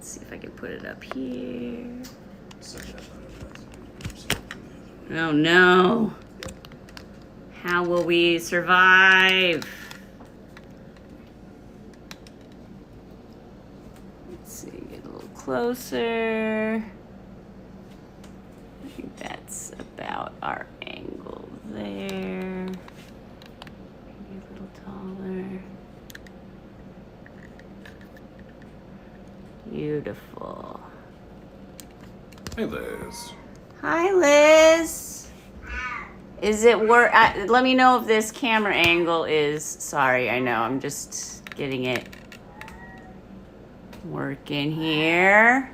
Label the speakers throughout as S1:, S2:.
S1: see if I can put it up here. Oh no. How will we survive? Let's see, get a little closer. I think that's about our angle there. Maybe a little taller. Beautiful.
S2: Hey, Liz.
S1: Hi, Liz. Is it work? Let me know if this camera angle is. Sorry, I know. I'm just getting it working here.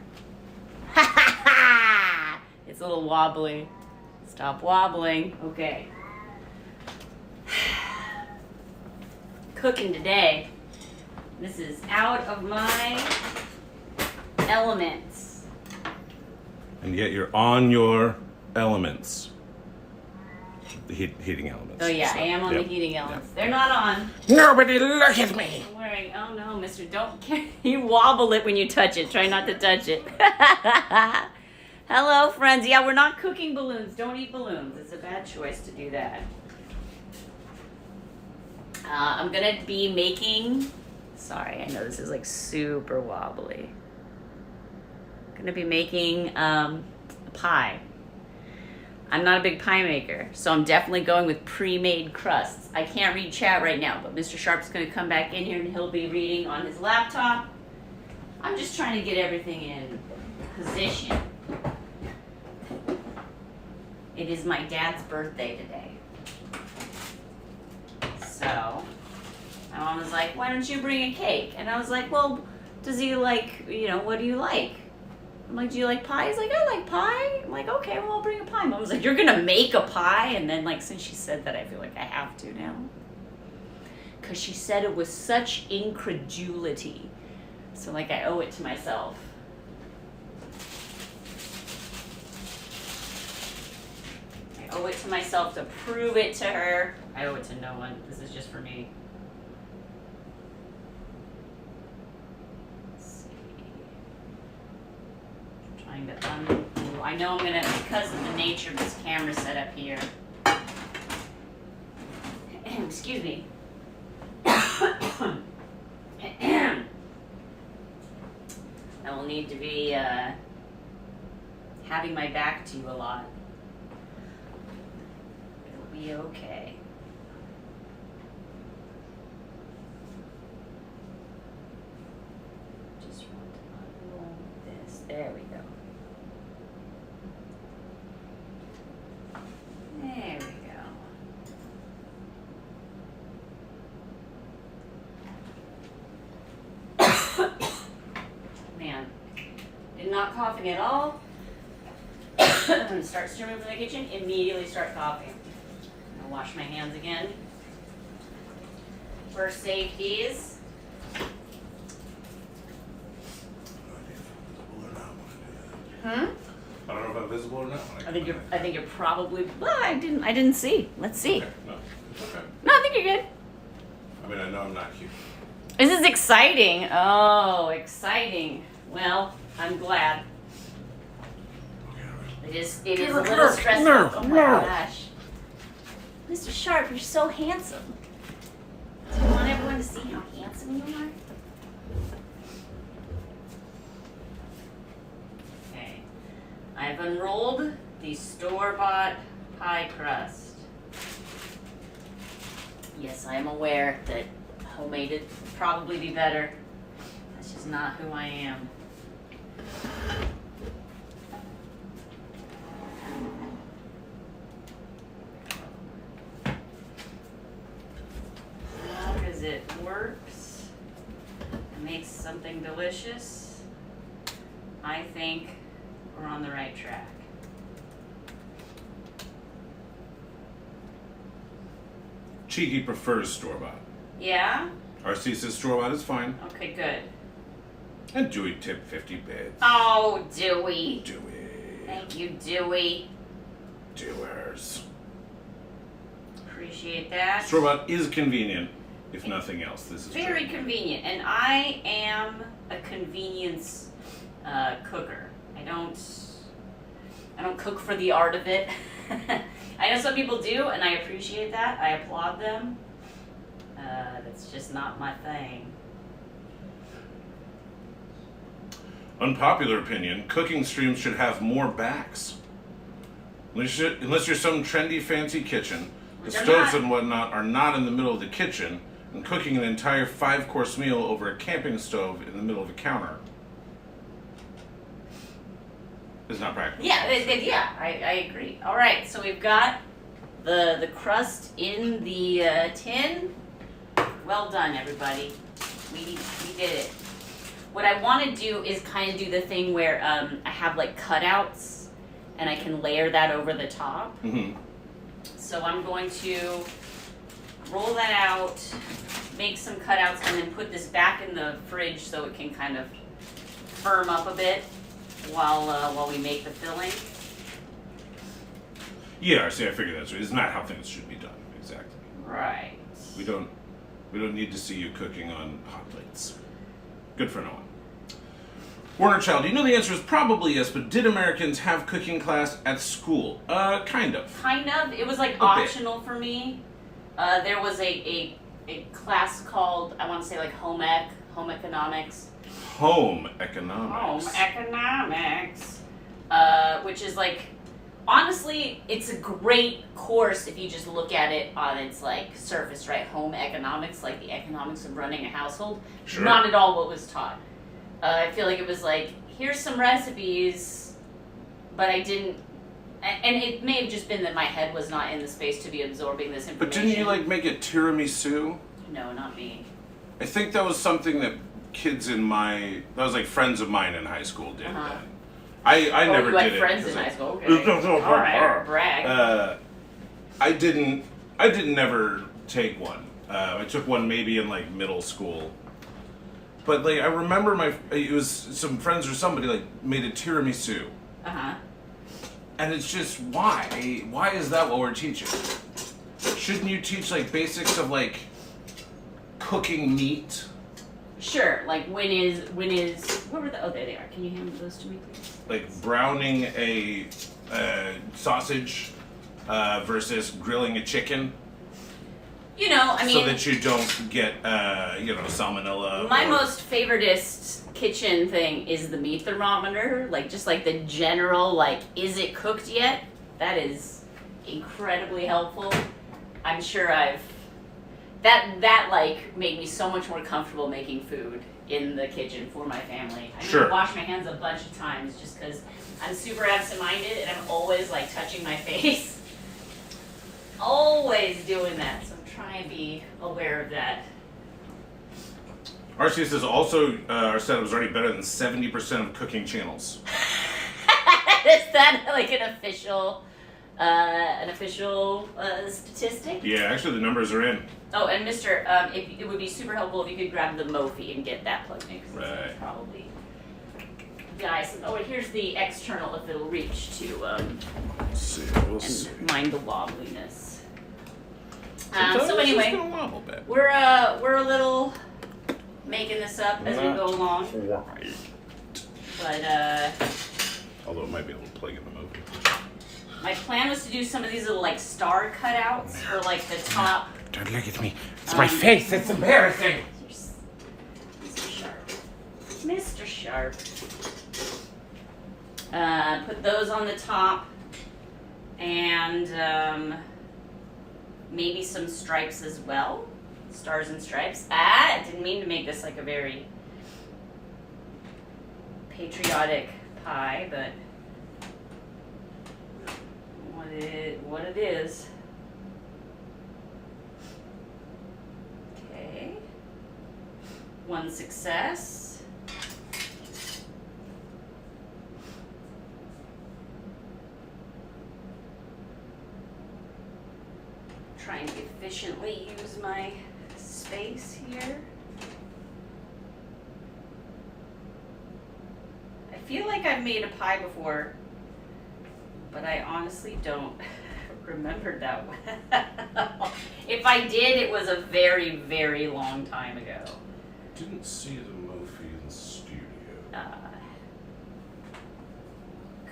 S1: It's a little wobbly. Stop wobbling. Okay. Cooking today. This is out of my elements.
S2: And yet you're on your elements. The heating elements.
S1: Oh yeah,
S2: So,
S1: I am on
S2: yep,
S1: the heating elements.
S2: yep.
S1: They're not on.
S2: Nobody look at me!
S1: I'm wearing, oh no, mister, don't, you wobble it when you touch it. Try not to touch it. Hello, friends. Yeah, we're not cooking balloons. Don't eat balloons. It's a bad choice to do that. I'm gonna be making, sorry, I know this is like super wobbly. I'm gonna be making a pie. I'm not a big pie maker, so I'm definitely going with pre-made crusts. I can't read chat right now, but Mr. Sharp's gonna come back in here and he'll be reading on his laptop. I'm just trying to get everything in position. It is my dad's birthday today. So, my mom was like, why don't you bring a cake? And I was like, well, does he like, what do you like? I'm like, do you like pie? He's like, I like pie. I'm like, okay, well, I'll bring a pie. Mom was like, you're gonna make a pie? And then, like, since she said that, I feel like I have to now. Because she said it with such incredulity. So, like, I owe it to myself. I owe it to myself to prove it to her. I owe it to no one. This is just for me. I know I'm gonna, because of the nature of this camera setup here. Excuse me. I will need to be having my back to you a lot. It'll be okay. Just want to unroll this. There we go. There we go. Man, did not coughing at all. I'm gonna start streaming from the kitchen, immediately start coughing. I'm gonna wash my hands again. For safeties. Hmm?
S2: I don't know if I'm visible or not.
S1: I think you're probably. Well, I didn't see. Let's see.
S2: Okay, no, it's okay.
S1: No, I think you're good.
S2: I mean, I know I'm not cute.
S1: This is exciting. Oh, exciting. Well, I'm glad. It is a little stressful. Oh my gosh. Mr. Sharp, you're so handsome. Do you want everyone to see how handsome you are? Okay. I've unrolled the store-bought pie crust. Yes, I am aware that homemade would probably be better. That's just not who I am. As long as it works and makes something delicious, I think we're on the right track.
S2: Cheeky prefers store-bought.
S1: Yeah?
S2: RC says store-bought is fine.
S1: Okay, good.
S2: And Dewey tipped 50 bits.
S1: Oh, Dewey.
S2: Dewey.
S1: Thank you, Dewey.
S2: Doers.
S1: Appreciate that.
S2: Store-bought is convenient, if nothing else. This is
S1: Very
S2: true.
S1: convenient. And I am a convenience cooker. I don't cook for the art of it. I know some people do, and I appreciate that. I applaud them. That's just not my thing.
S2: Unpopular opinion, cooking streams should have more backs. Unless you're some trendy fancy kitchen, the stoves and whatnot are not in the middle of the kitchen, and cooking an entire 5-course meal over a camping stove in the middle of a counter is not practical.
S1: Yeah, I agree. All right, so we've got the crust in the tin. Well done, everybody. We did it. What I want to do is kind of do the thing where I have like cutouts, and I can layer that over the top.
S2: Mm-hmm.
S1: So I'm going to roll that out, make some cutouts, and then put this back in the fridge so it can kind of firm up a bit while we make the filling.
S2: Yeah, see, I figured that's right. It's not how things should be done. Exactly.
S1: Right.
S2: We don't need to see you cooking on hot plates. Good for no one. Warner Child, you know the answer is probably yes, but did Americans have cooking class at school? Kind of.
S1: Kind of. It was like optional for me. There was a class called, I want to say like home economics.
S2: Home economics.
S1: Home economics. Which is like, honestly, it's a great course if you just look at it on its like surface, right? Home economics, like the economics of running a household.
S2: Sure.
S1: Not at all what was taught. I feel like it was like, here's some recipes, but I didn't, and it may have just been that my head was not in the space to be absorbing this information.
S2: But didn't you like make it tiramisu?
S1: No, not me.
S2: I think that was something that kids that was like friends of mine in high school did then. I never
S1: you had
S2: did it.
S1: friends in high school, okay. All right, brag.
S2: I didn't never take one. I took one maybe in like middle school. But like I remember it was some friends or somebody like made a tiramisu. And it's just why? Why is that what we're teaching? Shouldn't you teach like basics of like cooking meat?
S1: Sure, like when is what were there they are. Can you hand those to me, please?
S2: Like browning a sausage versus grilling a chicken.
S1: You know, I mean,
S2: so that you don't get salmonella.
S1: My most favoritist kitchen thing is the meat thermometer, like just like the general like, is it cooked yet? That is incredibly helpful. I'm sure that like made me so much more comfortable making food in the kitchen for my family. I need to wash my hands a bunch of times just because I'm super absent-minded and I'm always like touching my face. Always doing that, so I'm trying to be aware of that.
S2: RC says also our setup is already better than 70% of cooking channels.
S1: Is that like an official statistic?
S2: Yeah, actually the numbers are in.
S1: Oh, and Mr. It would be super helpful if you could grab the Mophie and get that plugged in.
S2: Right.
S1: Probably. Guys, here's the external if it'll reach to
S2: Let's see. We'll see.
S1: mind the wobbliness.
S2: So
S1: anyway,
S2: gonna wobble a bit.
S1: we're a little making this up as we go along.
S2: Right.
S1: But
S2: although it might be a little plague in the movie.
S1: my plan was to do some of these little like star cutouts for like the top.
S2: Don't look at me. It's my face. It's embarrassing.
S1: Mr. Sharp. Mr. Sharp. Put those on the top, and maybe some stripes as well. Stars and stripes. I didn't mean to make this like a very patriotic pie, but what it is. Okay. One success. Trying to efficiently use my space here. I feel like I've made a pie before, but I honestly don't remember that well. If I did, it was a very, very long time ago.
S2: Didn't see the Mophie in the studio.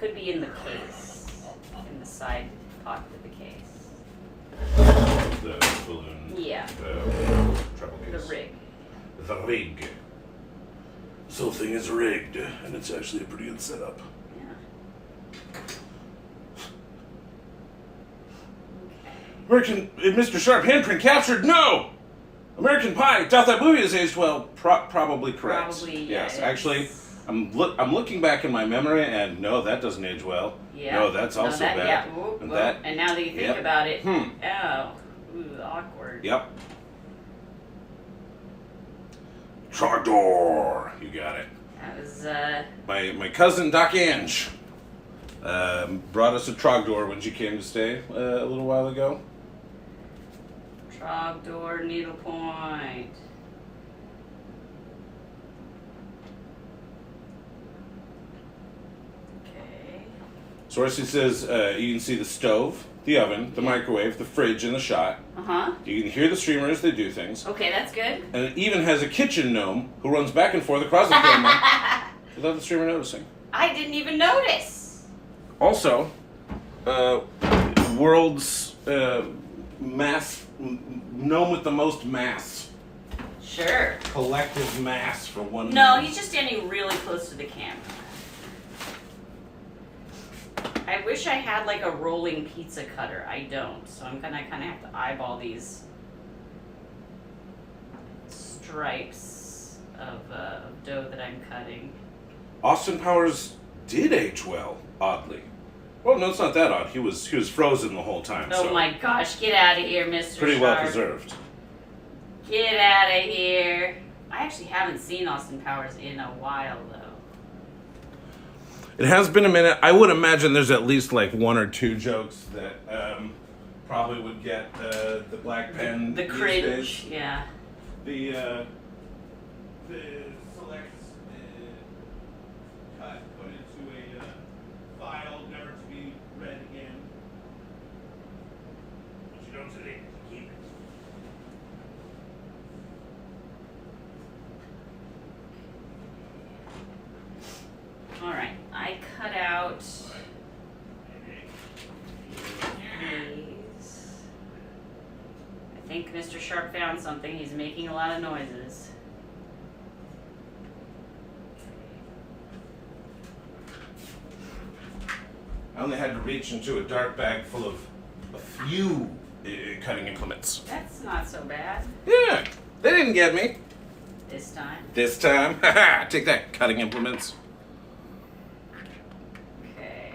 S1: could be in the case, in the side pocket of the case.
S2: The balloon.
S1: Yeah.
S2: Treble
S1: The
S2: case.
S1: rig.
S2: The rig. This whole thing is rigged, and it's actually a pretty good setup.
S1: Yeah. Okay.
S2: Mr. Sharp handprint captured? No! American Pie. Doubt that movie has aged well. Probably correct.
S1: Probably,
S2: yes.
S1: yeah,
S2: Actually, I'm looking back in my memory, and no, that doesn't age well.
S1: Yeah.
S2: No, that's also
S1: that,
S2: bad.
S1: Yeah. Ooh,
S2: And
S1: well,
S2: that.
S1: and now that you think
S2: Yep.
S1: about it,
S2: Hmm.
S1: oh, ooh, awkward.
S2: Yep. Trogdor. You got it.
S1: That was
S2: My cousin Doc Ange brought us a Trogdor when she came to stay a little while ago.
S1: Trogdor needlepoint. Okay.
S2: Sourcey says you can see the stove, the oven, the microwave, the fridge in the shot.
S1: Uh-huh.
S2: You can hear the streamer as they do things.
S1: Okay, that's good.
S2: And it even has a kitchen gnome who runs back and forth across the camera without the streamer noticing.
S1: I didn't even notice.
S2: Also, world's mass gnome with the most mass.
S1: Sure.
S2: Collective mass for one.
S1: No,
S2: gnome.
S1: he's just standing really close to the camera. I wish I had like a rolling pizza cutter. I don't, so I'm gonna kind of have to eyeball these stripes of dough that I'm cutting.
S2: Austin Powers did age well, oddly. Well, no, it's not that odd. He was frozen the whole time.
S1: Oh
S2: so
S1: my gosh, get out of here, Mr.
S2: pretty well
S1: Sharp.
S2: preserved.
S1: Get out of here. I actually haven't seen Austin Powers in a while, though.
S2: It has been a minute. I would imagine there's at least like one or two jokes that probably would get the black pen.
S1: The
S2: these
S1: cringe,
S2: days.
S1: yeah.
S2: The select cut put into a file never to be read again. What you don't today, keep it.
S1: All right, I cut out these. I think Mr. Sharp found something. He's making a lot of noises.
S2: I only had to reach into a dark bag full of a few cutting implements.
S1: That's not so bad
S2: Yeah, they didn't get me
S1: this time.
S2: this time. Haha, take that, cutting implements.
S1: Okay.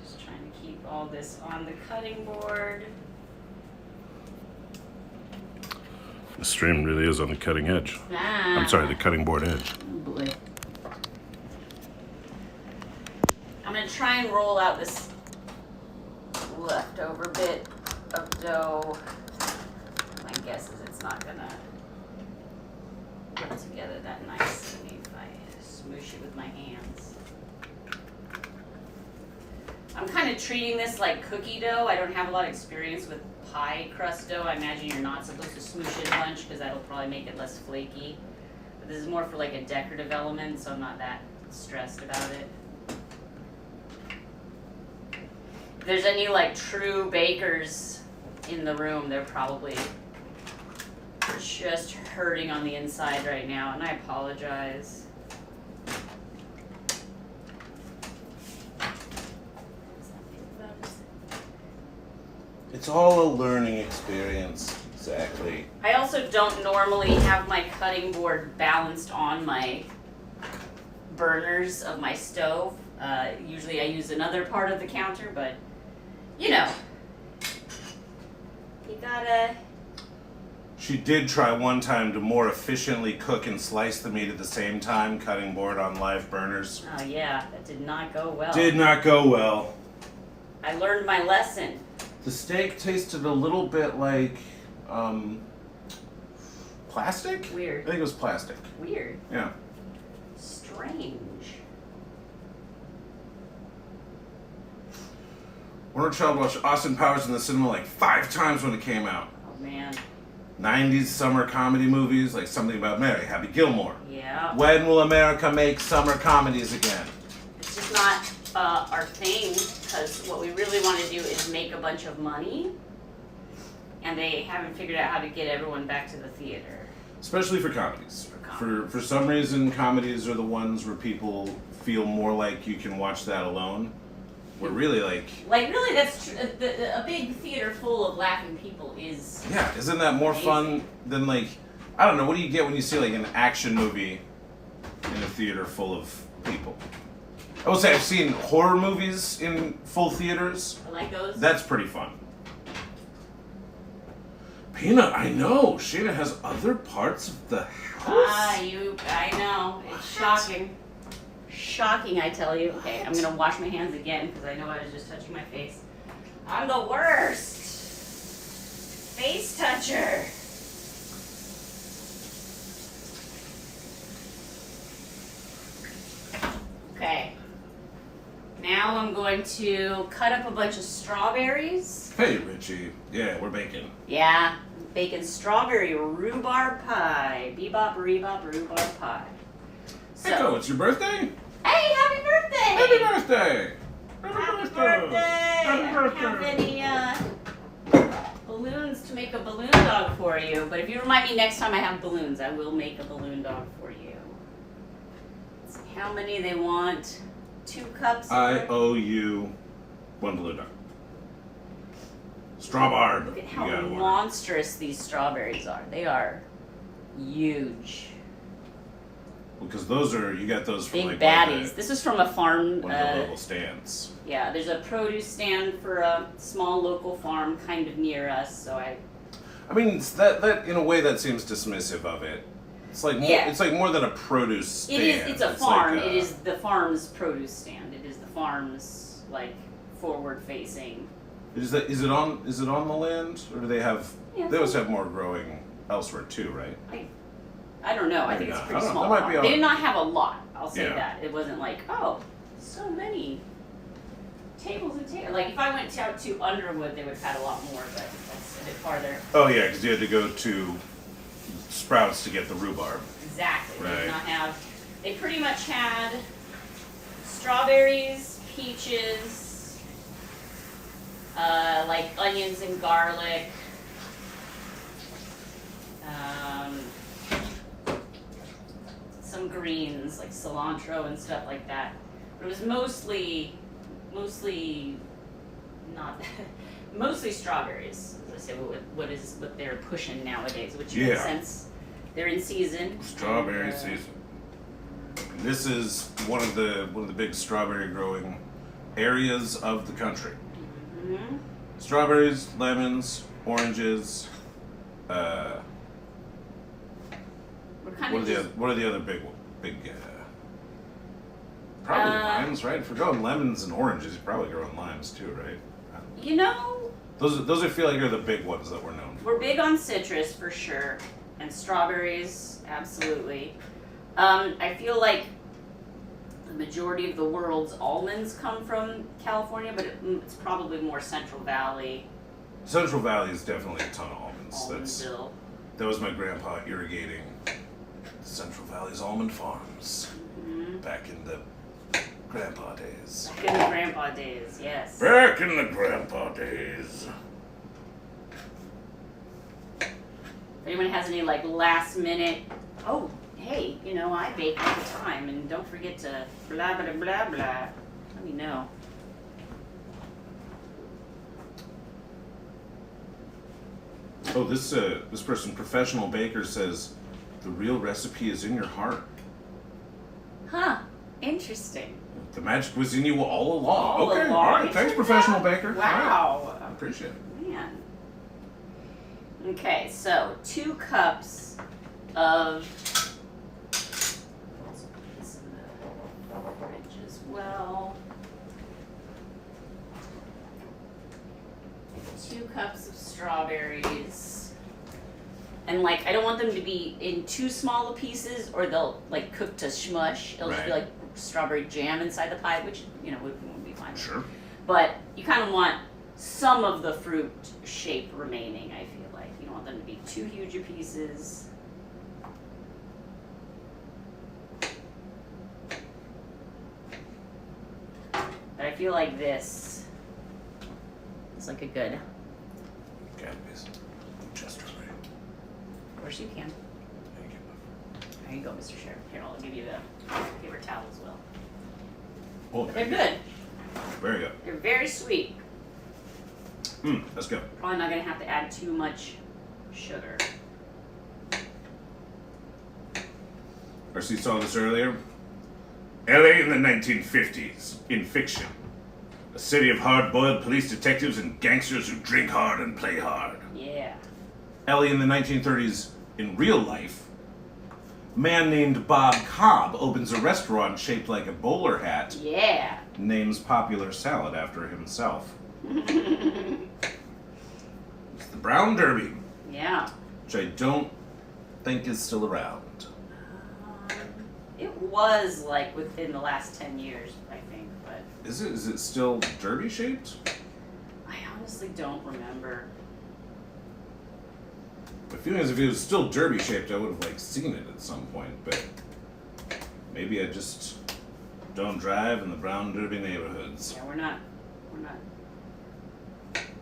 S1: Just trying to keep all this on the cutting board.
S2: The stream really is on the cutting edge. I'm sorry, the cutting board edge.
S1: Oh boy. I'm gonna try and roll out this leftover bit of dough. My guess is it's not gonna put together that nicely if I smoosh it with my hands. I'm kind of treating this like cookie dough. I don't have a lot of experience with pie crust dough. I imagine you're not supposed to smoosh it a bunch because that'll probably make it less flaky. But this is more for like a decorative element, so I'm not that stressed about it. If there's any like true bakers in the room, they're probably just hurting on the inside right now, and I apologize.
S2: It's all a learning experience. Exactly.
S1: I also don't normally have my cutting board balanced on my burners of my stove. Usually I use another part of the counter, but you know, you gotta...
S2: She did try one time to more efficiently cook and slice the meat at the same time, cutting board on live burners.
S1: Oh yeah, that did not go well.
S2: Did not go well.
S1: I learned my lesson.
S2: The steak tasted a little bit like plastic?
S1: Weird.
S2: I think it was plastic.
S1: Weird.
S2: Yeah.
S1: Strange.
S2: Warner Child watched Austin Powers in the cinema like 5 times when it came out.
S1: Oh man.
S2: 90s summer comedy movies like Something About Mary, Happy Gilmore.
S1: Yeah.
S2: When will America make summer comedies again?
S1: It's just not our thing, because what we really want to do is make a bunch of money, and they haven't figured out how to get everyone back to the theater.
S2: Especially for comedies. For some reason, comedies are the ones where people feel more like you can watch that alone. Where really, like
S1: really, that's a big theater full of laughing people is.
S2: Yeah, isn't that more
S1: amazing.
S2: fun than like, I don't know, what do you get when you see like an action movie in a theater full of people? I will say I've seen horror movies in full theaters.
S1: I like those.
S2: That's pretty fun. Peanut, I know. Shana has other parts of the house.
S1: I know. It's shocking. Shocking, I tell you. Okay, I'm gonna wash my hands again because I know I was just touching my face. I'm the worst. Face toucher. Okay. Now I'm going to cut up a bunch of strawberries.
S2: Hey, Richie. Yeah, we're baking.
S1: Yeah, baking strawberry rhubarb pie. Bebop, rebop, rhubarb pie. So,
S2: Echo, it's your birthday?
S1: hey, happy birthday!
S2: Happy birthday!
S1: Happy birthday! I don't have any balloons to make a balloon dog for you, but if you remind me next time I have balloons, I will make a balloon dog for you. Let's see how many they want. 2 cups.
S2: I owe you 1 balloon dog. Strawbarb.
S1: Look at how monstrous these strawberries are. They are huge.
S2: Because those are, you got those from
S1: Big
S2: like
S1: baddies. This is from a farm.
S2: one of the local stands.
S1: Yeah, there's a produce stand for a small local farm kind of near us, so I
S2: mean, it's that in a way that seems dismissive of it. It's like more, it's like more than a produce stand.
S1: It's a farm.
S2: Like
S1: it is the farm's produce stand. It is the farm's like forward facing.
S2: Is it on the land, or do they have?
S1: Yeah,
S2: they always have more growing elsewhere too, right?
S1: I don't know. I
S2: Maybe
S1: think it's
S2: not.
S1: pretty
S2: I don't know.
S1: small.
S2: That might be
S1: They did not have a lot. I'll say
S2: Yeah.
S1: that. It wasn't like, oh, so many tables and tables. Like if I went out to Underwood, they would have had a lot more, but that's a bit farther.
S2: Oh yeah, because you had to go to Sprouts to get the rhubarb.
S1: Exactly. They
S2: Right.
S1: did not have. They pretty much had strawberries, peaches, like onions and garlic. Some greens like cilantro and stuff like that. But it was mostly not mostly strawberries. As I say, what they're pushing nowadays, which makes sense. They're in season.
S2: Strawberry season. This is one of the big strawberry growing areas of the country.
S1: Mm-hmm.
S2: Strawberries, lemons, oranges. What are the other big probably limes, right? If we're growing lemons and oranges, you're probably growing limes too, right?
S1: You know,
S2: those I feel like are the big ones that we're known for.
S1: we're big on citrus for sure, and strawberries, absolutely. I feel like the majority of the world's almonds come from California, but it's probably more Central Valley.
S2: Central Valley is definitely a ton of almonds.
S1: Almondville.
S2: That was my grandpa irrigating Central Valley's almond farms back in the grandpa days.
S1: Back in the grandpa days, yes.
S2: Back in the grandpa days.
S1: If anyone has any like last minute, oh, hey, I bake all the time, and don't forget to blah blah blah blah. Let me know.
S2: Oh, this person, professional baker, says the real recipe is in your heart.
S1: Huh? Interesting.
S2: The magic was in you all along.
S1: All
S2: okay,
S1: along,
S2: all right.
S1: it
S2: Thanks,
S1: turns
S2: professional
S1: out.
S2: baker.
S1: Wow.
S2: I appreciate it.
S1: Man. Okay, so 2 cups of. Let's put this in the fridge as well. 2 cups of strawberries. And like, I don't want them to be in too small of pieces, or they'll like cook to smush. It'll just be like strawberry jam inside the pie, which would be fine.
S2: Sure.
S1: But you kind of want some of the fruit shape remaining. I feel like you don't want them to be too huge of pieces. feel like this is like a good.
S2: Candies. Just right.
S1: Of course you can.
S2: Thank you.
S1: There you go, Mr. Sheriff. Here, I'll give you the paper towel as well.
S2: Oh,
S1: But they're good.
S2: Very good.
S1: They're very sweet.
S2: That's good.
S1: Probably not gonna have to add too much sugar.
S2: Darcy saw this earlier. LA in the 1950s, in fiction. A city of hard-boiled police detectives and gangsters who drink hard and play hard.
S1: Yeah.
S2: LA in the 1930s, in real life. A man named Bob Cobb opens a restaurant shaped like a bowler hat.
S1: Yeah.
S2: Names popular salad after himself. It's the Brown Derby,
S1: Yeah.
S2: which I don't think is still around.
S1: It was like within the last 10 years, I think, but
S2: Is it still derby shaped?
S1: I honestly don't remember.
S2: My feeling is if it was still derby shaped, I would have like seen it at some point, but maybe I just don't drive in the Brown Derby neighborhoods.
S1: Yeah, we're not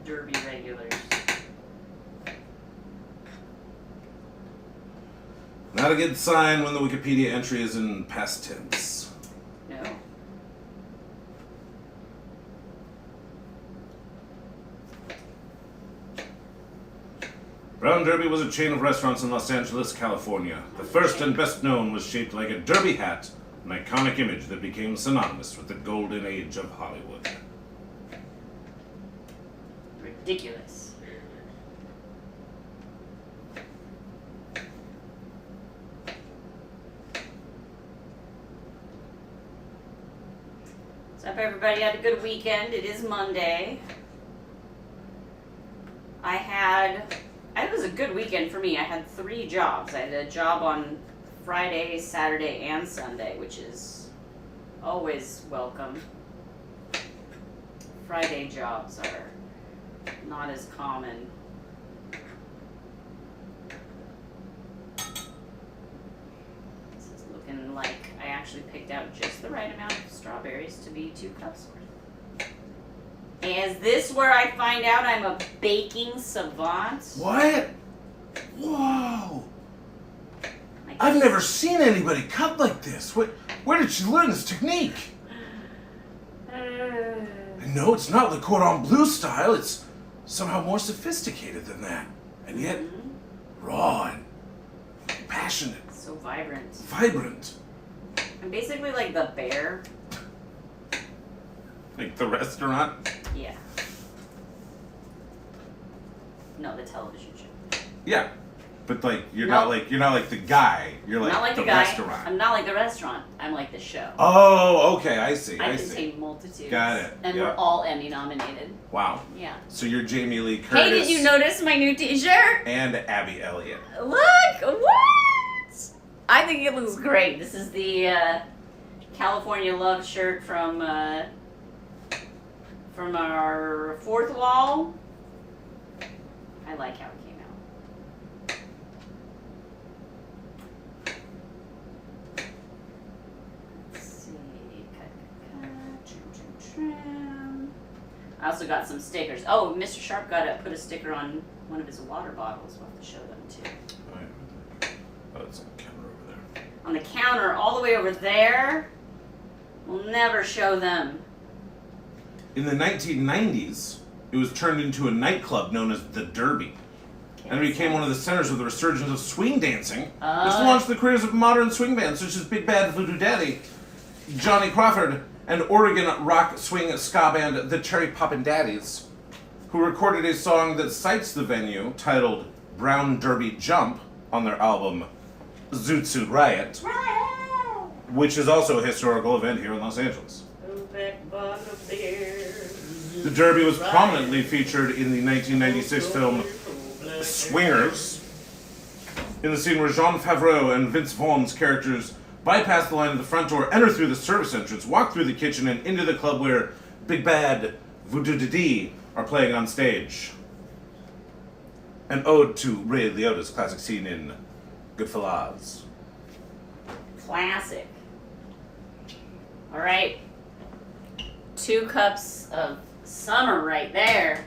S1: derby regulars.
S2: Not a good sign when the Wikipedia entry is in past tense.
S1: No.
S2: Brown Derby was a chain of restaurants in Los Angeles, California. The first and best known was shaped like a derby hat, an iconic image that became synonymous with the golden age of Hollywood.
S1: Ridiculous. So I hope everybody had a good weekend. It is Monday. It was a good weekend for me. I had 3 jobs. I had a job on Friday, Saturday, and Sunday, which is always welcome. Friday jobs are not as common. This is looking like I actually picked out just the right amount of strawberries to be 2 cups worth. Is this where I find out I'm a baking savant?
S2: What? Whoa! I've never seen anybody cut like this. Where did she learn this technique? No, it's not the cordon bleu style. It's somehow more sophisticated than that. And yet, raw and passionate.
S1: So vibrant.
S2: Vibrant.
S1: I'm basically like the bear.
S2: Like the restaurant?
S1: Yeah. No, the television show.
S2: Yeah. But like you're not like the guy. You're like
S1: not like
S2: the
S1: guy.
S2: restaurant.
S1: I'm not like the restaurant. I'm like the show.
S2: Oh, okay, I see.
S1: I
S2: see.
S1: contain multitudes.
S2: Got it.
S1: And
S2: Yep.
S1: we're all Emmy nominated.
S2: Wow.
S1: Yeah.
S2: So you're Jamie Lee Curtis.
S1: Hey, did you notice my new T-shirt?
S2: And Abby Elliott.
S1: Look! What? I think it looks great. This is the California Love shirt from our 4th wall. I like how it came out. Let's see. Cut. Trim. I also got some stickers. Oh, Mr. Sharp put a sticker on one of his water bottles. We'll have to show them too.
S2: Oh, it's on the counter over there.
S1: On the counter, all the way over there. We'll never show them.
S2: In the 1990s, it was turned into a nightclub known as the Derby. And it became one of the centers of the resurgence of swing dancing. This launched the careers of modern swing bands such as Big Bad Voodoo Daddy, Johnny Crawford, and Oregon rock swing ska band The Cherry Poppin' Daddies, who recorded a song that cites the venue titled Brown Derby Jump on their album Zoot Suit Riot, which is also a historical event here in Los Angeles. The Derby was prominently featured in the 1996 film Swingers, in the scene where Jean Favreau and Vince Vaughn's characters bypass the line of the front door, enter through the service entrance, walk through the kitchen, and into the club where Big Bad Voodoo Daddy are playing on stage. An ode to Ray Liotta's classic scene in Goodfellas.
S1: Classic. All right. 2 cups of summer right there.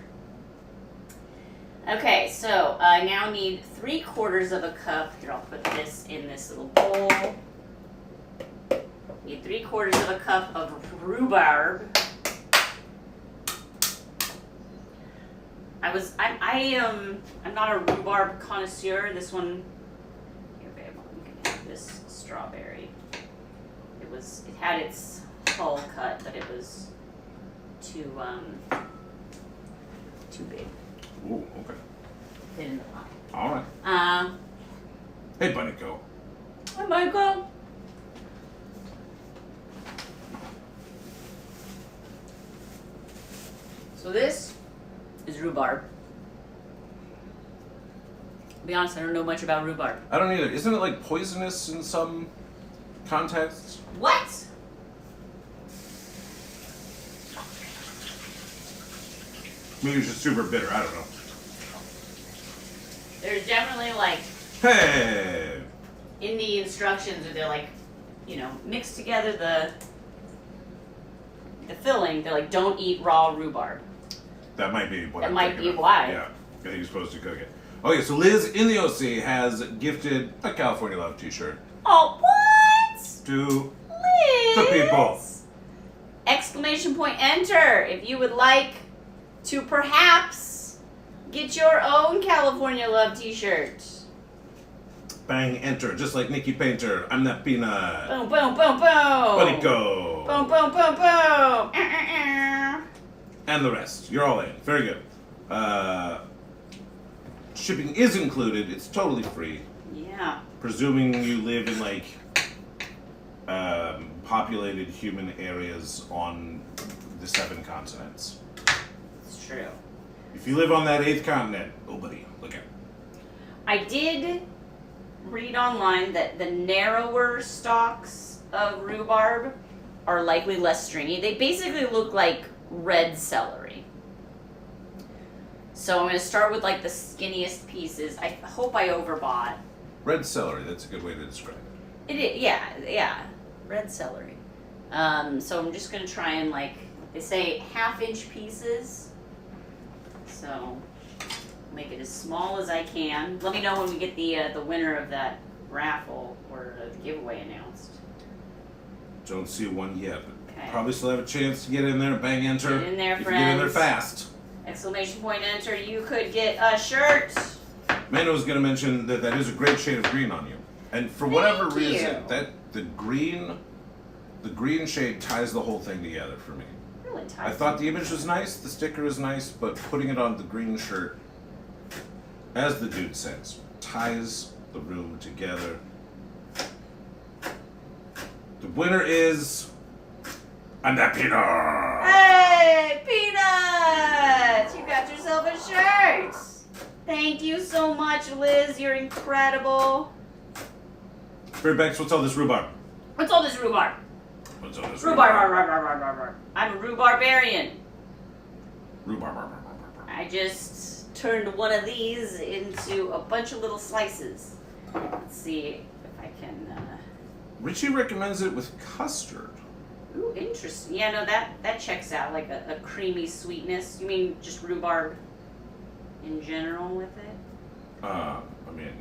S1: Okay, so I now need 3/4 of a cup. Here, I'll put this in this little bowl. Need 3/4 of a cup of rhubarb. I'm not a rhubarb connoisseur. This one, here, babe, you can have this strawberry. It had its hull cut, but it was too big.
S2: Ooh, okay.
S1: Fit in the pot.
S2: All right. Hey, Bunny, go.
S1: Hi, Michael. So this is rhubarb. To be honest, I don't know much about rhubarb.
S2: I don't either. Isn't it like poisonous in some contexts?
S1: What?
S2: Maybe it's just super bitter. I don't know.
S1: There's definitely like
S2: Hey!
S1: in the instructions, or they're like, mix together the filling. They're like, don't eat raw rhubarb.
S2: That might be what
S1: That
S2: I'm
S1: might
S2: thinking
S1: be
S2: of.
S1: why.
S2: Yeah, I think you're supposed to cook it. Okay, so Liz in the OC has gifted a California Love t-shirt
S1: Oh, what?
S2: to
S1: Liz!
S2: the people.
S1: Exclamation point enter if you would like to perhaps get your own California Love t-shirt.
S2: Bang, enter, just like Nikki Painter. I'm that peanut.
S1: Boom, boom, boom, boom.
S2: Bunnico.
S1: Boom, boom, boom, boom.
S2: And the rest. You're all in. Very good. Shipping is included. It's totally free.
S1: Yeah.
S2: Presuming you live in like populated human areas on the 7 continents.
S1: It's true.
S2: If you live on that 8th continent, oh buddy, look out.
S1: I did read online that the narrower stalks of rhubarb are likely less stringy. They basically look like red celery. So I'm going to start with like the skinniest pieces. I hope I overbought.
S2: Red celery, that's a good way to describe it.
S1: It is, yeah, red celery. So I'm just going to try and they say 1/2-inch pieces. So make it as small as I can. Let me know when we get the winner of that raffle or the giveaway announced.
S2: Don't see one yet, but
S1: Okay.
S2: probably still have a chance to get in there. Bang, enter.
S1: Get in there,
S2: if you get in there
S1: friends.
S2: fast.
S1: Exclamation point enter, you could get a shirt.
S2: Mano was going to mention that is a great shade of green on you. And for whatever reason, the green shade ties the whole thing together for me.
S1: Really tight.
S2: I thought the image was nice, the sticker is nice, but putting it on the green shirt, as the dude says, ties the room together. The winner is... I'm that peanut!
S1: Hey, Peanut! You got yourself a shirt. Thank you so much, Liz. You're incredible.
S2: Bex, what's all this rhubarb?
S1: What's all this rhubarb?
S2: What's all this
S1: Rhubarb. I'm a rhubarbarian.
S2: Rhubarb.
S1: I just turned one of these into a bunch of little slices. Let's see if I can...
S2: Richie recommends it with custard.
S1: Ooh, interesting. Yeah, no, that checks out, like a creamy sweetness. You mean just rhubarb in general with it?
S2: I mean,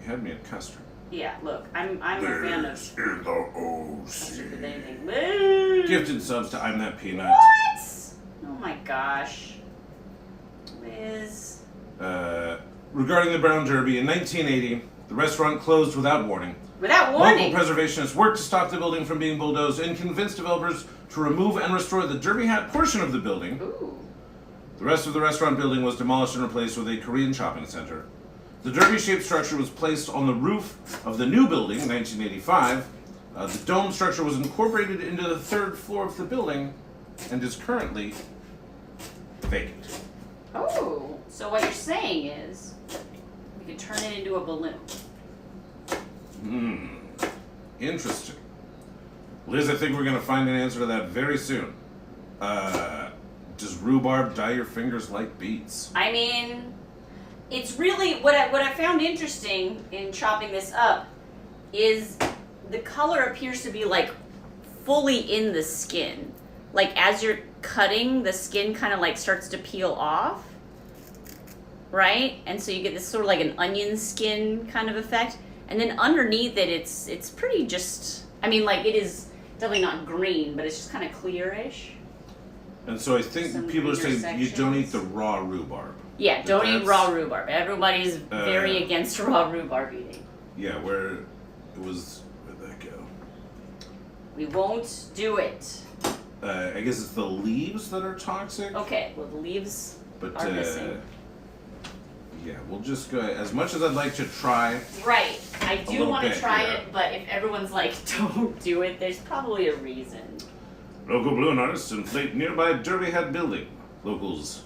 S2: you had me at custard.
S1: Yeah, look, I'm a fan of
S2: This in the OC.
S1: custard with anything.
S2: Gifted subs to I'm That Peanut.
S1: What? Oh my gosh. Liz.
S2: Regarding the Brown Derby, in 1980, the restaurant closed without warning.
S1: Without
S2: Local
S1: warning.
S2: preservationists worked to stop the building from being bulldozed and convinced developers to remove and restore the derby hat portion of the building.
S1: Ooh.
S2: The rest of the restaurant building was demolished and replaced with a Korean shopping center. The derby-shaped structure was placed on the roof of the new building in 1985. The dome structure was incorporated into the 3rd floor of the building and is currently vacant.
S1: Oh, so what you're saying is we could turn it into a balloon.
S2: Interesting. Liz, I think we're going to find an answer to that very soon. Does rhubarb dye your fingers like beets?
S1: I mean, it's really what I found interesting in chopping this up is the color appears to be like fully in the skin. like as you're cutting, the skin kind of like starts to peel off, right? And so you get this sort of like an onion skin kind of effect. And then underneath it, it's pretty just, I mean, like it is definitely not green, but it's just kind of clearish.
S2: And so I think
S1: Some
S2: people are saying
S1: sections.
S2: you don't eat the raw rhubarb.
S1: Yeah, don't eat
S2: That's-
S1: raw rhubarb. Everybody's very against raw rhubarb eating.
S2: Yeah, where it was, where'd that go?
S1: We won't do it.
S2: I guess it's the leaves that are toxic.
S1: Okay, well the leaves
S2: But
S1: are missing.
S2: yeah, we'll just go. As much as I'd like to try,
S1: Right, I do
S2: little
S1: want to
S2: bit,
S1: try
S2: yeah.
S1: it, but if everyone's like, don't do it, there's probably a reason.
S2: local balloon artists inflate nearby derby hat building. Locals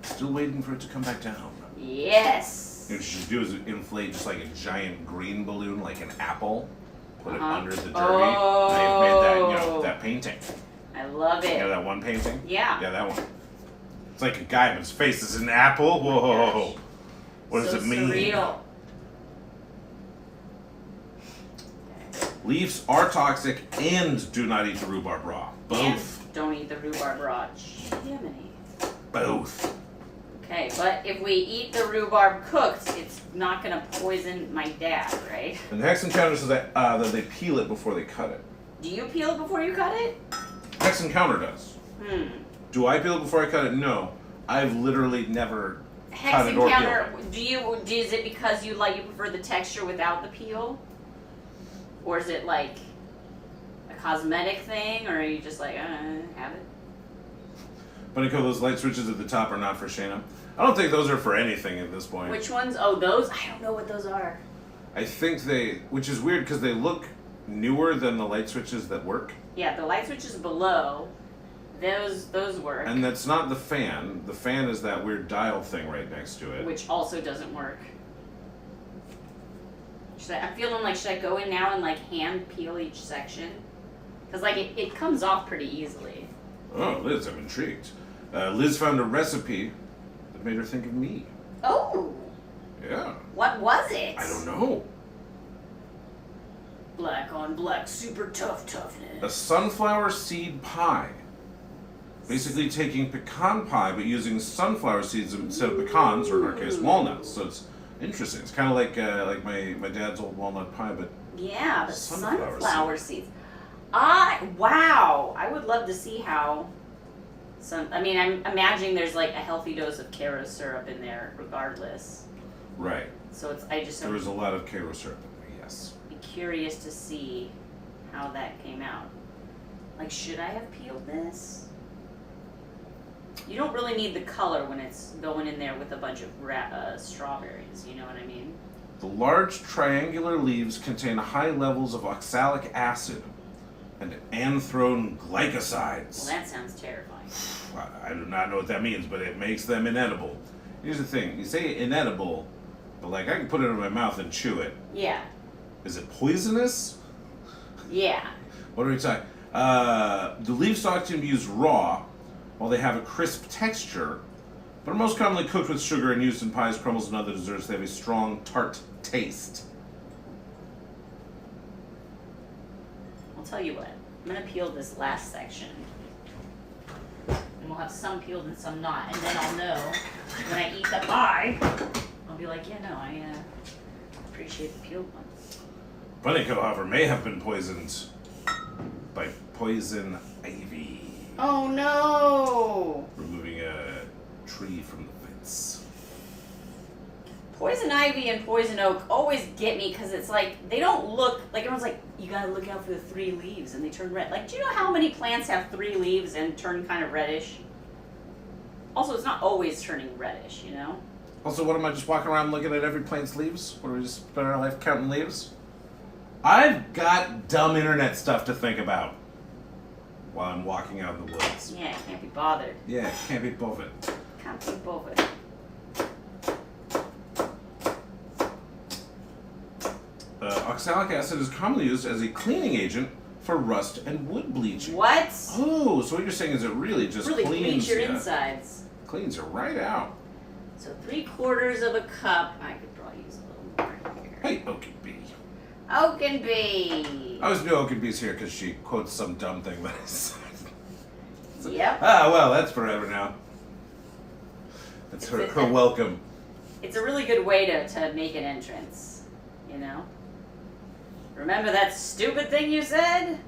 S2: still waiting for it to come back down.
S1: Yes.
S2: What you should do is inflate just like a giant green balloon, like an apple. Put it under the derby.
S1: Oh.
S2: Now you've made that, you know, that painting.
S1: I love
S2: You know
S1: it.
S2: that one painting?
S1: Yeah.
S2: Yeah, that one. It's like a guy, but his face is an apple. Whoa. What does
S1: So
S2: it mean?
S1: surreal.
S2: Leaves are toxic and do not eat the rhubarb raw. Both.
S1: And don't eat the rhubarb raw. Jiminy.
S2: Both.
S1: Okay, but if we eat the rhubarb cooked, it's not gonna poison my dad, right?
S2: And the Hex Encounter says that they peel it before they cut it.
S1: Do you peel it before you cut it?
S2: Hex Encounter does. Do I peel it before I cut it? No. I've literally never
S1: Hex
S2: cut it or peeled
S1: Encounter,
S2: it.
S1: is it because you prefer the texture without the peel? Or is it like a cosmetic thing, or are you just like, have it?
S2: But those light switches at the top are not for Shana. I don't think those are for anything at this point.
S1: Which ones? Oh, those? I don't know what those are.
S2: I think which is weird because they look newer than the light switches that work.
S1: Yeah, the light switches below, those work.
S2: And that's not the fan. The fan is that weird dial thing right next to it.
S1: Which also doesn't work. I'm feeling like, should I go in now and like hand peel each section? Because like it comes off pretty easily.
S2: Oh, Liz, I'm intrigued. Liz found a recipe that made her think of me.
S1: Oh,
S2: Yeah.
S1: what was it?
S2: I don't know.
S1: Black on black, super toughness.
S2: A sunflower seed pie. Basically taking pecan pie, but using sunflower seeds instead of pecans, or in our case, walnuts. So it's interesting. It's kind of like my dad's old walnut pie, but
S1: Yeah, the
S2: Sunflower
S1: sunflower seeds. Wow, I would love to see how. I'm imagining there's like a healthy dose of Karo syrup in there, regardless.
S2: right.
S1: So
S2: There was a lot of Karo syrup in there, yes.
S1: be curious to see how that came out. Like, should I have peeled this? You don't really need the color when it's going in there with a bunch of strawberries, you know what I mean?
S2: The large triangular leaves contain high levels of oxalic acid and anthrone glycosides.
S1: Well, that sounds terrifying.
S2: I do not know what that means, but it makes them inedible. Here's the thing, you say inedible, but like I can put it in my mouth and chew it.
S1: Yeah.
S2: Is it poisonous?
S1: Yeah.
S2: What are we talking? The leaf stalks can be used raw, while they have a crisp texture, but are most commonly cooked with sugar and used in pies, crumbles, and other desserts. They have a strong, tart taste.
S1: I'll tell you what. I'm gonna peel this last section. And we'll have some peeled and some not. And then I'll know when I eat the pie, I'll be like, yeah, no, I appreciate the peeled one.
S2: Bunnyco, however, may have been poisoned by poison ivy.
S1: Oh no!
S2: Removing a tree from the fence.
S1: Poison ivy and poison oak always get me because it's like, they don't look, like everyone's like, you gotta look out for the 3 leaves and they turn red. Like, do you know how many plants have 3 leaves and turn kind of reddish? Also, it's not always turning reddish, you know?
S2: Also, what am I just walking around looking at every plant's leaves? What, do we just spend our life counting leaves? I've got dumb internet stuff to think about while I'm walking out in the woods.
S1: Yeah, can't be bothered.
S2: Yeah, can't be bothered.
S1: Can't be bothered.
S2: Oxalic acid is commonly used as a cleaning agent for rust and wood bleaching.
S1: What?
S2: Oh, so what you're saying is it really just
S1: Really
S2: cleans
S1: bleach your
S2: ya.
S1: insides.
S2: Cleans you right out.
S1: So 3/4 of a cup. I could probably use a little more here.
S2: Hey, Oaken Bee.
S1: Oaken Bee.
S2: I always knew Oaken Bee's here because she quotes some dumb thing that I said.
S1: Yep.
S2: Ah, well, that's forever now. That's her welcome.
S1: It's a really good way to make an entrance, you know? Remember that stupid thing you said?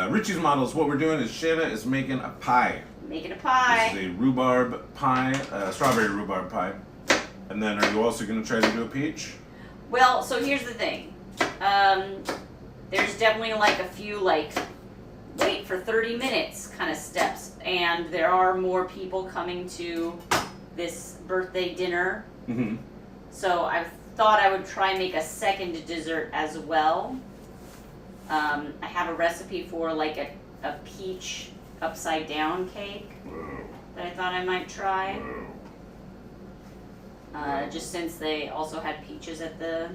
S2: Richie's models, what we're doing is Shana is making a pie.
S1: Making a pie.
S2: This is a rhubarb pie, strawberry rhubarb pie. And then are you also going to try to do a peach?
S1: Well, so here's the thing. There's definitely like a few like wait for 30 minutes kind of steps. And there are more people coming to this birthday dinner.
S2: Mm-hmm.
S1: So I thought I would try and make a second dessert as well. I have a recipe for like a peach upside down cake that I thought I might try. Just since they also had peaches at the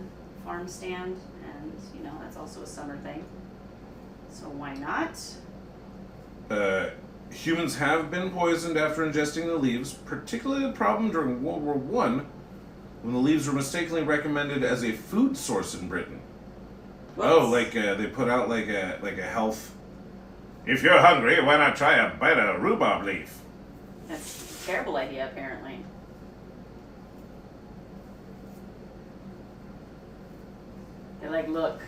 S1: farm stand, and you know that's also a summer thing. So why not?
S2: Humans have been poisoned after ingesting the leaves, particularly a problem during World War I, when the leaves were mistakenly recommended as a food source in Britain.
S1: Whoops.
S2: Oh, like they put out like a health. If you're hungry, why not try a bite of rhubarb leaf?
S1: That's a terrible idea, apparently. They're like, look,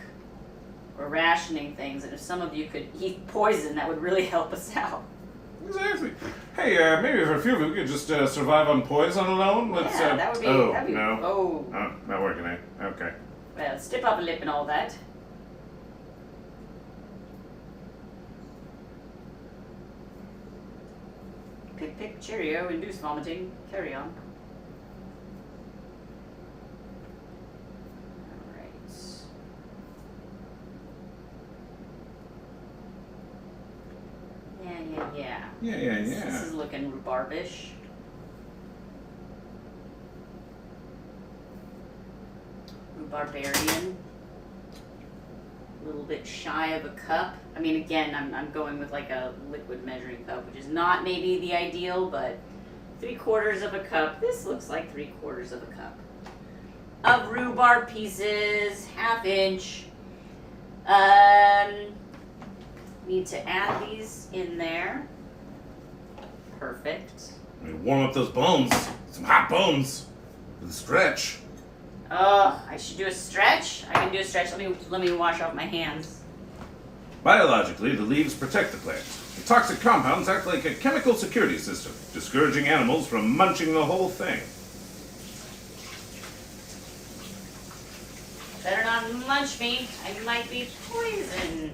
S1: we're rationing things, and if some of you could eat poison, that would really help us out.
S2: Exactly. Hey, maybe if a few of you could just survive on poison alone. Let's.
S1: Yeah, that would be.
S2: Oh,
S1: that'd be,
S2: no.
S1: Oh.
S2: Oh, not working, eh? Okay.
S1: Well, step up a lip and all that. Pick, pick, cheerio, induce vomiting. Carry on. Alright. Yeah.
S2: Yeah.
S1: This is looking rhubarbish. Rhubarbarian. A little bit shy of a cup. I mean, again, I'm going with like a liquid measuring cup, which is not maybe the ideal, but 3/4 of a cup. This looks like 3/4 of a cup of rhubarb pieces, 1/2 inch. Need to add these in there. Perfect.
S2: Warm up those bones. Some hot bones. With a stretch.
S1: Oh, I should do a stretch? I can do a stretch. Let me wash off my hands.
S2: Biologically, the leaves protect the plant. The toxic compounds act like a chemical security system, discouraging animals from munching the whole thing.
S1: Better not munch me. I might be poisoned.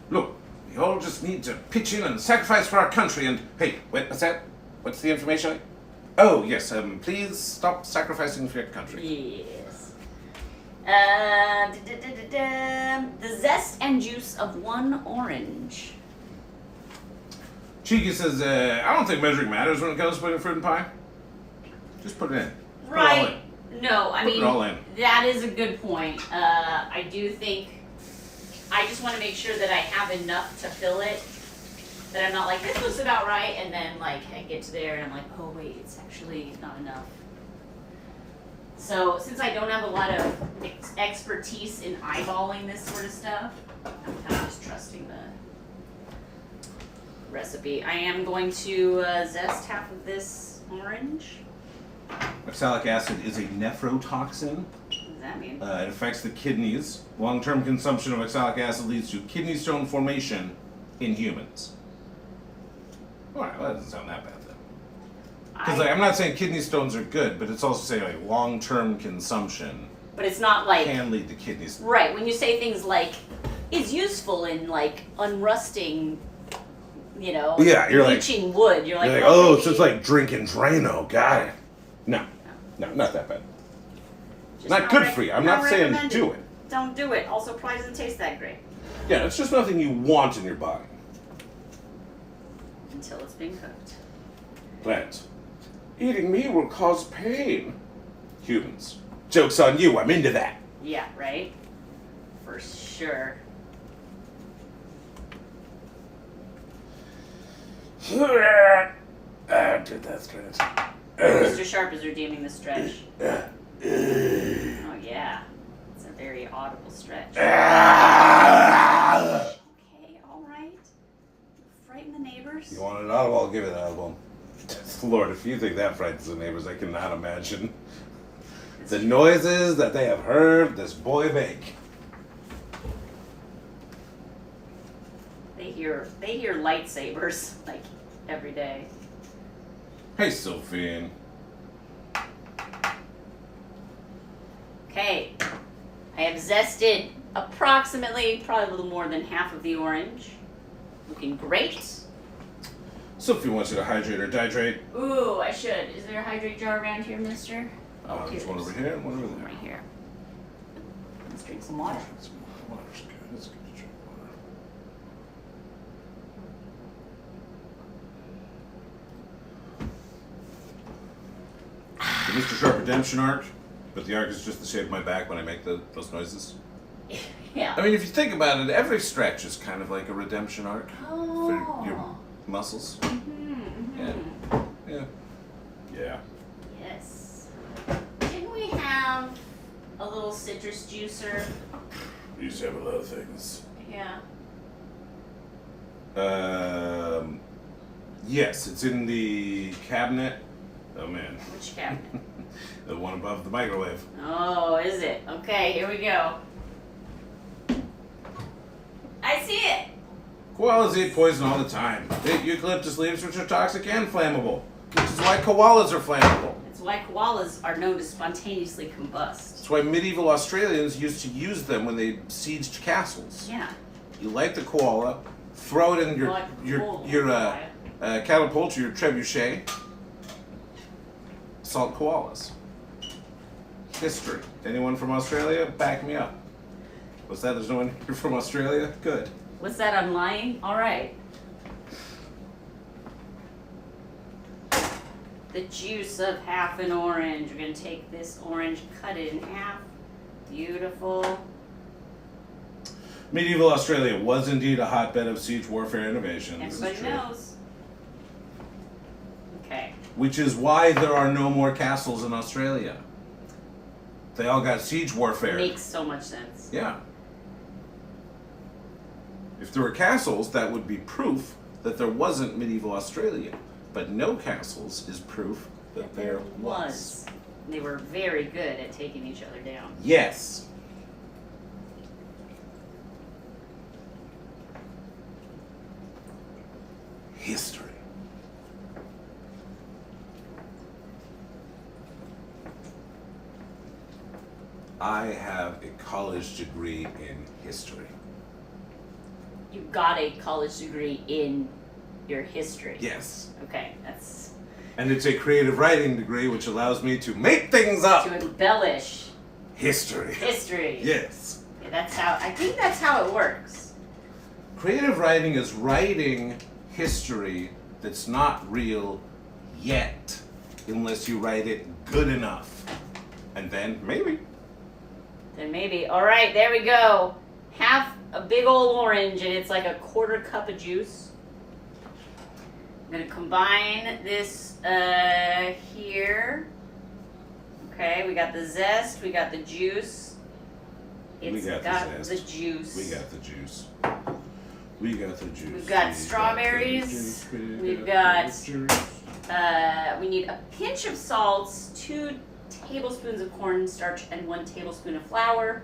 S2: Look, we all just need to pitch in and sacrifice for our country and... Hey, wait, what's that? What's the information? Oh, yes, please stop sacrificing for your country.
S1: Yes. The zest and juice of 1 orange.
S2: Cheeky says, I don't think measuring matters when it comes to putting fruit in pie. Just put it in. Put it all
S1: Right. No, I
S2: Put
S1: mean,
S2: it all in.
S1: that is a good point. I do think, I just want to make sure that I have enough to fill it, that I'm not like, this looks about right, and then like I get to there and I'm like, oh wait, it's actually not enough. So since I don't have a lot of expertise in eyeballing this sort of stuff, I'm kind of just trusting the recipe. I am going to zest 1/2 of this orange.
S2: Oxalic acid is a nephrotoxin.
S1: What does that mean?
S2: It affects the kidneys. Long-term consumption of oxalic acid leads to kidney stone formation in humans. Alright, well, that doesn't sound that bad then. Because I'm not saying kidney stones are good, but it's also saying like long-term consumption
S1: But it's not like
S2: can lead to kidney stones.
S1: right when you say things like is useful in like unrusting, you know,
S2: Yeah, you're like-
S1: bleaching wood. You're like,
S2: You're like,
S1: oh,
S2: oh,
S1: maybe
S2: so it's like drinking Drano. Got it. No, not that bad.
S1: just
S2: Not good for you. I'm not saying
S1: recommended.
S2: do it.
S1: Don't do it. Also, probably doesn't taste that great
S2: Yeah, it's just nothing you want in your body.
S1: until it's being cooked.
S2: Plants. Eating me will cause pain. Humans. Joke's on you, I'm into that.
S1: Yeah, right. For sure.
S2: Did that stretch.
S1: Mr. Sharp is redeeming the stretch. Oh yeah, it's a very audible stretch. Okay, all right.
S2: Lord, if you think that frightens the neighbors, I cannot imagine the noises that they have heard this boy make.
S1: They hear lightsabers like every day.
S2: Hey, Sophie.
S1: Okay, I have zested approximately, probably a little more than half of the orange. Looking great.
S2: Sophie wants you to hydrate or dihydrate.
S1: Ooh, I should. Is there a hydrate jar around here, mister?
S2: There's one over here and one over there.
S1: Right here. Let's drink some water.
S2: Water's good. It's good to drink water. The Mr. Sharp redemption arc, but the arc is just the shape of my back when I make those noises.
S1: Yeah.
S2: I mean, if you think about it, every stretch is kind of like a redemption arc for your muscles. Yeah. Yeah. Yeah.
S1: Yes. Didn't we have a little citrus juicer?
S2: We used to have a lot of things.
S1: Yeah.
S2: Yes, it's in the cabinet. Oh man.
S1: Which cabinet?
S2: The one above the microwave.
S1: Oh, is it? Okay, here we go. I see it.
S2: Koalas eat poison all the time. They eat eucalyptus leaves, which are toxic and flammable, which is why koalas are flammable.
S1: That's why koalas are known to spontaneously combust.
S2: That's why medieval Australians used to use them when they sieged castles.
S1: Yeah.
S2: You light the koala, throw it in your catapult or your trebuchet. Assault koalas. History. Anyone from Australia? Back me up. What's that? There's no one here from Australia? Good.
S1: What's that? I'm lying? All right. The juice of half an orange. We're going to take this orange, cut it in half. Beautiful.
S2: Medieval Australia was indeed a hotbed of siege warfare innovation.
S1: Everybody knows. Okay.
S2: Which is why there are no more castles in Australia. They all got siege warfare.
S1: Makes so much sense.
S2: Yeah. If there were castles, that would be proof that there wasn't medieval Australia. But no castles is proof that there was.
S1: They were very good at taking each other down.
S2: Yes. History. I have a college degree in history.
S1: You got a college degree in your history.
S2: Yes.
S1: Okay, that's...
S2: And it's a creative writing degree, which allows me to make things up.
S1: To embellish.
S2: History.
S1: History.
S2: Yes.
S1: Yeah, I think that's how it works.
S2: Creative writing is writing history that's not real yet, unless you write it good enough. And then maybe.
S1: Then maybe. All right, there we go. Half a big old orange, and it's like a quarter cup of juice. I'm gonna combine this here. Okay, we got the zest, we got the juice.
S2: We got the zest.
S1: The juice.
S2: We got the juice. We got the juice.
S1: We've got strawberries. We've got, we need a pinch of salt, 2 tablespoons of cornstarch, and 1 tablespoon of flour,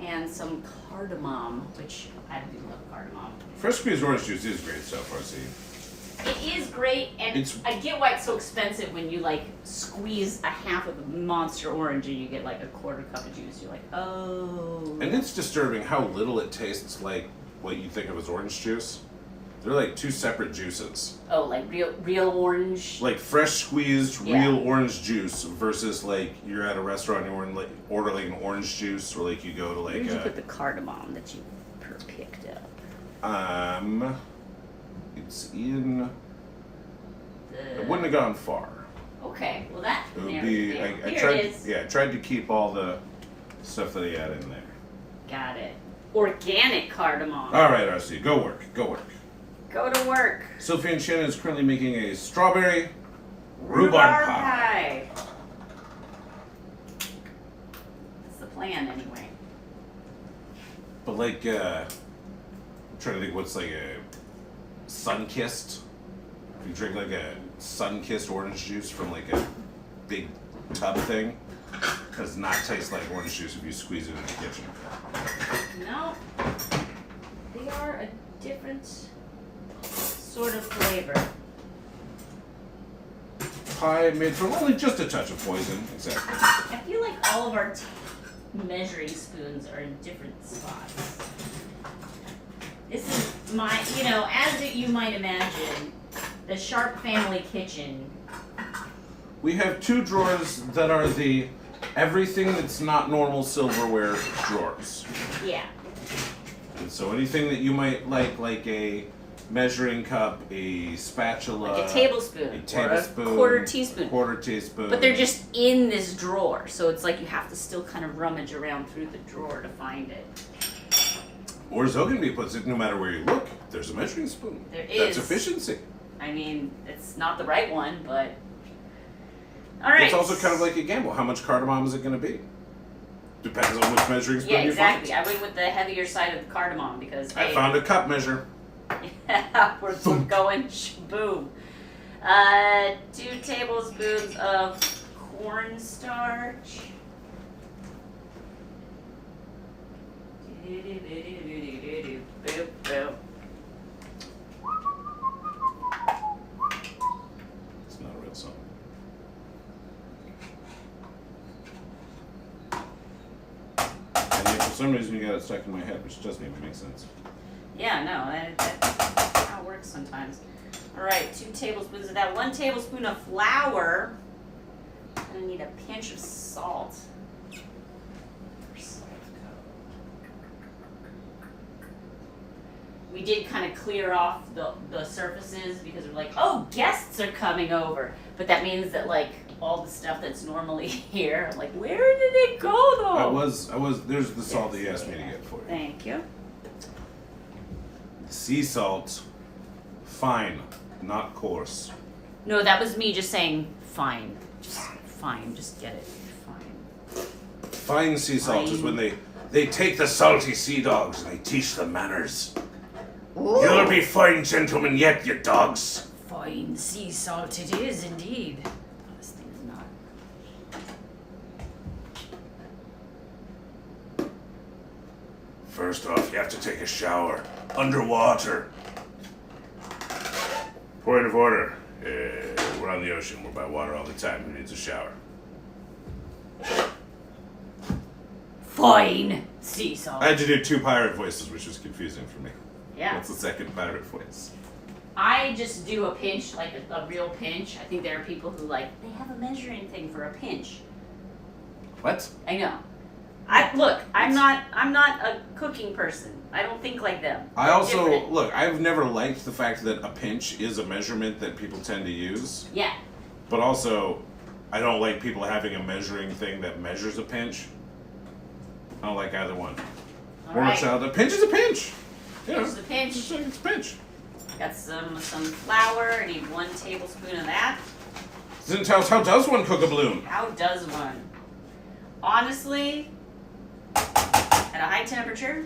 S1: and some cardamom, which I do love cardamom.
S2: Fresh squeezed orange juice is great stuff, RC.
S1: It is great, and I get why it's so expensive when you like squeeze a half of a monster orange and you get like a quarter cup of juice. You're like, oh.
S2: And it's disturbing how little it tastes like what you think of as orange juice. They're like 2 separate juices.
S1: Oh, like real orange.
S2: Like fresh squeezed
S1: Yeah.
S2: real orange juice versus like you're at a restaurant and you order like an orange juice, or like you go to like
S1: Where did you put the cardamom that you picked up?
S2: It's in. It wouldn't have gone far.
S1: Okay, well that.
S2: It would
S1: there,
S2: be.
S1: there.
S2: I
S1: Here
S2: tried.
S1: it is.
S2: Yeah, I tried to keep all the stuff that he had in there.
S1: Got it. Organic cardamom.
S2: All right, RC, go work. Go work.
S1: Go to work.
S2: Sophie and Shana is currently making a strawberry rhubarb pie.
S1: That's the plan, anyway.
S2: But like, I'm trying to think what's like a sun-kissed. If you drink like a sun-kissed orange juice from like a big tub thing. Does not taste like orange juice if you squeeze it in the kitchen.
S1: No, they are a different sort of flavor.
S2: Pie made from only just a touch of poison, exactly.
S1: I feel like all of our measuring spoons are in different spots. This is my, as you might imagine, the Sharp family kitchen.
S2: We have 2 drawers that are the everything that's not normal silverware drawers.
S1: Yeah.
S2: And so anything that you might like a measuring cup, a spatula,
S1: Like a tablespoon, or a quarter teaspoon. But they're just in this drawer, so it's like you have to still kind of rummage around through the drawer to find it.
S2: Or as Ogilvy puts it, no matter where you look, there's a measuring spoon.
S1: There is.
S2: That's efficiency.
S1: I mean, it's not the right one, but... Alright.
S2: It's also kind of like a gamble. How much cardamom is it going to be? Depends on which measuring spoon you find.
S1: I went with the heavier side of the cardamom because,
S2: I found a cup measure.
S1: Yeah, we're going boom. 2 tablespoons of cornstarch.
S2: It's not a real song. And yet for some reason you got it stuck in my head, which doesn't even make sense.
S1: Yeah, no, that's how it works sometimes. Alright, 2 tablespoons of that. 1 tablespoon of flour. I'm gonna need a pinch of salt. We did kind of clear off the surfaces because we're like, oh, guests are coming over. But that means that like all the stuff that's normally here, I'm like, where did it go though?
S2: There's the salt that you asked me to get for you.
S1: Thank you.
S2: Sea salt, fine, not coarse.
S1: No, that was me just saying fine. Just fine, just get it. Fine.
S2: Fine sea salt is when they take the salty sea dogs and they teach them manners.
S1: Ooh.
S2: You'll be fine gentlemen yet, you dogs.
S1: Fine sea salt it is indeed. Oh, this thing is not.
S2: First off, you have to take a shower. Underwater. Point of order. We're on the ocean. We're by water all the time. Who needs a shower?
S1: Fine sea salt.
S2: I had to do 2 pirate voices, which was confusing for me.
S1: Yeah.
S2: What's the second pirate voice?
S1: I just do a pinch, like a real pinch. I think there are people who they have a measuring thing for a pinch.
S2: What?
S1: I know. I'm not a cooking person. I don't think like them.
S2: I also, I've never liked the fact that a pinch is a measurement that people tend to use.
S1: Yeah.
S2: But also, I don't like people having a measuring thing that measures a pinch. I don't like either one.
S1: All right.
S2: A pinch is a pinch.
S1: Pinch is a pinch.
S2: It's a pinch.
S1: Got some flour. I need 1 tablespoon of that.
S2: Doesn't tell us how does one cook a balloon?
S1: How does one? Honestly, at a high temperature.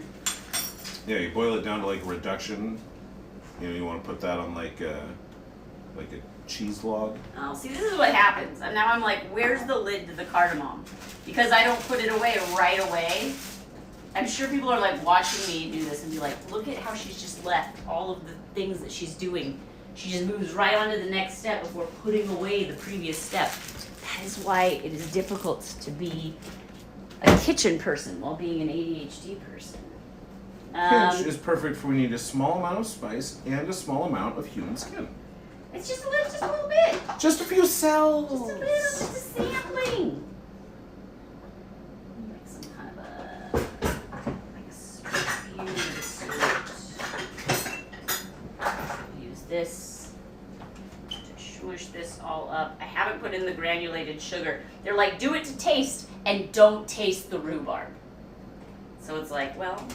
S2: Yeah, you boil it down to like a reduction. You want to put that on like a cheese log.
S1: Oh, see, this is what happens. And now I'm like, where's the lid to the cardamom? Because I don't put it away right away. I'm sure people are like watching me do this and be like, look at how she's just left all of the things that she's doing. She just moves right on to the next step before putting away the previous step. That is why it is difficult to be a kitchen person while being an ADHD person.
S2: Pinch is perfect for when you need a small amount of spice and a small amount of human skin.
S1: It's just a little bit.
S2: Just a few cells.
S1: Just a little, just a sampling. Like some kind of use this to smush this all up. I haven't put in the granulated sugar. They're like, do it to taste and don't taste the rhubarb. So it's like, well.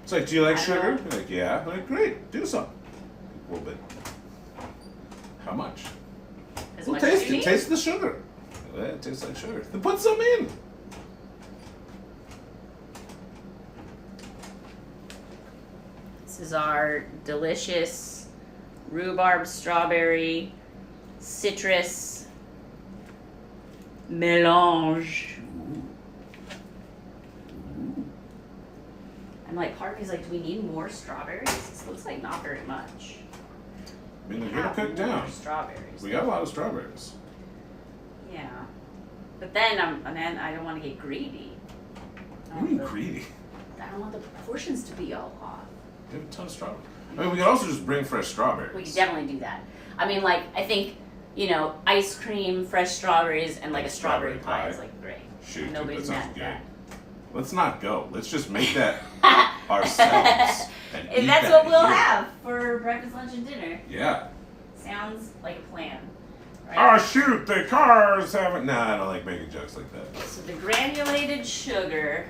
S2: It's like, do you like sugar? You're like, yeah. I'm like, great, do some. A little bit. How much?
S1: As
S2: Well,
S1: much
S2: taste
S1: as you
S2: it.
S1: need.
S2: Taste the sugar. Yeah, it tastes like sugar. Then put some in.
S1: This is our delicious rhubarb, strawberry, citrus, melange. I'm like, part of me's like, do we need more strawberries? This looks like not very much.
S2: I mean, they're gonna cook down.
S1: Strawberries.
S2: We got a lot of strawberries.
S1: Yeah, but then I don't want to get greedy.
S2: What do you mean greedy?
S1: I don't want the portions to be all off.
S2: You have a ton of strawberries. I mean, we could also just bring fresh strawberries.
S1: We could definitely do that. I mean, like, I think, ice cream, fresh strawberries, and like a strawberry pie is like great.
S2: Shoot,
S1: nobody's mad at that.
S2: Let's not go. Let's just make that ourselves.
S1: And that's what we'll have for breakfast, lunch, and dinner.
S2: Yeah.
S1: Sounds like a plan. Right?
S2: Oh, shoot, the cars haven't. Nah, I don't like making jokes like that.
S1: So the granulated sugar,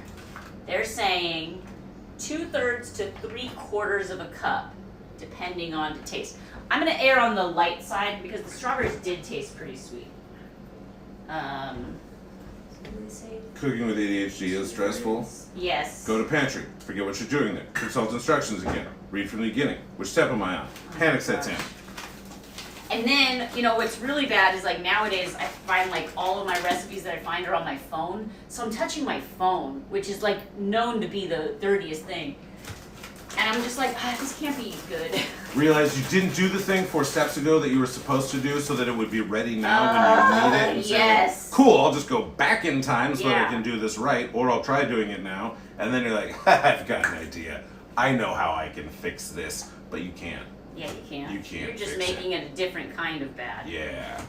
S1: they're saying 2/3 to 3/4 of a cup, depending on the taste. I'm going to err on the light side because the strawberries did taste pretty sweet. What did they say?
S2: Cooking with ADHD is stressful.
S1: Yes.
S2: Go to pantry. Forget what you're doing there. Consult instructions again. Read from the beginning. Which step am I on? Panic sets in.
S1: And then, what's really bad is like nowadays I find like all of my recipes that I find are on my phone. So I'm touching my phone, which is like known to be the dirtiest thing. And I'm just like, this can't be good.
S2: Realize you didn't do the thing 4 steps ago that you were supposed to do so that it would be ready now when you need it. And
S1: yes.
S2: Say, cool, I'll just go back in time so that I can do this right, or I'll try doing it now. And then you're like, I've got an idea. I know how I can fix this, but you can't.
S1: Yeah, you can't.
S2: You can't.
S1: You're just
S2: fix
S1: making it a different kind of bad.
S2: Yeah.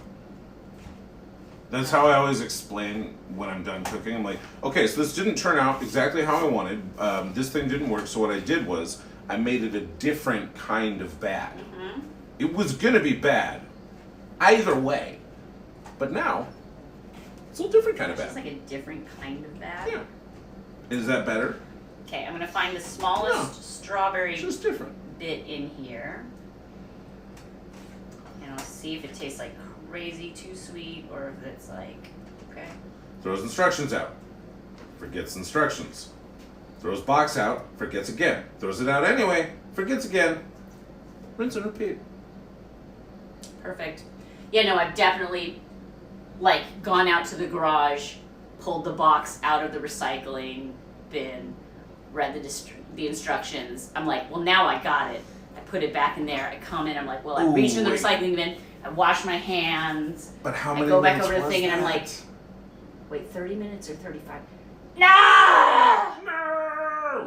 S2: That's how I always explain when I'm done cooking. I'm like, okay, so this didn't turn out exactly how I wanted. This thing didn't work, so what I did was I made it a different kind of bad. Mm-hmm. It was gonna be bad, either way. But now, it's a little different kind of bad.
S1: It's like a different kind of bad?
S2: Yeah. Is that better?
S1: Okay, I'm gonna find the smallest strawberry
S2: It's just different.
S1: bit in here. And I'll see if it tastes like crazy too sweet or if it's like, okay.
S2: Throws instructions out. Forgets instructions. Throws box out. Forgets again. Throws it out anyway. Forgets again. Rinse and repeat.
S1: Perfect. Yeah, no, I've definitely gone out to the garage, pulled the box out of the recycling bin, read the instructions. I'm like, well, now I got it. I put it back in there. I come in. I'm like, well, I reached in the recycling bin. I wash my hands.
S2: But how many
S1: I go back
S2: minutes
S1: over the thing
S2: was
S1: and I'm
S2: that?
S1: like, wait, 30 minutes or 35? No!
S2: No!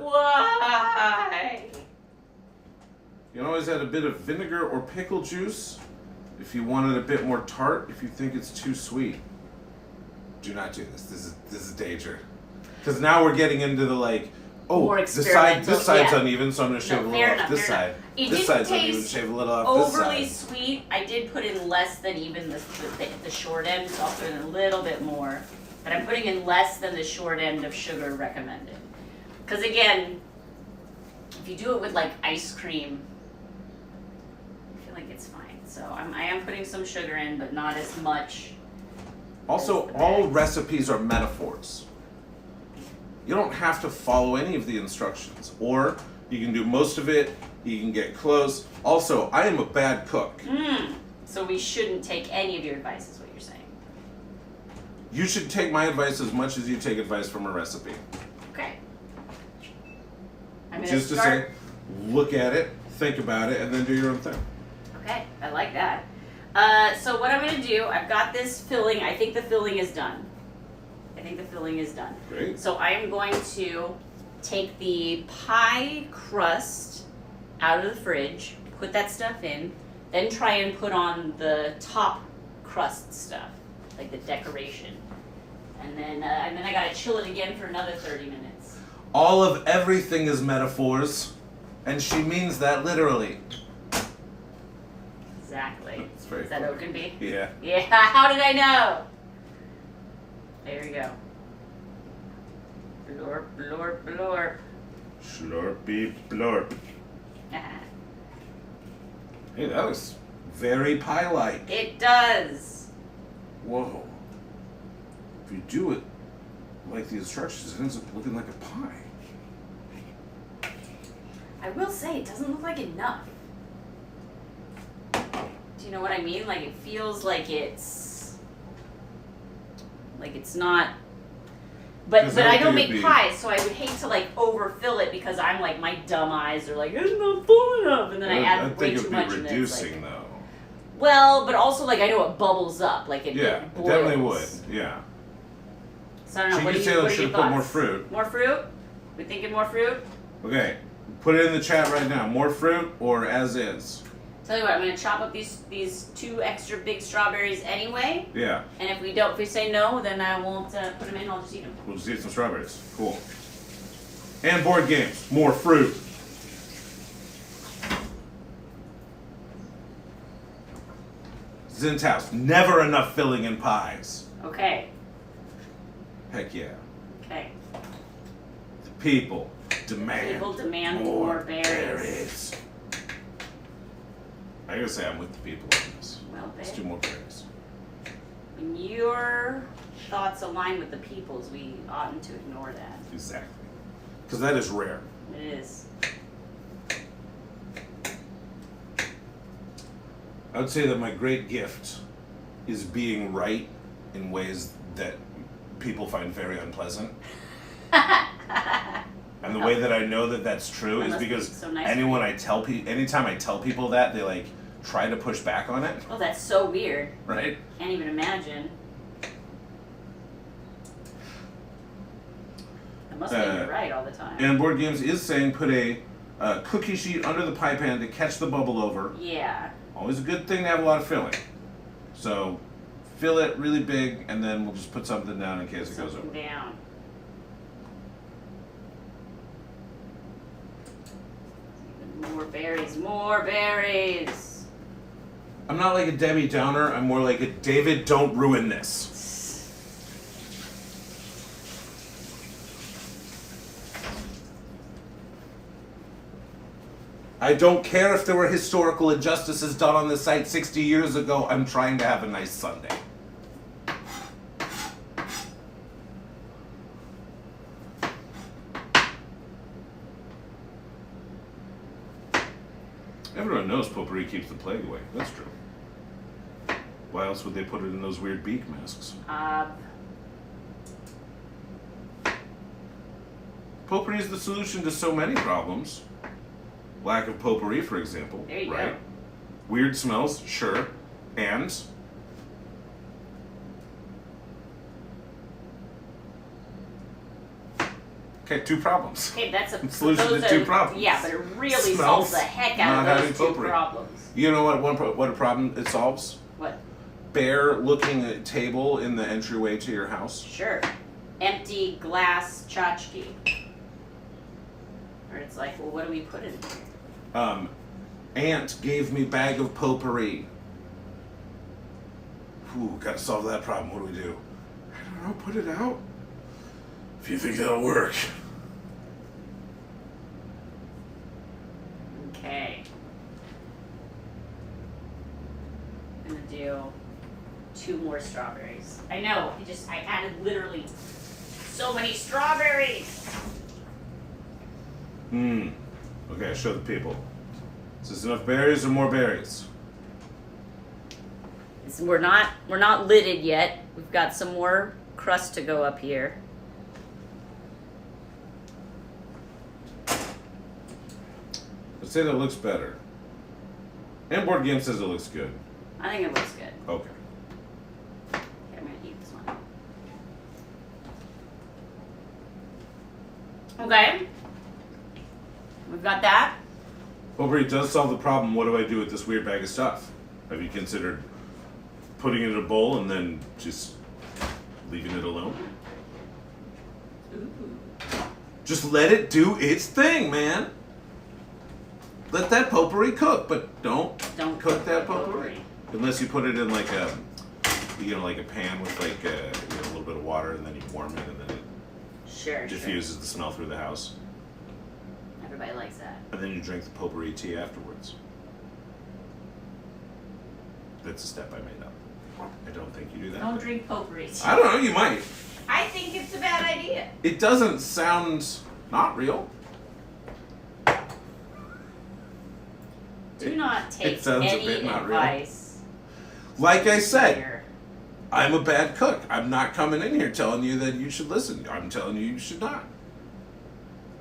S1: Why?
S2: You can always add a bit of vinegar or pickle juice if you want it a bit more tart. If you think it's too sweet, do not do this. This is danger. Because now we're getting into the
S1: More
S2: this
S1: experimental,
S2: side's
S1: yeah.
S2: uneven, so I'm going to shave a little off this side. This side's uneven, shave a little off this side.
S1: Overly sweet. I did put in less than even the short end, so I'll put in a little bit more. But I'm putting in less than the short end of sugar recommended. Because again, if you do it with ice cream, I feel like it's fine. So I am putting some sugar in, but not as much.
S2: Also, all recipes are metaphors. You don't have to follow any of the instructions. Or you can do most of it, you can get close. Also, I am a bad cook.
S1: So we shouldn't take any of your advice, is what you're saying.
S2: You should take my advice as much as you take advice from a recipe.
S1: Okay. I'm
S2: Just to say, look at it, think about it, and then do your own thing.
S1: Okay, I like that. So what I'm going to do, I've got this filling. I think the filling is done.
S2: Great.
S1: So I am going to take the pie crust out of the fridge, put that stuff in, then try and put on the top crust stuff, like the decoration. And then I got to chill it again for another 30 minutes.
S2: All of everything is metaphors, and she means that literally.
S1: Exactly.
S2: It's very
S1: Is that
S2: funny.
S1: how it can be?
S2: Yeah.
S1: Yeah, how did I know? There you go. Blorp, blorp, blorp.
S2: Slurpy blurp. Hey, that looks very pie-like.
S1: It does.
S2: Whoa. If you do it like the instructions, it ends up looking like a pie.
S1: I will say, it doesn't look like enough. Do you know what I mean? Like it feels like it's not. But I don't make pies, so I would hate to like overfill it because I'm like my dumb eyes are like it's not full enough, and then I add way too much.
S2: I think it'd be reducing though.
S1: Well, but also like I know it bubbles up, like it.
S2: Yeah,
S1: it boils.
S2: it definitely would. Yeah.
S1: So I don't know.
S2: So
S1: What
S2: you
S1: do
S2: say
S1: you
S2: I should have put more fruit.
S1: More fruit? We thinking more fruit?
S2: Okay, put it in the chat right now. More fruit or as is?
S1: Tell you what, I'm gonna chop up these 2 extra big strawberries anyway.
S2: Yeah.
S1: And if we say no, then I won't put them in. I'll just eat them.
S2: We'll just eat some strawberries. Cool. And board games. More fruit. Zin's house. Never enough filling in pies.
S1: Okay.
S2: Heck yeah.
S1: Okay.
S2: The people demand
S1: more berries.
S2: I gotta say, I'm with the people on this.
S1: Well, babe.
S2: Let's do more berries.
S1: When your thoughts align with the people's, we oughtn't to ignore that.
S2: Exactly. Because that is rare.
S1: It is.
S2: I would say that my great gift is being right in ways that people find very unpleasant. And the way that I know that that's true is because
S1: so nice
S2: anytime I tell people that, they like try to push back on it.
S1: Oh, that's so weird.
S2: Right?
S1: Can't even imagine. It must be you're right all the time.
S2: And Board Games is saying put a cookie sheet under the pie pan to catch the bubble over.
S1: Yeah.
S2: Always a good thing to have a lot of filling. So fill it really big, and then we'll just put something down in case it goes over.
S1: Down. More berries, more berries.
S2: I'm not like a Debbie Downer. I'm more like a David, don't ruin this. I don't care if there were historical injustices done on the site 60 years ago. I'm trying to have a nice Sunday. Everyone knows potpourri keeps the plague away. That's true. Why else would they put it in those weird beak masks? Potpourri is the solution to so many problems. Lack of potpourri, for example.
S1: There you
S2: right?
S1: go.
S2: Weird smells, sure. And okay, 2 problems.
S1: Okay, that's a
S2: solution to 2 problems.
S1: Yeah, but it really solves the heck out of those 2
S2: potpourri.
S1: problems.
S2: You know what a problem it solves?
S1: What?
S2: Bare-looking table in the entryway to your house.
S1: Sure. Empty glass tchotchke. Or it's like, well, what do we put in here?
S2: Aunt gave me bag of potpourri. Whew, gotta solve that problem. What do we do? I don't know, put it out. If you think that'll work.
S1: Okay. I'm gonna do 2 more strawberries. I know, I added literally so many strawberries.
S2: Okay, show the people. Is this enough berries or more berries?
S1: We're not lidded yet. We've got some more crust to go up here.
S2: Let's say that looks better. And Board Game says it looks good.
S1: I think it looks good.
S2: Okay.
S1: Okay, I'm gonna eat this one. Okay. We've got that.
S2: Potpourri does solve the problem. What do I do with this weird bag of stuff? Have you considered putting it in a bowl and then just leaving it alone?
S1: Ooh.
S2: Just let it do its thing, man. Let that potpourri cook, but don't cook that potpourri. Unless you put it in like a, like a pan with like a little bit of water, and then you warm it, and then it diffuses the smell through the house.
S1: Everybody likes that.
S2: And then you drink the potpourri tea afterwards. That's a step I made up. I don't think you do that.
S1: Don't drink potpourri tea.
S2: I don't know, you might.
S1: I think it's a bad idea.
S2: It doesn't sound not real.
S1: Do not take any advice
S2: Like I said,
S1: Here.
S2: I'm a bad cook. I'm not coming in here telling you that you should listen. I'm telling you should not.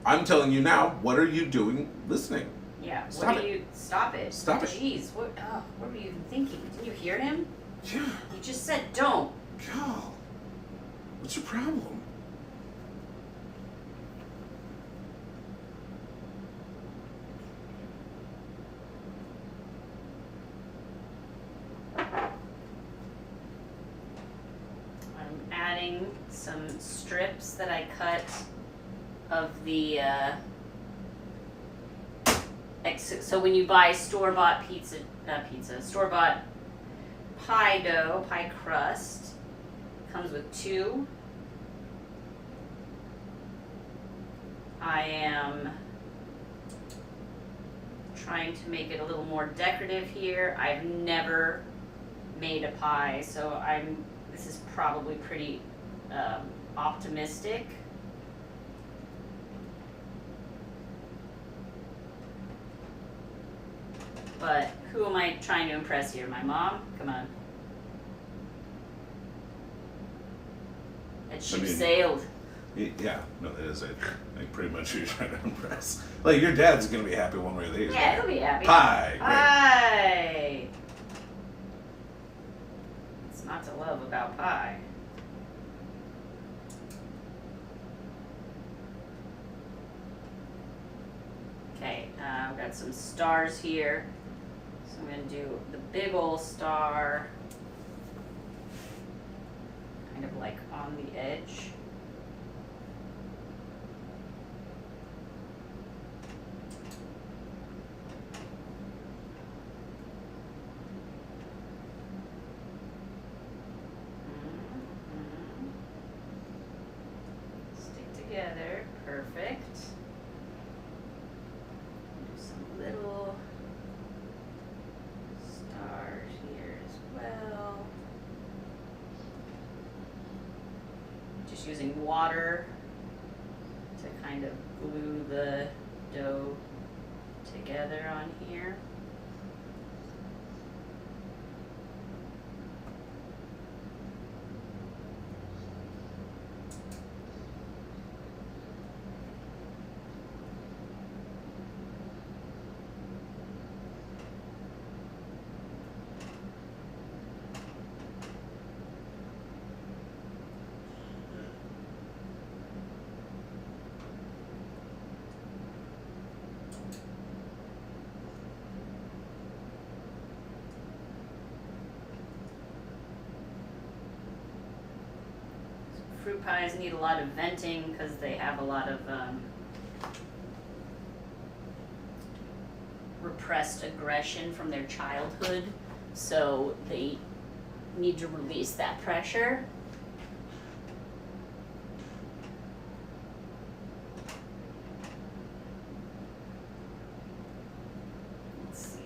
S2: I'm telling you now, what are you doing listening?
S1: Yeah,
S2: Stop
S1: what
S2: it.
S1: are you... Stop it.
S2: Stop it.
S1: Jeez, what were you even thinking? Didn't you hear him?
S2: Yeah.
S1: You just said don't.
S2: Cal, what's your problem?
S1: I'm adding some strips that I cut of the so when you buy store-bought store-bought pie dough, pie crust, comes with 2. I am trying to make it a little more decorative here. I've never made a pie, so this is probably pretty optimistic. But who am I trying to impress here? My mom? Come on. That ship sailed.
S2: Yeah, no, that is it. Like pretty much who you're trying to impress. Like your dad's gonna be happy one way or the other.
S1: Yeah, he'll be happy.
S2: Pie. Great.
S1: Pie. What's not to love about pie? Okay, I've got some stars here. So I'm going to do the big old star, kind of like on the edge. Stick together, perfect. Do some little stars here as well. Just using water to kind of glue the dough together on here. Fruit pies need a lot of venting because they have a lot of repressed aggression from their childhood, so they need to release that pressure. Let's see, I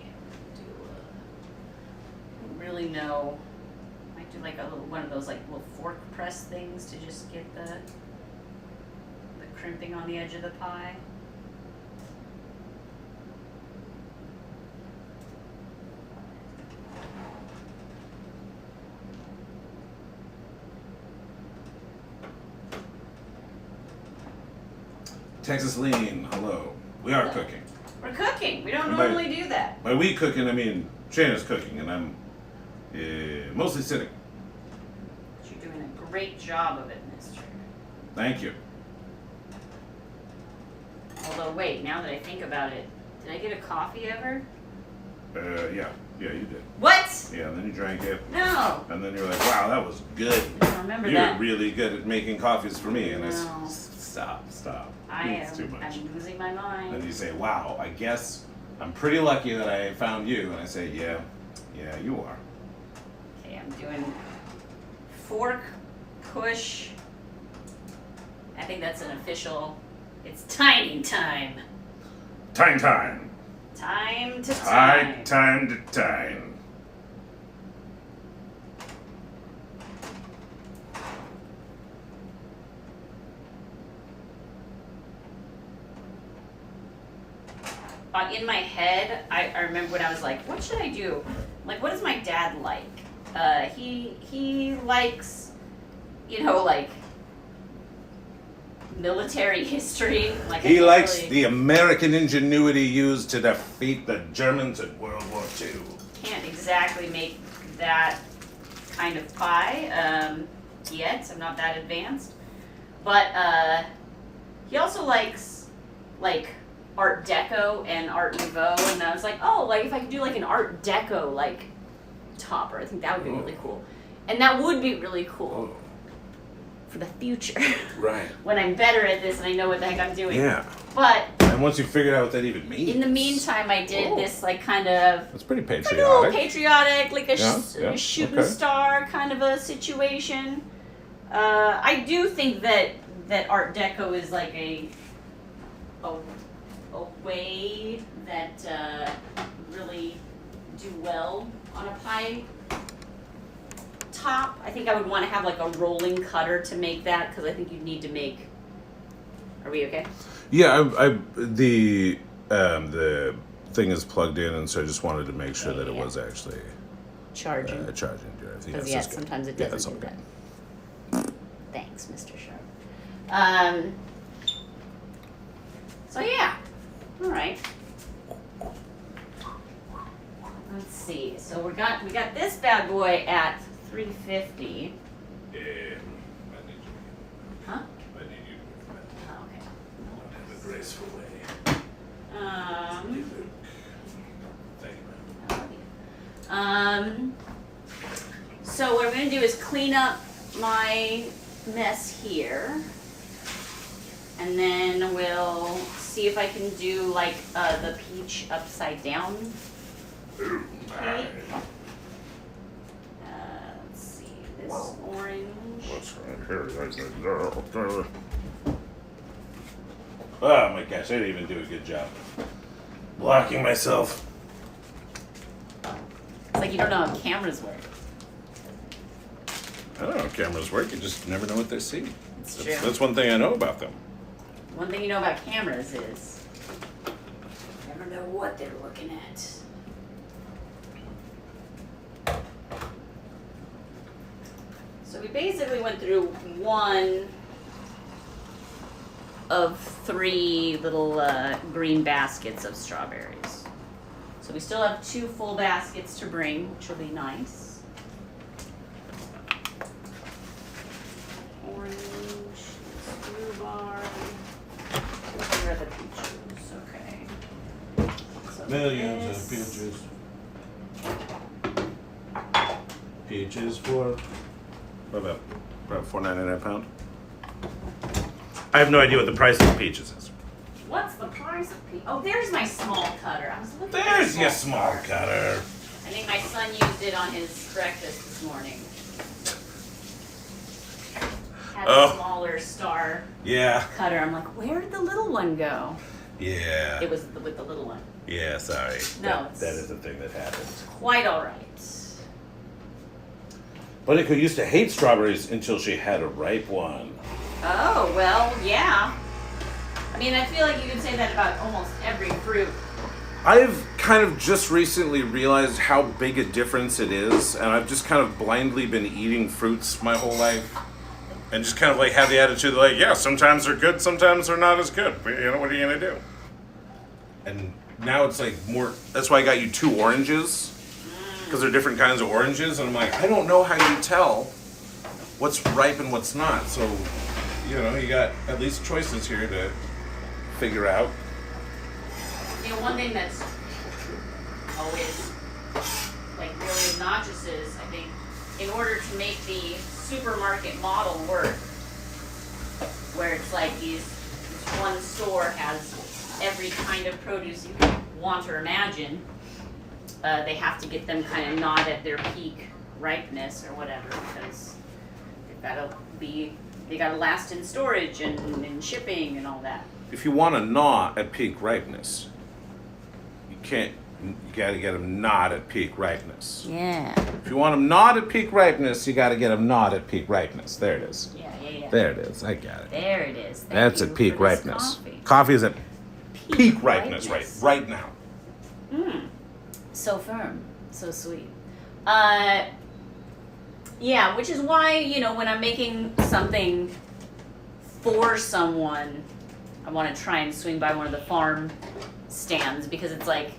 S1: don't really know. Do like a little one of those like little fork press things to just get the crimping on the edge of the pie.
S2: Texas Lean, hello. We are cooking.
S1: We're cooking. We don't
S2: And
S1: normally do that.
S2: By we cooking, I mean Shana's cooking, and I'm mostly sitting.
S1: You're doing a great job of it, mister.
S2: Thank you.
S1: Although, wait, now that I think about it, did I get a coffee ever?
S2: Yeah, you did.
S1: What?
S2: Yeah, and then you drank it,
S1: No.
S2: and then you're like, wow, that was good.
S1: I don't remember
S2: You're
S1: that.
S2: really good at making coffees for me, and
S1: No.
S2: stop.
S1: I'm
S2: too much.
S1: I'm losing my mind.
S2: And you say, wow, I guess I'm pretty lucky that I found you. And I say, yeah, you are.
S1: Okay, I'm doing fork push. I think that's an official. It's timing time.
S2: Time.
S1: Time to time.
S2: Time to time.
S1: In my head, I remember when I was like, what should I do? Like, what is my dad like? He likes, like military history. Like
S2: He likes the American ingenuity used to defeat the Germans in World War II.
S1: Can't exactly make that kind of pie yet. I'm not that advanced. But he also likes like Art Deco and Art Nouveau, and I was like, oh, like if I could do like an Art Deco like topper, I think that would be really cool. And that would be really cool for the future.
S2: Right.
S1: When I'm better at this and I know what the heck I'm doing.
S2: Yeah.
S1: But
S2: and once you figured out what that even means.
S1: in the meantime, I did this like kind of.
S2: That's pretty patriotic.
S1: Like a little patriotic, like a
S2: Yeah,
S1: shooting star kind of a situation. I do think that Art Deco is like a way that really do well on a pie top. I think I would want to have like a rolling cutter to make that, because I think you'd need to make. Are we okay?
S2: Yeah, the thing is plugged in, and so I just wanted to make sure that it was actually
S1: charging.
S2: Charging. Yeah, I think
S1: Because
S2: that's
S1: sometimes it
S2: good.
S1: doesn't
S2: Yeah,
S1: do that. Thanks, Mr. Sharp. So yeah, all right. Let's see. So we got this bad boy at $3.50.
S2: Yeah, I need you.
S1: Huh?
S2: I need you.
S1: Oh, okay.
S2: Have a graceful way. Thank you, man.
S1: So what I'm gonna do is clean up my mess here, and then we'll see if I can do like the peach upside down cake. Let's see, this orange.
S2: What's right here? Oh my gosh, I didn't even do a good job blocking myself.
S1: It's like you don't know how cameras work.
S2: I don't know how cameras work. You just never know what they see.
S1: It's true.
S2: That's one thing I know about them.
S1: One thing you know about cameras is you never know what they're looking at. So we basically went through one of 3 little green baskets of strawberries. So we still have 2 full baskets to bring, which will be nice. Orange, rhubarb. Where are the peaches? Okay. So
S2: Millions
S1: this.
S2: of peaches. Peaches for about $4.99 a pound. I have no idea what the price of peaches is.
S1: What's the price of peach? Oh, there's my small cutter. I was looking at
S2: There's
S1: the
S2: your small cutter.
S1: I think my son used it on his breakfast this morning. Had a smaller star cutter. I'm like, where did the little one go?
S2: Yeah.
S1: It was with the little one.
S2: Yeah, sorry.
S1: No,
S2: that is the thing that happens.
S1: Quite all right.
S2: Monica used to hate strawberries until she had a ripe one.
S1: Oh, well, yeah. I mean, I feel like you could say that about almost every fruit.
S2: I've kind of just recently realized how big a difference it is, and I've just kind of blindly been eating fruits my whole life. And just kind of like have the attitude like, yeah, sometimes they're good, sometimes they're not as good. But, you know, what are you going to do? And now it's like more, that's why I got you 2 oranges. Because they're different kinds of oranges, and I'm like, I don't know how you tell what's ripe and what's not. So, you know, you got at least choices here to figure out.
S1: You know, one thing that's always like really obnoxious is, I think, in order to make the supermarket model work, where it's like this one store has every kind of produce you can want or imagine. They have to get them kind of not at their peak ripeness or whatever, because they gotta last in storage and in shipping and all that.
S2: If you want a gnaw at peak ripeness, you gotta get them not at peak ripeness.
S1: Yeah.
S2: If you want them not at peak ripeness, you gotta get them not at peak ripeness. There it is.
S1: Yeah.
S2: There it is. I got it.
S1: There it is.
S2: That's at peak ripeness. Coffee is at peak ripeness right now.
S1: So firm, so sweet. Yeah, which is why, you know, when I'm making something for someone, I want to try and swing by one of the farm stands, because it's like,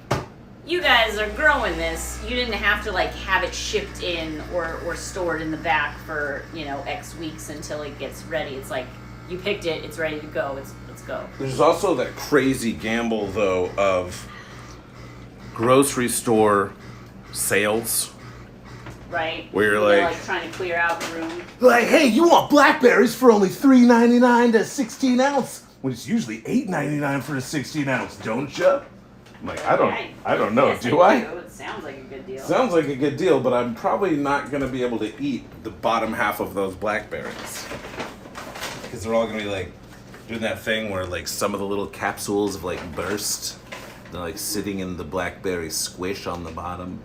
S1: you guys are growing this. You didn't have to like have it shipped in or stored in the back for, you know, X weeks until it gets ready. It's like, you picked it, it's ready to go. Let's go.
S2: There's also that crazy gamble though of grocery store sales.
S1: Right?
S2: Where you're
S1: They're,
S2: like
S1: trying to clear out room.
S3: Like, hey, you want blackberries for only $3.99 to 16 ounce, when it's usually $8.99 for a 16 ounce, don't you?
S2: I'm like, I don't know,
S1: Yes,
S2: do I?
S1: do. It sounds like a good deal.
S2: Sounds like a good deal, but I'm probably not going to be able to eat the bottom half of those blackberries. Because they're all going to be like doing that thing where like some of the little capsules have like burst. They're like sitting in the blackberry squish on the bottom.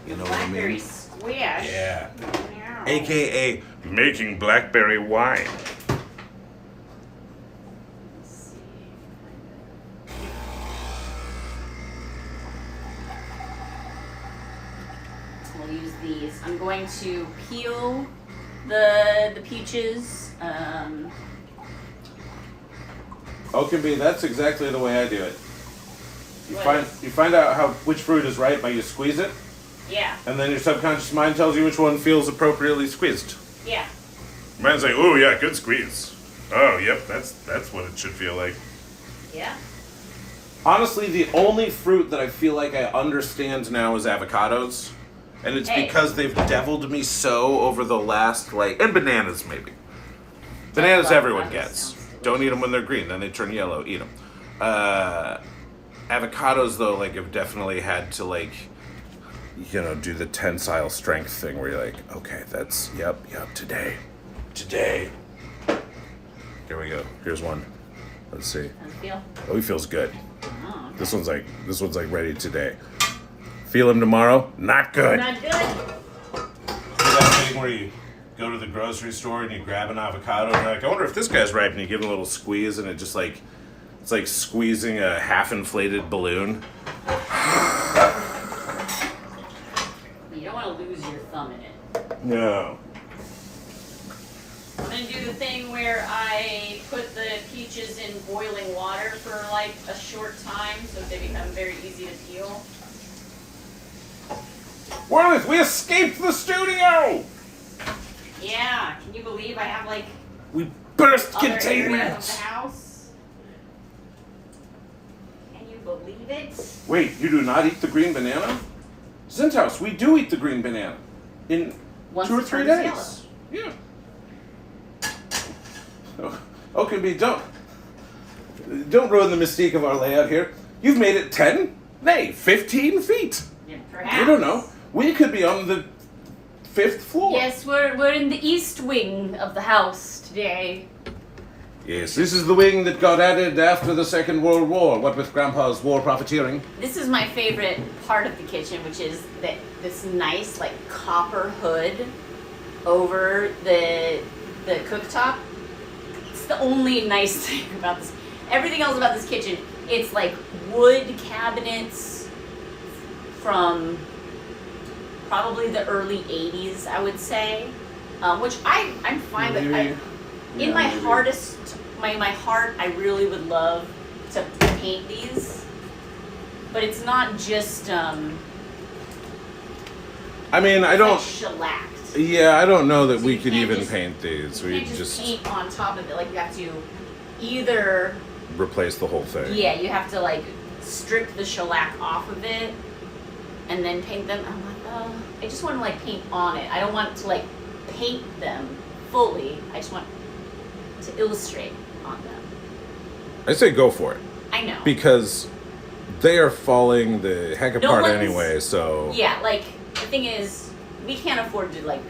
S2: You know what I
S1: Blackberry
S2: mean?
S1: squish.
S2: Yeah.
S1: Meow.
S2: AKA making blackberry wine.
S1: Let's see. We'll use these. I'm going to peel the peaches.
S2: Okimbe, that's exactly the way I do it. You
S1: What?
S2: find out which fruit is right by you squeeze it,
S1: Yeah.
S2: and then your subconscious mind tells you which one feels appropriately squeezed.
S1: Yeah.
S2: Mine's like, oh yeah, good squeeze. Oh yep, that's what it should feel like.
S1: Yeah.
S2: Honestly, the only fruit that I feel like I understand now is avocados. And it's
S1: Hey.
S2: because they've deviled me so over the last, like, and bananas maybe. Bananas
S1: love
S2: everyone
S1: avocados.
S2: gets.
S1: Sounds
S2: Don't eat them when they're green, then they turn yellow. Eat them. Avocados, though, like, have definitely had to, like, you know, do the tensile strength thing where you're like, okay, that's, yep, today. Here we go. Here's one. Let's see.
S1: How's it feel?
S2: Oh, he feels good.
S1: Oh, okay.
S2: This one's like ready today. Feel him tomorrow? Not good.
S1: Not good.
S2: That thing where you go to the grocery store and you grab an avocado and you're like, I wonder if this guy's ripe, and you give it a little squeeze and it just like, it's like squeezing a half-inflated balloon.
S1: You don't want to lose your thumb in it.
S2: No.
S1: I'm going to do the thing where I put the peaches in boiling water for like a short time so they become very easy to peel.
S2: Worlith, we escaped the studio!
S1: Yeah, can you believe I have like
S2: We burst
S1: other areas of the
S2: containment!
S1: house? Can you believe it?
S2: Wait, you do not eat the green banana? Zenthouse, we do eat the green banana. In
S1: Once
S2: 2 or
S1: it
S2: 3
S1: turns
S2: days. Yeah. Okimbe, don't ruin the mystique of our layout here. You've made it 10, nay, 15 feet.
S1: Yeah, perhaps.
S2: We don't know. We could be on the 5th floor.
S1: Yes, we're in the east wing of the house today.
S2: Yes, this is the wing that got added after the Second World War, what with Grandpa's war profiteering.
S1: This is my favorite part of the kitchen, which is this nice like copper hood over the cooktop. It's the only nice thing about this. Everything else about this kitchen, it's like wood cabinets from probably the early 80s, I would say, which I'm fine with. In my heart, I really would love to paint these, but it's not just
S2: I mean, I
S1: like
S2: don't.
S1: shellacked.
S2: Yeah, I don't know that
S1: So
S2: we
S1: you
S2: could
S1: can't
S2: even
S1: just-
S2: paint these.
S1: You
S2: We
S1: can't
S2: just
S1: paint on top of it. Like you have to either
S2: replace the whole thing.
S1: you have to like strip the shellac off of it and then paint them. I'm like, oh, I just want to like paint on it. I don't want to like paint them fully. I just want to illustrate on them.
S2: I say go for it.
S1: I know.
S2: Because they are falling the heck
S1: No
S2: apart
S1: one's-
S2: anyway, so...
S1: Yeah, like the thing is, we can't afford to like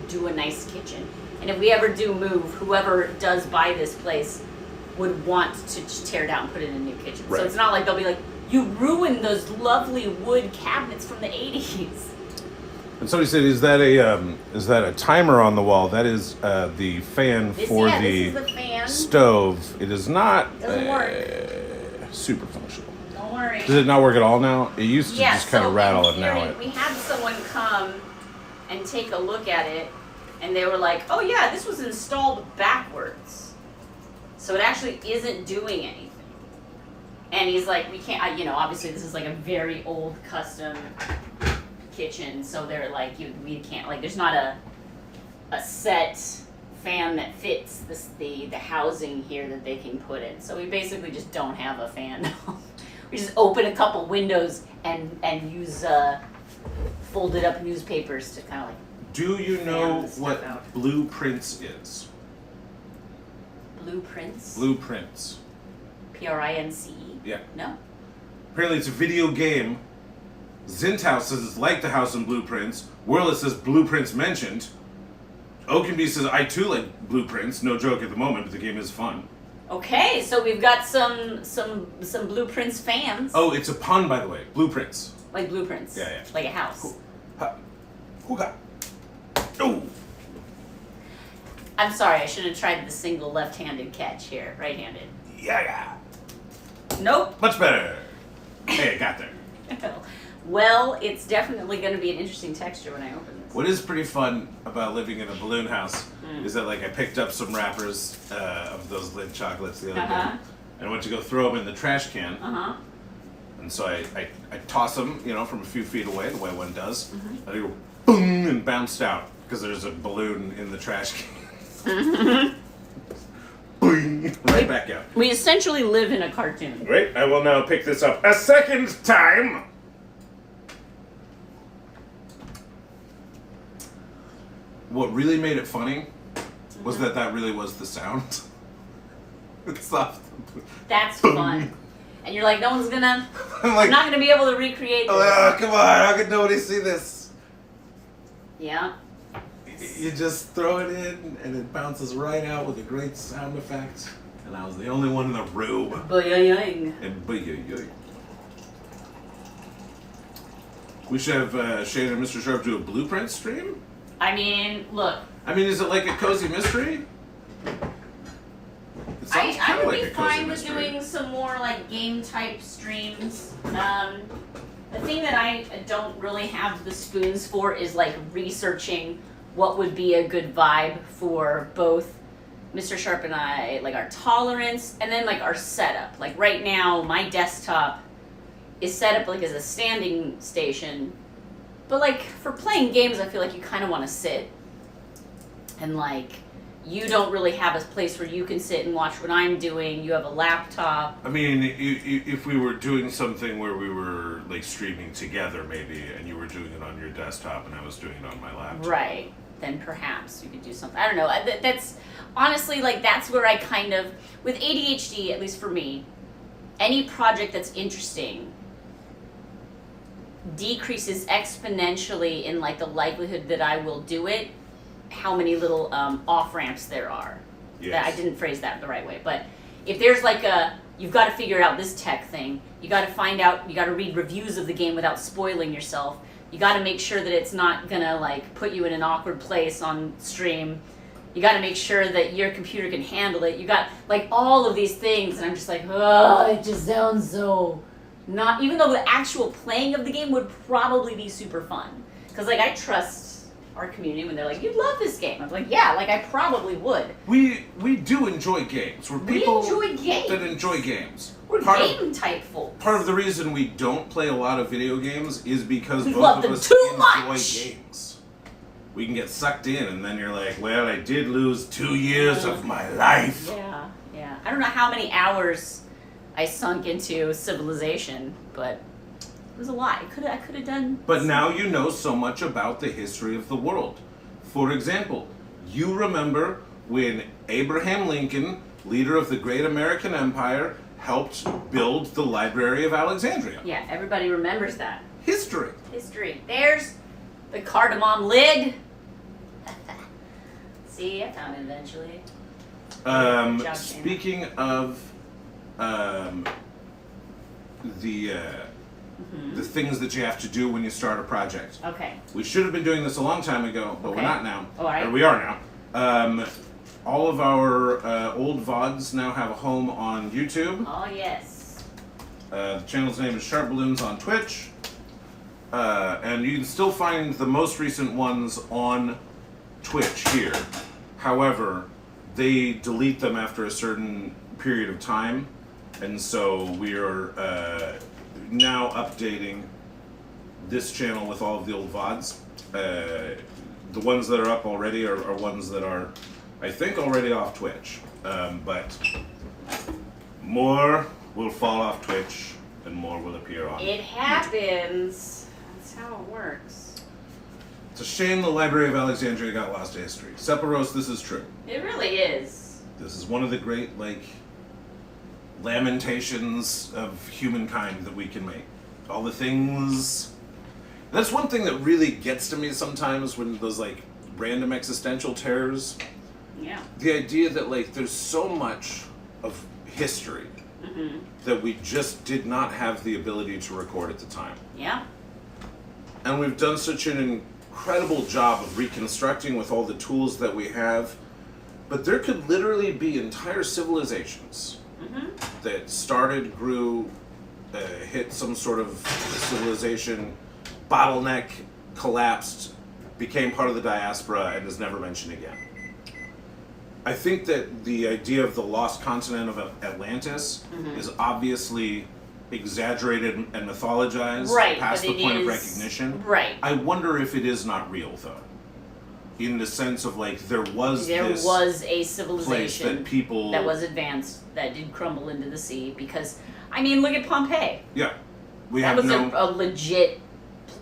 S1: do a nice kitchen. And if we ever do move, whoever does buy this place would want to just tear down and put in a new kitchen.
S2: Right.
S1: So it's not like they'll be like, you ruined those lovely wood cabinets from the 80s.
S2: And somebody said, is that a timer on the wall? That is the fan
S1: This,
S2: for
S1: this
S2: the
S1: is the fan.
S2: stove. It is not
S1: Doesn't work.
S2: super functional.
S1: Don't worry.
S2: Does it not work at all now? It used to
S1: Yeah,
S2: just kind
S1: so
S2: of rattle
S1: in
S2: it now.
S1: theory, we had someone come and take a look at it, and they were like, oh yeah, this was installed backwards. So it actually isn't doing anything. And he's like, we can't, you know, obviously this is like a very old custom kitchen, so they're like, we can't, like, there's not a set fan that fits the housing here that they can put in. So we basically just don't have a fan. We just open a couple windows and use folded up newspapers to kind of like.
S2: Do you know what
S1: out.
S2: blueprints is?
S1: Blueprints?
S2: Blueprints.
S1: PRINCE?
S2: Yeah.
S1: No.
S2: Apparently it's a video game. Zinthouse says it's like the house in Blueprints. Whirlis says Blueprints mentioned. Oakenby says I too like Blueprints. No joke at the moment, but the game is fun.
S1: Okay, so we've got some Blueprints fans.
S2: Oh, it's a pun, by the way. Blueprints.
S1: Like blueprints.
S2: Yeah.
S1: Like a house.
S2: Cool. Ha. Hooga. Oh.
S1: I'm sorry, I should have tried the single left-handed catch here. Right-handed.
S2: Yeah.
S1: Nope.
S2: Much better. Hey, I got there.
S1: Well, it's definitely going to be an interesting texture when I open this.
S2: What is pretty fun about living in a balloon house is that, like, I picked up some wrappers of those lid chocolates the other day, and I went to go throw them in the trash can. And so I toss them, you know, from a few feet away, the way one does. And they go boom and bounced out because there's a balloon in the trash can. Boing, right back out.
S1: We essentially live in a cartoon.
S2: Great, I will now pick this up a second time. What really made it funny was that really was the sound. It's soft.
S1: That's fun. And you're like, no one's gonna,
S2: I'm like,
S1: I'm not gonna be able to recreate this.
S2: Oh, come on, how could nobody see this?
S1: Yeah.
S2: You just throw it in and it bounces right out with a great sound effect. And I was the only one in the room.
S1: Boing.
S2: And boing. We should have Shana and Mr. Sharp do a blueprint stream?
S1: I mean, look.
S2: I mean, is it like a cozy mystery?
S1: I would be fine with doing some more like game type streams. The thing that I don't really have the spoons for is like researching what would be a good vibe for both Mr. Sharp and I, like our tolerance and then like our setup. Like right now, my desktop is set up like as a standing station. But like for playing games, I feel like you kind of want to sit. And like you don't really have a place where you can sit and watch what I'm doing. You have a laptop.
S2: I mean, if we were doing something where we were like streaming together maybe, and you were doing it on your desktop and I was doing it on my laptop.
S1: Right. Then perhaps you could do something. I don't know. That's honestly like that's where I kind of, with ADHD, at least for me, any project that's interesting decreases exponentially in like the likelihood that I will do it, how many little off ramps there are.
S2: Yes.
S1: I didn't phrase that the right way, but if there's like you've got to figure out this tech thing, you got to find out, you got to read reviews of the game without spoiling yourself, you got to make sure that it's not gonna like put you in an awkward place on stream, you got to make sure that your computer can handle it, you got like all of these things, and I'm just like, oh, it just sounds so not, even though the actual playing of the game would probably be super fun, because like I trust our community when they're like, you'd love this game. I'm like, yeah, like I probably would.
S2: We do enjoy games. We're people
S1: enjoy games.
S2: that enjoy games.
S1: We're game type folks.
S2: Part of the reason we don't play a lot of video games is because
S1: We
S2: both
S1: love
S2: of
S1: them
S2: us
S1: too
S2: enjoy
S1: much.
S2: games. We can get sucked in, and then you're like, well, I did lose 2 years of my life.
S1: Yeah. I don't know how many hours I sunk into Civilization, but it was a lot. I could have done.
S2: But now you know so much about the history of the world. For example, you remember when Abraham Lincoln, leader of the great American Empire, helped build the Library of Alexandria.
S1: Yeah, everybody remembers that.
S2: History.
S1: There's the cardamom lid. See, I found it eventually.
S2: Speaking of the things that you have to do when you start a project.
S1: Okay.
S2: We should have been doing this a long time ago, but we're not now.
S1: All right.
S2: Or we are now. All of our old VODs now have a home on YouTube.
S1: Oh, yes.
S2: The channel's name is SharpBalloons on Twitch. And you can still find the most recent ones on Twitch here. However, they delete them after a certain period of time, and so we are now updating this channel with all of the old VODs. The ones that are up already are ones that are, I think, already off Twitch. But more will fall off Twitch and more will appear on
S1: It happens. That's how it works.
S2: It's a shame the Library of Alexandria got lost to history. Sephiroth, this is true.
S1: It really is.
S2: This is one of the great, lamentations of humankind that we can make. All the things... That's one thing that really gets to me sometimes when those, random existential terrors.
S1: Yeah.
S2: The idea that, there's so much of history that we just did not have the ability to record at the time.
S1: Yeah.
S2: And we've done such an incredible job of reconstructing with all the tools that we have. But there could literally be entire civilizations that started, grew, hit some sort of civilization, bottleneck, collapsed, became part of the diaspora, and is never mentioned again. I think that the idea of the lost continent of Atlantis is obviously exaggerated and mythologized past the point of recognition.
S1: Right.
S2: I wonder if it is not real, though. In the sense of, there was
S1: a civilization
S2: that people...
S1: that was advanced that did crumble into the sea because, look at Pompeii.
S2: Yeah.
S1: That was a legit...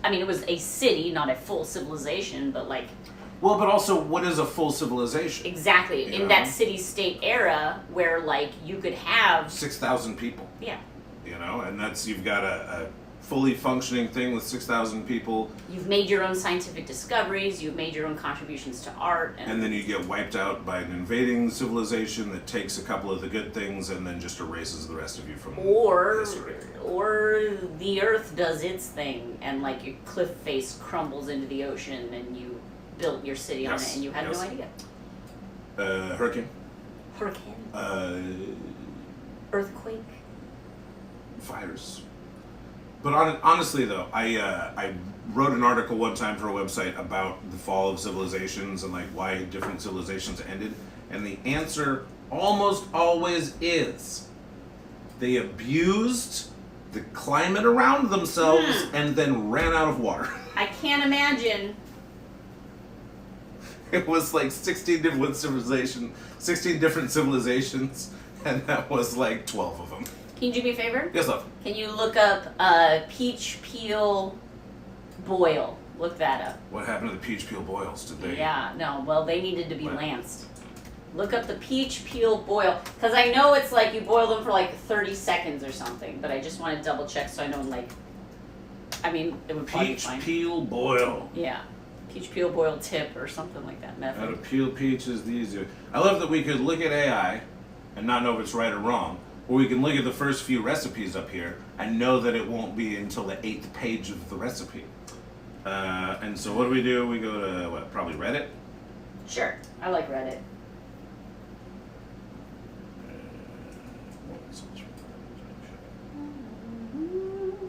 S1: it was a city, not a full civilization, but
S2: Well, but also, what is a full civilization?
S1: Exactly. In that city-state era where, you could have...
S2: 6,000 people.
S1: Yeah.
S2: And you've got a fully functioning thing with 6,000 people.
S1: You've made your own scientific discoveries, you've made your own contributions to art.
S2: And then you get wiped out by an invading civilization that takes a couple of the good things and then just erases the rest of you from history.
S1: Or the Earth does its thing and, your cliff face crumbles into the ocean and you built your city on it and you had no idea.
S2: Hurricane.
S1: Earthquake.
S2: Fires. But honestly, though, I wrote an article one time for a website about the fall of civilizations and why different civilizations ended, and the answer almost always is they abused the climate around themselves and then ran out of water.
S1: I can't imagine.
S2: It was 16 different civilizations, and that was 12 of them.
S1: Can you do me a favor?
S2: Yes, love.
S1: Can you look up peach peel boil? Look that up.
S2: What happened to the peach peel boils? Did they?
S1: Yeah, no. Well, they needed to be lanced. Look up the peach peel boil. Because I know it's you boil them for 30 seconds or something, but I just want to double check so I know it would probably be fine.
S2: Peach peel boil.
S1: Yeah. Peach peel boil tip or something like that method.
S2: How to peel peaches the easier. I love that we could look at AI and not know if it's right or wrong. Or we can look at the first few recipes up here and know that it won't be until the 8th page of the recipe. And so what do? We go to, probably Reddit?
S1: Sure. I like Reddit.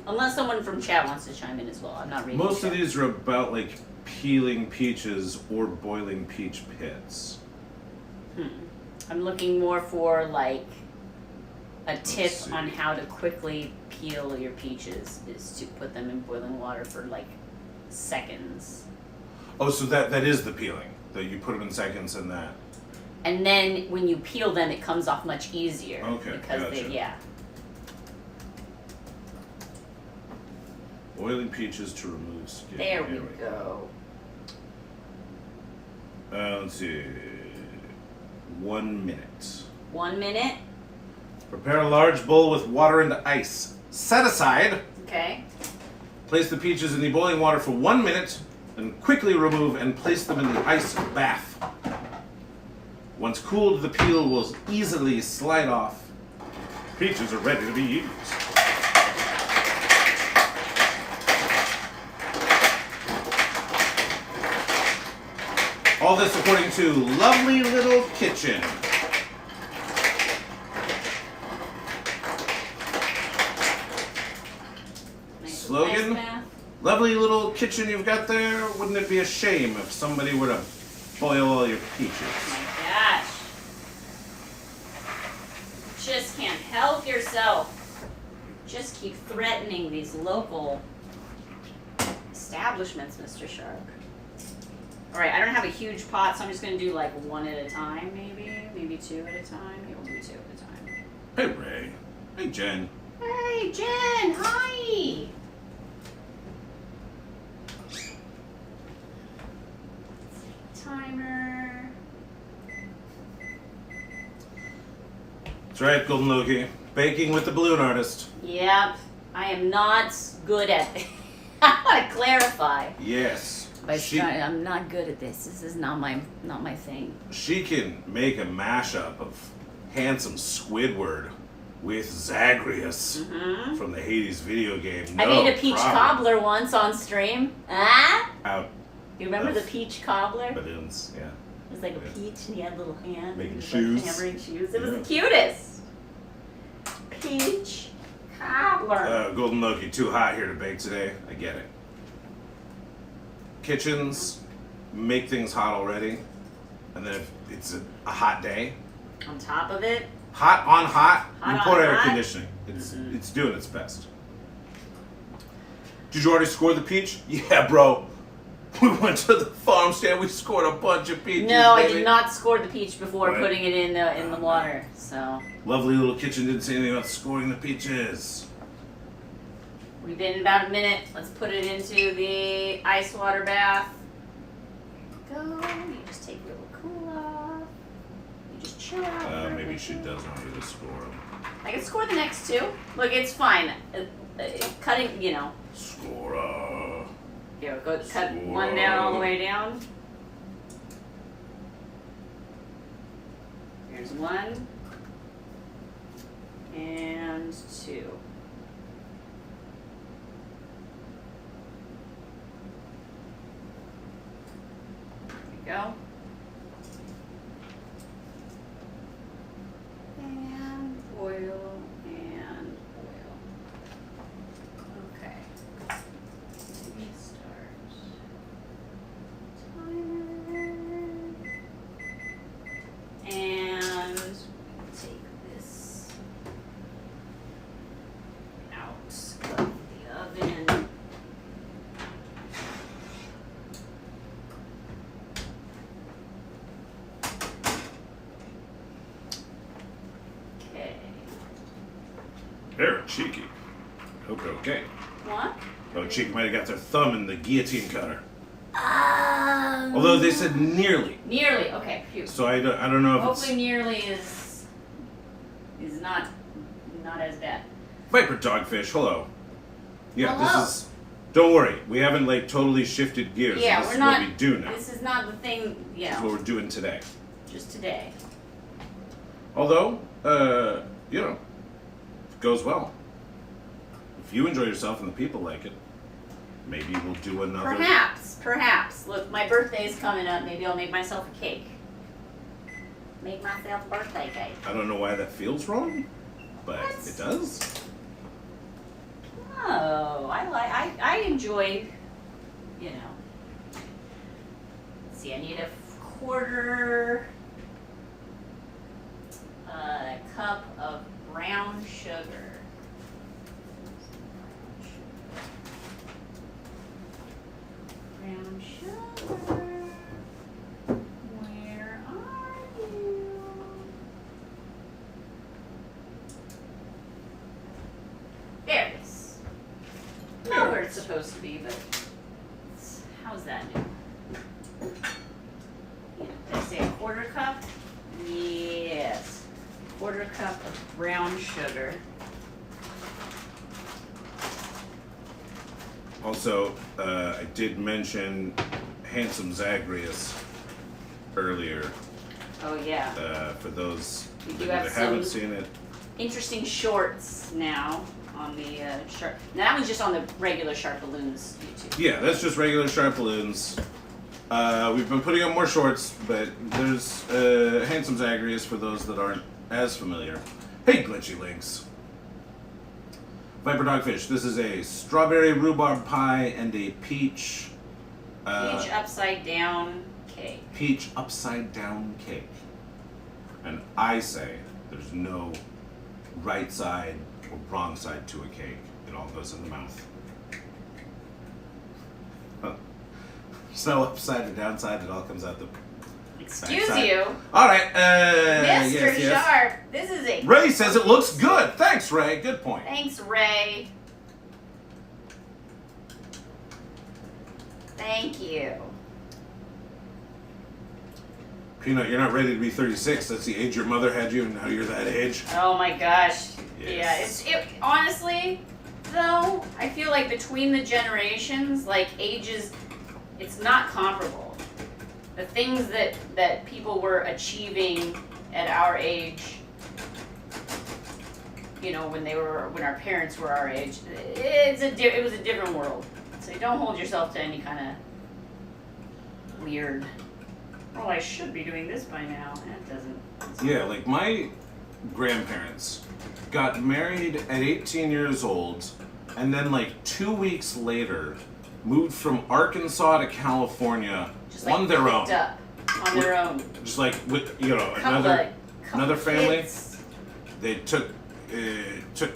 S1: Unless someone from chat wants to chime in as well. I'm not reading
S2: Most of these are about, peeling peaches or boiling peach pits.
S1: I'm looking more for, a tip on how to quickly peel your peaches is to put them in boiling water for seconds.
S2: Oh, so that is the peeling, that you put them in seconds and that.
S1: And then when you peel them, it comes off much easier.
S2: Okay,
S1: because
S2: gotcha. Boiling peaches to remove skin.
S1: There we go.
S2: Let's see. 1 minute.
S1: 1 minute.
S2: Prepare a large bowl with water and ice. Set aside.
S1: Okay.
S2: Place the peaches in the boiling water for 1 minute, and quickly remove and place them in the ice bath. Once cooled, the peel will easily slide off. Peaches are ready to be used. All this according to Lovely Little Kitchen.
S1: Nice
S2: Slogan?
S1: ice bath.
S2: Lovely little kitchen you've got there. Wouldn't it be a shame if somebody were to boil all your peaches?
S1: Oh my gosh. Just can't help yourself. Just keep threatening these local establishments, Mr. Shark. Alright, I don't have a huge pot, so I'm just going to do like one at a time, maybe. Maybe two at a time. Maybe we'll do two at a time.
S2: Hey, Ray. Hey, Jen.
S1: Hey, Jen. Hi. Timer.
S2: That's right, Golden Loki. Baking with the balloon artist.
S1: Yep. I am not good at this. I want to clarify.
S2: Yes.
S1: I'm not good at this. This is not my thing.
S2: She can make a mashup of Handsome Squidward with Zagreus from the Hades video game.
S1: I made a peach cobbler once on stream. Ah?
S2: Out.
S1: You remember the peach cobbler?
S2: Balloons, yeah.
S1: It was like a peach and he had little hands.
S2: Making
S1: and
S2: shoes.
S1: Like hammering shoes. It was the cutest. Peach cobbler.
S2: Golden Loki, too hot here to bake today. I get it. Kitchens make things hot already, and then if it's a hot day,
S1: on top of it,
S2: hot on hot,
S1: Hot
S2: you
S1: on
S2: put air
S1: hot?
S2: conditioning. It's doing its best. Did you already score the peach? Yeah, bro. We went to the farm stand. We scored a bunch of peaches.
S1: no, I
S2: baby.
S1: did not score the peach before
S2: Right.
S1: putting it in the water. So
S2: Lovely little kitchen didn't say anything about scoring the peaches.
S1: we've been in about a minute. Let's put it into the ice water bath. Go. You just take your little cool off. You just chill out. for a
S2: Maybe
S1: bit.
S2: she does want you to score them.
S1: I can score the next two. Look, it's fine. Cutting, you know.
S2: Score.
S1: Here, go cut one down all the way down. Here's one. And two. There we go. And oil and oil. Okay. Restart. Timer. And take this out of the oven. Okay.
S2: Very cheeky. Okay.
S1: What?
S2: Oh, cheeky might have got their thumb in the guillotine cutter. Although they said nearly.
S1: Nearly. Okay. Phew.
S2: So I don't know if
S1: Hopefully, nearly is not as bad.
S2: Viper Dogfish, hello. Yeah,
S1: Hello.
S2: this is... Don't worry, we haven't like totally shifted gears.
S1: Yeah,
S2: this
S1: we're
S2: is
S1: not.
S2: what we do now.
S1: This is not the thing. You
S2: This is
S1: know,
S2: what we're doing today.
S1: just today.
S2: Although, you know, it goes well. If you enjoy yourself and the people like it, maybe we'll do another...
S1: Perhaps. Look, my birthday's coming up. Maybe I'll make myself a cake. Make myself a birthday cake.
S2: I don't know why that feels wrong, but
S1: What?
S2: it does.
S1: Oh, I enjoy, you know. Let's see, I need a quarter cup of brown sugar. Brown sugar. Where are you? There it is. Not where it's supposed to be, but how's that new? Yeah, did I say a quarter cup? Yes. Quarter cup of brown sugar.
S2: Also, I did mention Handsome Zagreus earlier.
S1: Oh yeah.
S2: For those
S1: We do
S2: that
S1: have
S2: haven't
S1: some-
S2: seen it.
S1: Interesting shorts now on the Sharp. Now that was just on the regular SharpBalloons YouTube.
S2: Yeah, that's just regular SharpBalloons. We've been putting up more shorts, but there's Handsome Zagreus for those that aren't as familiar. Hey, Glitchy Links. Viper Dogfish, this is a strawberry rhubarb pie and a peach...
S1: Peach upside down cake.
S2: Peach upside down cake. And I say there's no right side or wrong side to a cake. It all goes in the mouth. Huh. There's no upside or downside. It all comes out the
S1: Excuse
S2: backside.
S1: you.
S2: All right.
S1: Mr.
S2: Yes.
S1: Sharp, this is a...
S2: Ray says it looks good. Thanks, Ray. Good point.
S1: Thanks, Ray. Thank you.
S2: Peanut, you're not ready to be 36. That's the age your mother had you, and now you're that age.
S1: Oh my gosh.
S2: Yes.
S1: Yeah, honestly, though, I feel like between the generations, like ages, it's not comparable. The things that people were achieving at our age, you know, when our parents were our age, it was a different world. So don't hold yourself to any kind of weird, oh, I should be doing this by now. That doesn't.
S2: Yeah, like my grandparents got married at 18 years old, and then like 2 weeks later moved from Arkansas to California
S1: Just
S2: on their own.
S1: picked up on their own.
S2: Just like with, you know,
S1: Couple
S2: another family.
S1: kids.
S2: They took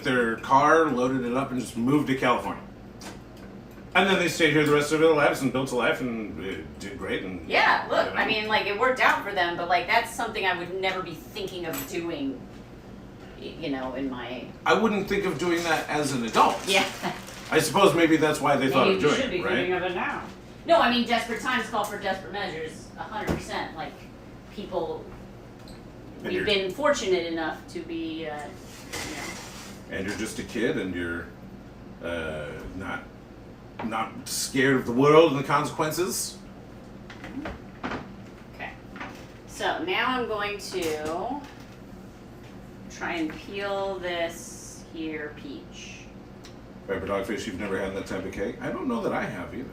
S2: their car, loaded it up, and just moved to California. And then they stayed here the rest of their lives and built a life and did great. And
S1: Yeah, look,
S2: you know.
S1: I mean, like, it worked out for them, but, like, that's something I would never be thinking of doing, you know, in my...
S2: I wouldn't think of doing that as an adult.
S1: Yeah.
S2: I suppose maybe that's why they thought
S1: Maybe
S2: of
S1: you
S2: doing
S1: should be
S2: it, right?
S1: thinking of it now. No, I mean, desperate times call for desperate measures, 100%. Like, people...
S2: And
S1: We've
S2: you're-
S1: been fortunate enough to be, you know...
S2: And you're just a kid, and you're not scared of the world and the consequences.
S1: Okay. So, now I'm going to try and peel this here peach.
S2: Viper Dogfish, you've never had that type of cake? I don't know that I have either.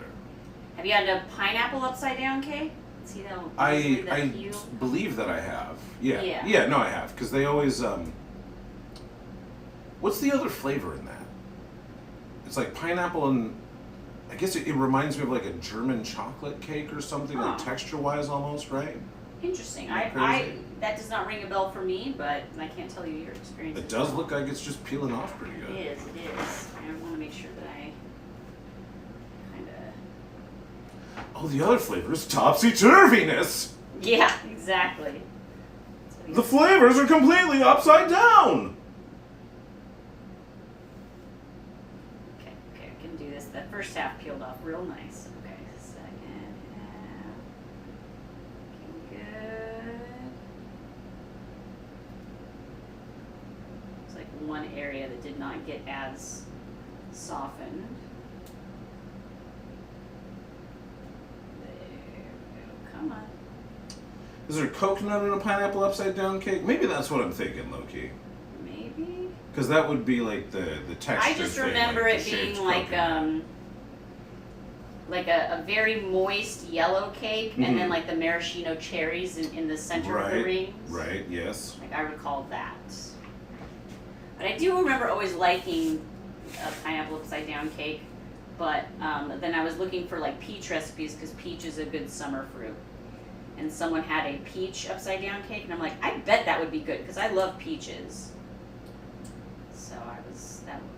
S1: Have you had a pineapple upside down cake? See that?
S2: I believe that I have. Yeah.
S1: Yeah.
S2: Yeah, no, I have. Because they always, what's the other flavor in that? It's like pineapple and, I guess it reminds me of like a German chocolate cake or something, like
S1: Huh.
S2: texture-wise almost, right?
S1: Interesting.
S2: Isn't that crazy?
S1: That does not ring a bell for me, but I can't tell you your experience.
S2: It
S1: as
S2: does
S1: well.
S2: look like it's just peeling off pretty good.
S1: It is. I want to make sure that I kind of.
S2: Oh, the other flavor is topsy-turviness!
S1: Yeah, exactly. So
S2: The flavors are completely upside down!
S1: okay, I can do this. That first half peeled off real nice. Okay, second half. Looking good. It's like one area that did not get as softened. There we go. Come on.
S2: Is there coconut in a pineapple upside down cake? Maybe that's what I'm thinking, low-key.
S1: Maybe.
S2: Because that would be like the texture
S1: I just
S2: thing,
S1: remember
S2: like
S1: it
S2: the
S1: being
S2: shaped
S1: like
S2: coconut.
S1: a very moist yellow cake, and then
S2: Mhm.
S1: like the maraschino cherries in the center of the
S2: Right,
S1: rings.
S2: right, yes.
S1: Like I recall that. But I do remember always liking a pineapple upside down cake. But then I was looking for like peach recipes because peach is a good summer fruit. And someone had a peach upside down cake, and I'm like, I bet that would be good because I love peaches. So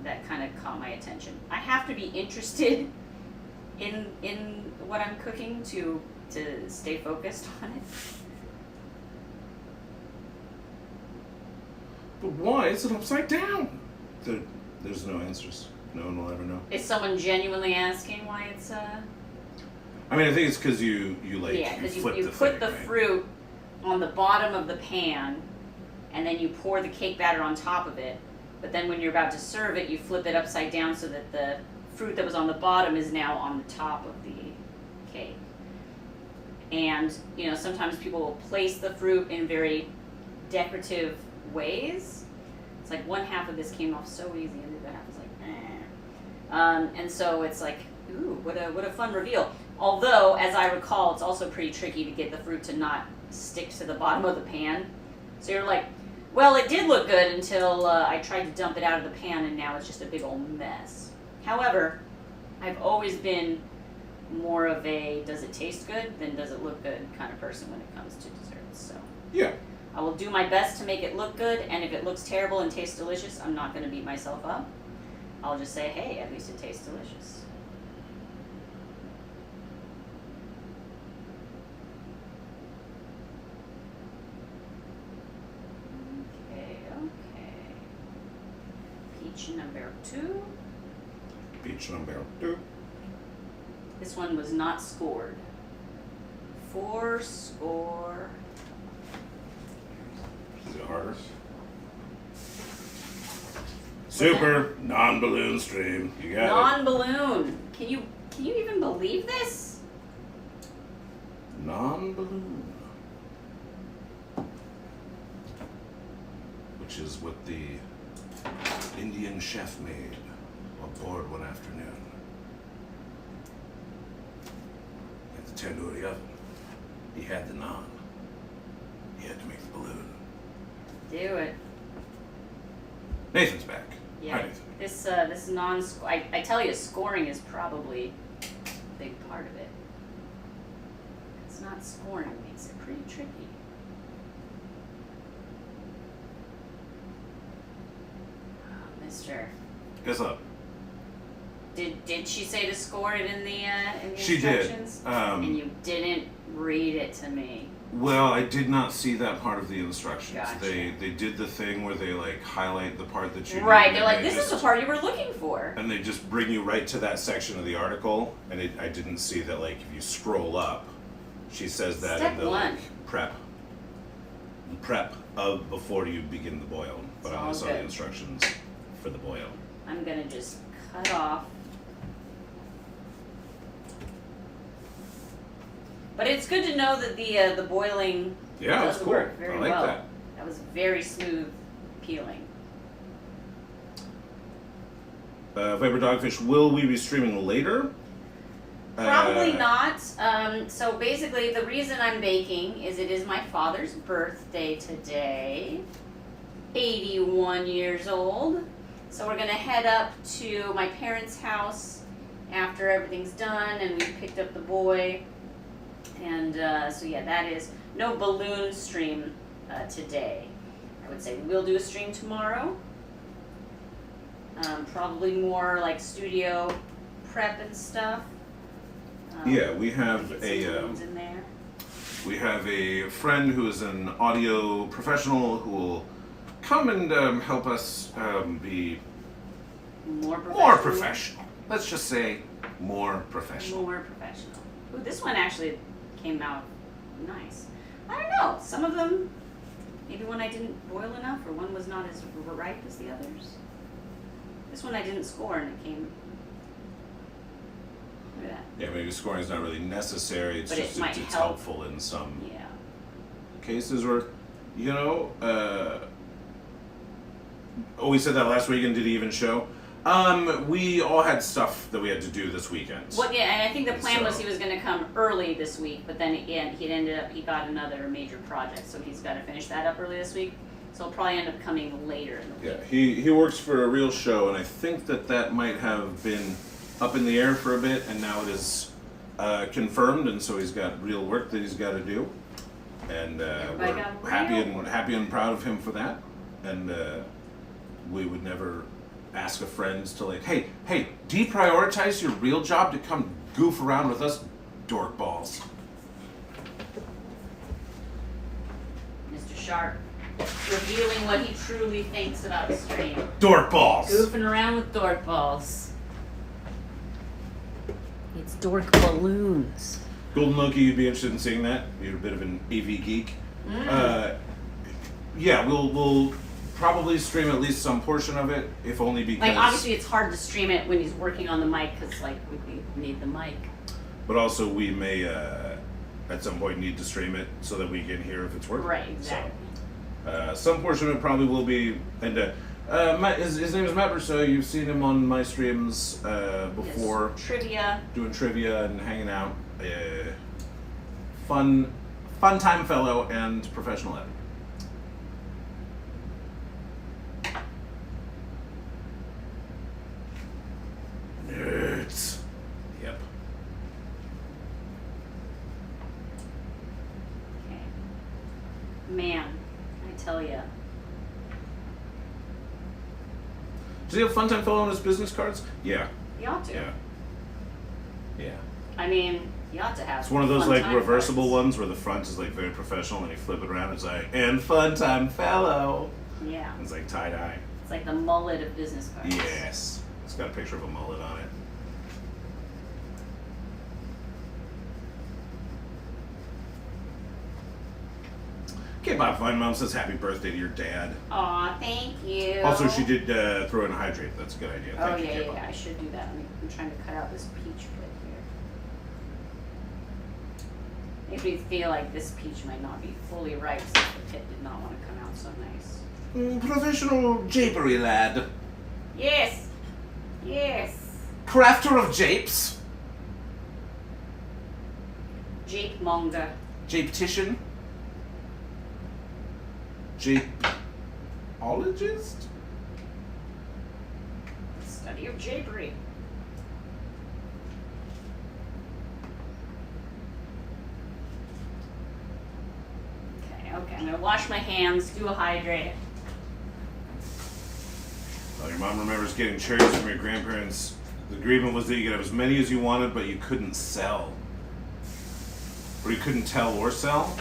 S1: that kind of caught my attention. I have to be interested in what I'm cooking to stay focused on it.
S2: But why is it upside down? There's no answers. No one will ever know.
S1: Is someone genuinely asking why it's
S2: I mean, I think it's because you like
S1: yeah, because
S2: flip
S1: you
S2: the
S1: put
S2: thing,
S1: the
S2: right?
S1: fruit on the bottom of the pan, and then you pour the cake batter on top of it. But then when you're about to serve it, you flip it upside down so that the fruit that was on the bottom is now on the top of the cake. And you know, sometimes people will place the fruit in very decorative ways. It's like one half of this came off so easy, and the other half was like, eh. And so it's like, ooh, what a fun reveal. Although, as I recall, it's also pretty tricky to get the fruit to not stick to the bottom of the pan. So you're like Well, it did look good until I tried to dump it out of the pan, and now it's just a big old mess. However, I've always been more of a does it taste good than does it look good kind of person when it comes to desserts. So
S2: Yeah.
S1: I will do my best to make it look good, and if it looks terrible and tastes delicious, I'm not going to beat myself up. I'll just say, hey, at least it tastes delicious. Okay. Peach number 2.
S2: Peach number 2.
S1: This one was not scored. 4 score.
S2: Is it harder? Super non-balloon stream. You got
S1: Non-balloon. Can you even believe this?
S2: it. Non-balloon. Which is what the Indian chef made aboard one afternoon. At the tandoori oven. He had the naan. He had to make the balloon.
S1: Do it.
S2: Nathan's back.
S1: Yeah.
S2: Hi, Nathan.
S1: This I tell you, scoring is probably a big part of it. It's not scoring makes it pretty tricky. Oh, Mister.
S2: Guess up.
S1: Did she say to score it in the
S2: She did.
S1: instructions? And you didn't read it to me.
S2: Well, I did not see that part of the instructions.
S1: Gotcha.
S2: They did the thing where they like highlight the part that you
S1: Right,
S2: need,
S1: they're
S2: and
S1: like, this is the part you were looking for.
S2: and they just bring you right to that section of the article. And I didn't see that like if you scroll up, she says that
S1: Step
S2: in the
S1: 1.
S2: like prep of before you begin the boil. But
S1: It's
S2: I only
S1: all
S2: saw
S1: good.
S2: the instructions for the boil.
S1: I'm gonna just cut off. But it's good to know that the boiling
S2: Yeah,
S1: does
S2: that's cool.
S1: work very
S2: I like
S1: well.
S2: that.
S1: That was very smooth peeling.
S2: Viper Dogfish, will we be streaming later?
S1: Probably not. So basically, the reason I'm baking is it is my father's birthday today. 81 years old. So we're gonna head up to my parents' house after everything's done and we picked up the boy. And so yeah, that is no balloon stream today. I would say we'll do a stream tomorrow. Probably more like studio prep and stuff.
S2: Yeah, we have
S1: get some
S2: a
S1: balloons in there.
S2: we have a friend who is an audio professional who will come and help us be
S1: More
S2: more professional. Let's just say more professional.
S1: More professional. Ooh, this one actually came out nice. I don't know. Some of them, maybe one I didn't boil enough, or one was not as ripe as the others. This one I didn't score, and it came. Look at that.
S2: Yeah, maybe scoring is not really necessary. It's
S1: But it
S2: just
S1: might
S2: it's
S1: help.
S2: helpful in some
S1: Yeah.
S2: cases where, you know, we said that last week and did even show. We all had stuff that we had to do this weekend.
S1: Well, yeah, and I think the plan was
S2: So-
S1: he was going to come early this week, but then again, he got another major project, so he's got to finish that up early this week. So he'll probably end up coming later in the week.
S2: Yeah, he works for a real show, and I think that might have been up in the air for a bit, and now it is confirmed, and so he's got real work that he's got to do, and
S1: Everybody
S2: we're
S1: got real work.
S2: happy and proud of him for that, and we would never ask a friend to like, hey, deprioritize your real job to come goof around with us, dork balls.
S1: Mr. Sharp, revealing what he truly thinks about the stream.
S2: Dork balls.
S1: Goofing around with dork balls. It's dork balloons.
S2: Golden Loki, you'd be interested in seeing that? You're a bit of an AV geek. Yeah, we'll probably stream at least some portion of it, if only because.
S1: Like, obviously, it's hard to stream it when he's working on the mic because, like, we need the mic.
S2: But also, we may at some point need to stream it so that we can hear if it's working.
S1: Right, exactly.
S2: So, some portion of it probably will be. And his name is Matt Brousseau. You've seen him on my streams before.
S1: Yes. Trivia.
S2: Doing trivia and hanging out. Fun time fellow and professional editor. Does he have Fun Time Fellow on his business cards? Yeah.
S1: You ought to.
S2: Yeah. Yeah.
S1: I mean, you ought to have.
S2: It's one of those
S1: Fun
S2: like
S1: Time
S2: reversible
S1: cards.
S2: ones where the front is like very professional and you flip it around. It's like, and Fun Time Fellow.
S1: Yeah.
S2: It's like tie dye.
S1: It's like the mullet of business cards.
S2: Yes. It's got a picture of a mullet on it. Okay, Bob Fine Mom says happy birthday to your dad.
S1: Aw, thank you.
S2: Also, she did throw in a hydrate. That's a good idea.
S1: Oh,
S2: Thank you,
S1: yeah,
S2: K-Pop.
S1: I should do that. I'm trying to cut out this peach bit here. Makes me feel like this peach might not be fully ripe since the pit did not want to come out so nice.
S3: Professional japery lad.
S1: Yes! Yes!
S3: Crafter of japes.
S1: Jape monger.
S3: Japetician. Japeologist?
S1: Study of japery. Okay, I'm gonna wash my hands, do a hydrate.
S2: Well, your mom remembers getting cherries from your grandparents. The agreement was that you could have as many as you wanted, but you couldn't sell. Or you couldn't tell or sell.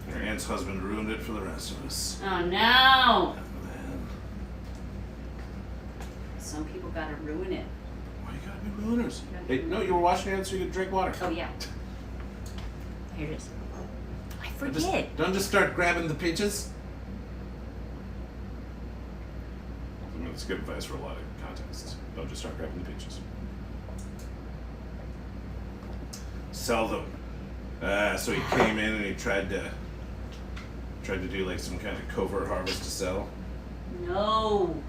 S2: Your aunt's husband ruined it for the rest of us.
S1: Oh no!
S2: Man,
S1: Some people gotta ruin it.
S2: why you gotta be ruiners? Hey, no, you were washing your hands so you could drink water.
S1: Oh yeah. Here it is. I
S2: Don't
S1: forget.
S2: don't just start grabbing the peaches. I mean, it's good advice for a lot of contests. Don't just start grabbing the peaches. Sell them. So he came in and he tried to do like some kind of covert harvest to sell.
S1: No.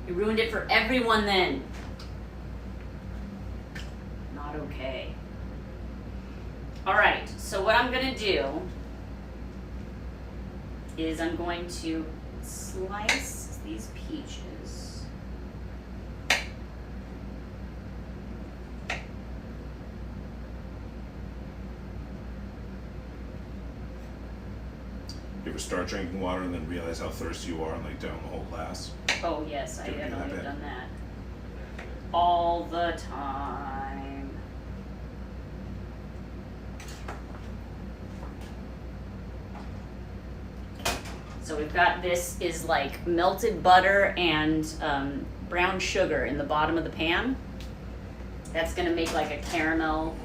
S1: You ruined it for everyone then. Not okay. Alright, so what I'm gonna do is I'm going to slice these peaches.
S2: You ever start drinking water and then realize how thirsty you are and like down the whole glass?
S1: Oh yes, I
S2: Did we do
S1: definitely
S2: that
S1: have
S2: bit?
S1: done that. All the time. So we've got this is like melted butter and brown sugar in the bottom of the pan. That's gonna make like a caramel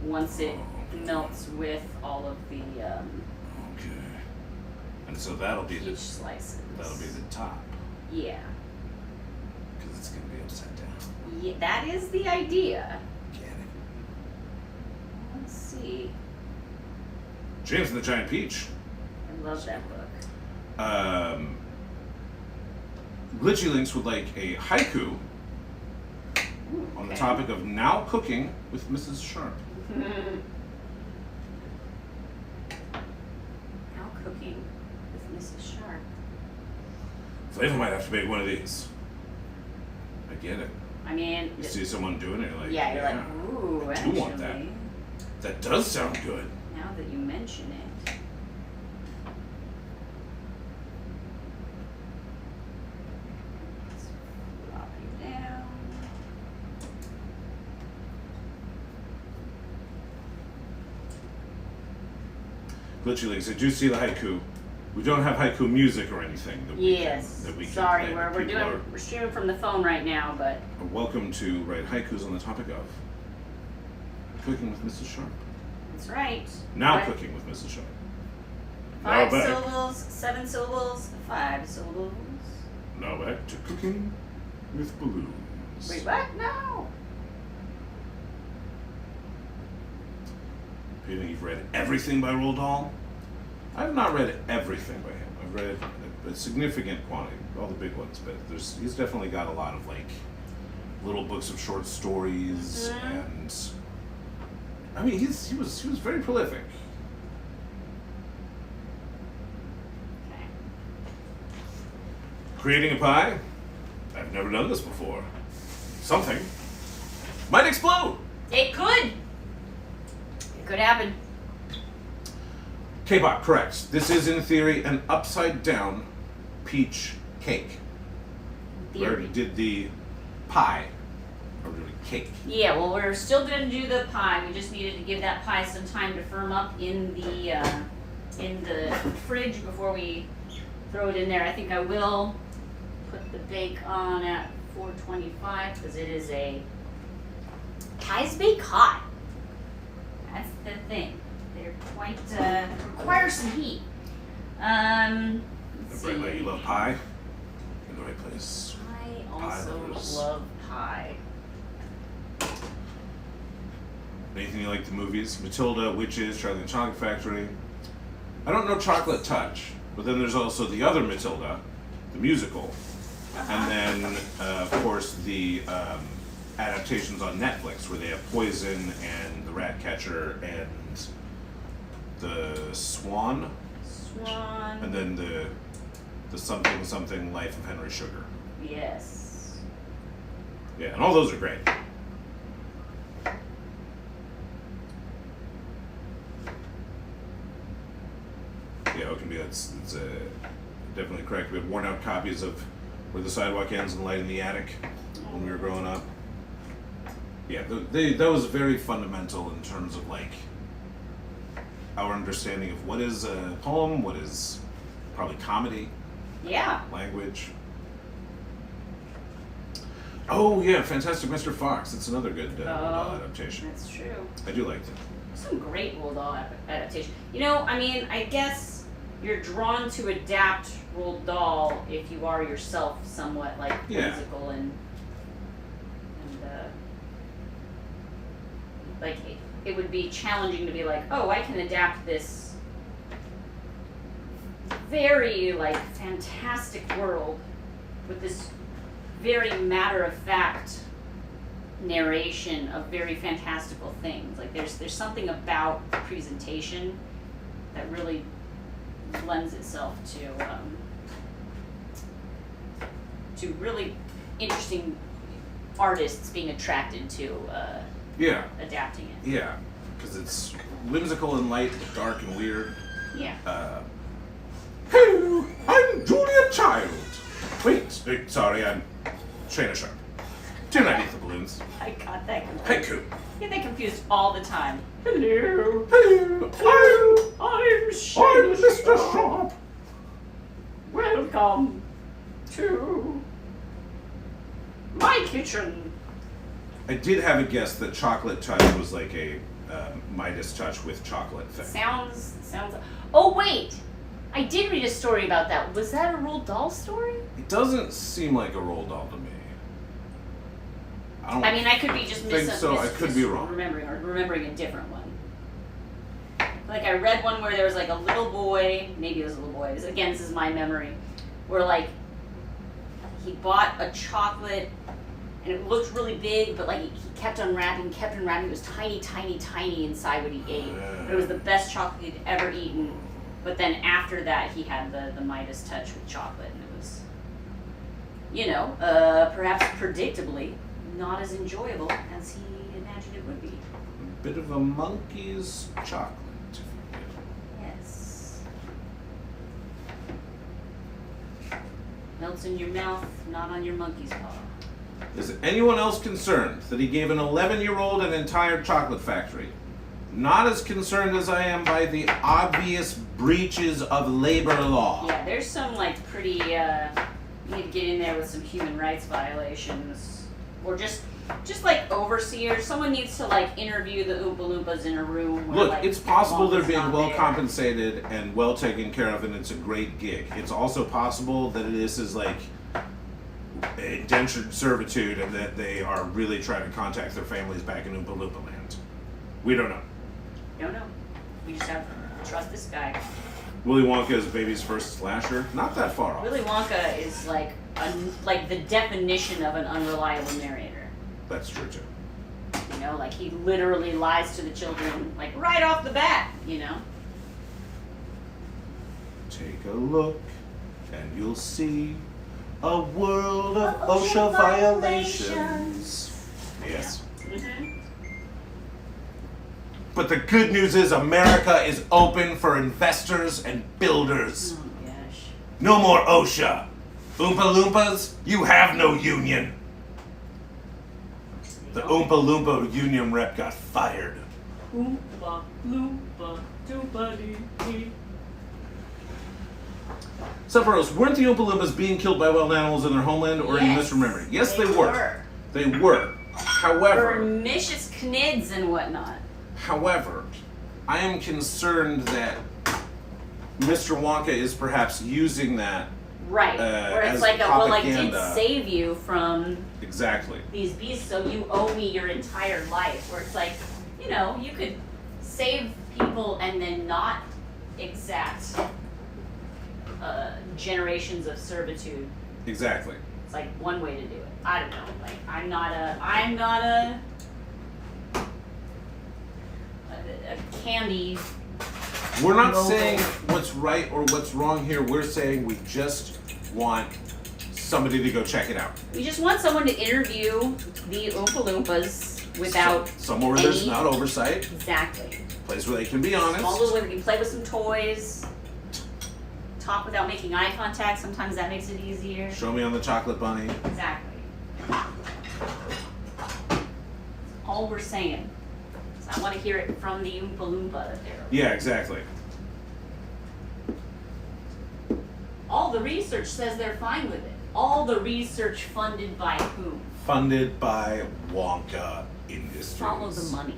S1: once it melts with all of the
S2: Okay. And so that'll be
S1: peach slices.
S2: the top
S1: Yeah.
S2: because it's gonna be upside down.
S1: Yeah, that is the idea.
S2: Get it?
S1: Let's see.
S2: James and the Giant Peach.
S1: I love that book.
S2: Glitchy Links would like a haiku
S1: Ooh,
S2: on the
S1: okay.
S2: topic of now cooking with Mrs. Sharp.
S1: Now cooking with Mrs. Sharp.
S2: Flavor might have to make one of these. I get it.
S1: I mean,
S2: You see someone doing it, you're like,
S1: yeah, you're like, ooh,
S2: I do
S1: actually.
S2: want that. That does sound good.
S1: Now that you mention it. Let's flop it down.
S2: Glitchy Links, I do see the haiku. We don't have haiku music or anything that we
S1: Yes.
S2: can, that we can
S1: Sorry,
S2: play,
S1: we're
S2: but people
S1: we're streaming from the phone right now, but
S2: are welcome to write haikus on the topic of cooking with Mrs. Sharp.
S1: that's right.
S2: Now
S1: Right.
S2: cooking with Mrs. Sharp.
S1: 5
S2: Now back.
S1: syllables, 7 syllables, 5 syllables.
S2: Now back to cooking with balloons.
S1: Wait, what? No.
S2: Peter, you've read everything by Roald Dahl? I've not read everything by him. I've read a significant quantity, all the big ones, but he's definitely got a lot of like little books of short stories, and I mean he was very prolific.
S1: Okay.
S2: Creating a pie? I've never done this before. Something might explode.
S1: It could. It could happen.
S2: K-pop, correct. This is in theory an upside down peach cake. We already did the pie. Or really cake.
S1: Yeah, well, we're still going to do the pie. We just needed to give that pie some time to firm up in the fridge before we throw it in there. I think I will put the bake on at 425 because it is pies bake hot. That's the thing. They're quite require some heat. Let's see.
S2: You love pie? In the right place.
S1: I also love pie.
S2: Anything you like the movies? Matilda, Witches, Charlie and the Chocolate Factory. I don't know Chocolate Touch, but then there's also the other Matilda, the musical. And then, of course, the adaptations on Netflix where they have Poison and The Rat Catcher and the Swan. And then the something Life of Henry Sugar.
S1: Yes.
S2: Yeah, and all those are great. Yeah, it can be. It's definitely correct. We had worn out copies of Where the Sidewalk Ends and Light in the Attic when we were growing up. Yeah, that was very fundamental in terms of like our understanding of what is a poem, what is probably comedy, language. Oh yeah, Fantastic Mr. Fox. It's another good adaptation.
S1: That's true.
S2: I do like that.
S1: Some great Roald Dahl adaptation. You know, I mean, I guess you're drawn to adapt Roald Dahl if you are yourself somewhat like whimsical and like it would be challenging to be like, oh, I can adapt this very like fantastic world with this very matter-of-fact narration of very fantastical things. Like there's something about the presentation that really lends itself to really interesting artists being attracted to adapting it.
S2: Yeah, because it's whimsical and light, but dark and weird.
S1: Yeah.
S2: Hello, I'm Julia Child. Wait, sorry, I'm Shana Sharp. 290 the balloons.
S1: I got that confused.
S2: Haiku.
S1: I get that confused all the time. Hello.
S2: Hello,
S1: I'm Shana
S2: I'm Mr. Sharp.
S1: Welcome to my kitchen.
S2: I did have a guess that Chocolate Touch was like a Midas touch with chocolate thing.
S1: Sounds. Oh wait, I did read a story about that. Was that a Roald Dahl story?
S2: It doesn't seem like a Roald Dahl to me.
S1: I mean, I could be just
S2: I could be wrong.
S1: remembering a different one. Like I read one where there was like a little boy, maybe it was a little boy. Again, this is my memory, where like he bought a chocolate and it looked really big, but like he kept unwrapping. It was tiny, tiny, tiny inside what he ate. But it was the best chocolate he'd ever eaten. But then after that, he had the Midas touch with chocolate, and it was, perhaps predictably not as enjoyable as he imagined it would be.
S2: A bit of a monkey's chocolate.
S1: Yes. Melts in your mouth, not on your monkey's paw.
S2: Is anyone else concerned that he gave an 11-year-old an entire chocolate factory? Not as concerned as I am by the obvious breaches of labor law.
S1: Yeah, there's some like pretty, you need to get in there with some human rights violations. Or just like overseers. Someone needs to like interview the Oompa Loompas in a room where,
S2: look,
S1: like,
S2: it's possible they're being well
S1: there.
S2: compensated and well taken care of and it's a great gig. It's also possible that this is like indentured servitude and that they are really trying to contact their families back in Oompa Loompa land. We don't know.
S1: Don't know. We just have to trust this guy.
S2: Willy Wonka is baby's first slasher. Not that far off.
S1: Willy Wonka is like the definition of an unreliable narrator.
S2: That's true too.
S1: Like he literally lies to the children, like right off the bat,
S2: Take a look and you'll see a world of OSHA violations. Yes.
S1: Mm-hmm.
S2: But the good news is America is open for investors and builders.
S1: Oh gosh.
S2: No more OSHA. Oompa Loompas, you have no union. The Oompa Loompa union rep got fired.
S1: Oompa Loompa Doobadee.
S2: Supperos, weren't the Oompa Loompas being killed by wild animals in their homeland, or are you
S1: Yes,
S2: misremembering? Yes, they
S1: they
S2: were.
S1: were.
S2: They were. However,
S1: Pernicious knids and whatnot.
S2: However, I am concerned that Mr. Wonka is perhaps using that.
S1: Right. Where it's
S2: as
S1: like, well, I did
S2: propaganda.
S1: save you from
S2: Exactly.
S1: these beasts, so you owe me your entire life. Where it's like, you know, you could save people and then not exact generations of servitude.
S2: Exactly.
S1: It's like one way to do it. I don't know. Like I'm not a candy.
S2: We're not
S1: Noble.
S2: saying what's right or what's wrong here. We're saying we just want somebody to go check it out.
S1: We just want someone to interview the Oompa Loompas without
S2: somewhere where there's
S1: any-
S2: not oversight,
S1: exactly.
S2: place where they can be honest.
S1: Small little way we can play with some toys. Talk without making eye contact. Sometimes that makes it easier.
S2: Show me on the chocolate bunny.
S1: Exactly. All we're saying. So I want to hear it from the Oompa Loompa that they're.
S2: Yeah, exactly.
S1: All the research says they're fine with it. All the research funded by whom?
S2: Funded by Wonka Industries.
S1: Follow the money.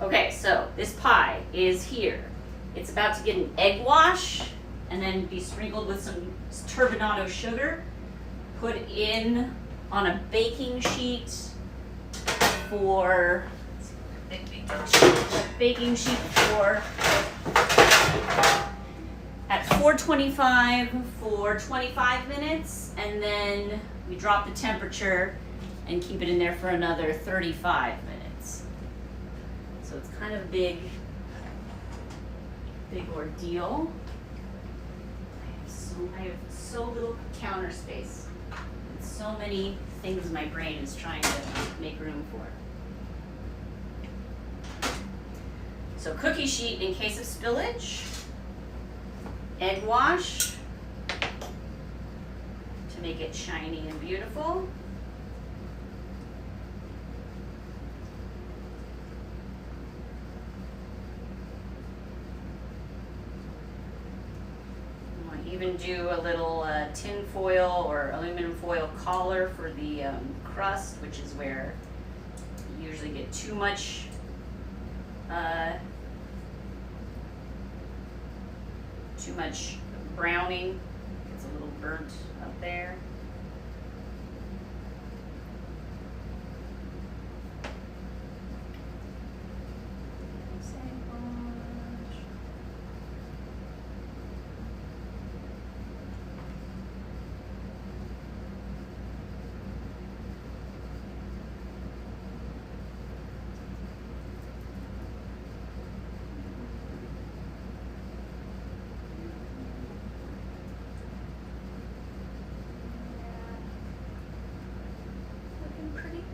S1: Okay, so this pie is here. It's about to get an egg wash and then be sprinkled with some turbinado sugar. Put in on a baking sheet for at 425 for 25 minutes, and then we drop the temperature and keep it in there for another 35 minutes. So it's kind of a big ordeal. I have so little counter space. And so many things my brain is trying to make room for. So cookie sheet in case of spillage. Egg wash to make it shiny and beautiful. Even do a little tin foil or aluminum foil collar for the crust, which is where you usually get too much browning. It's a little burnt up there.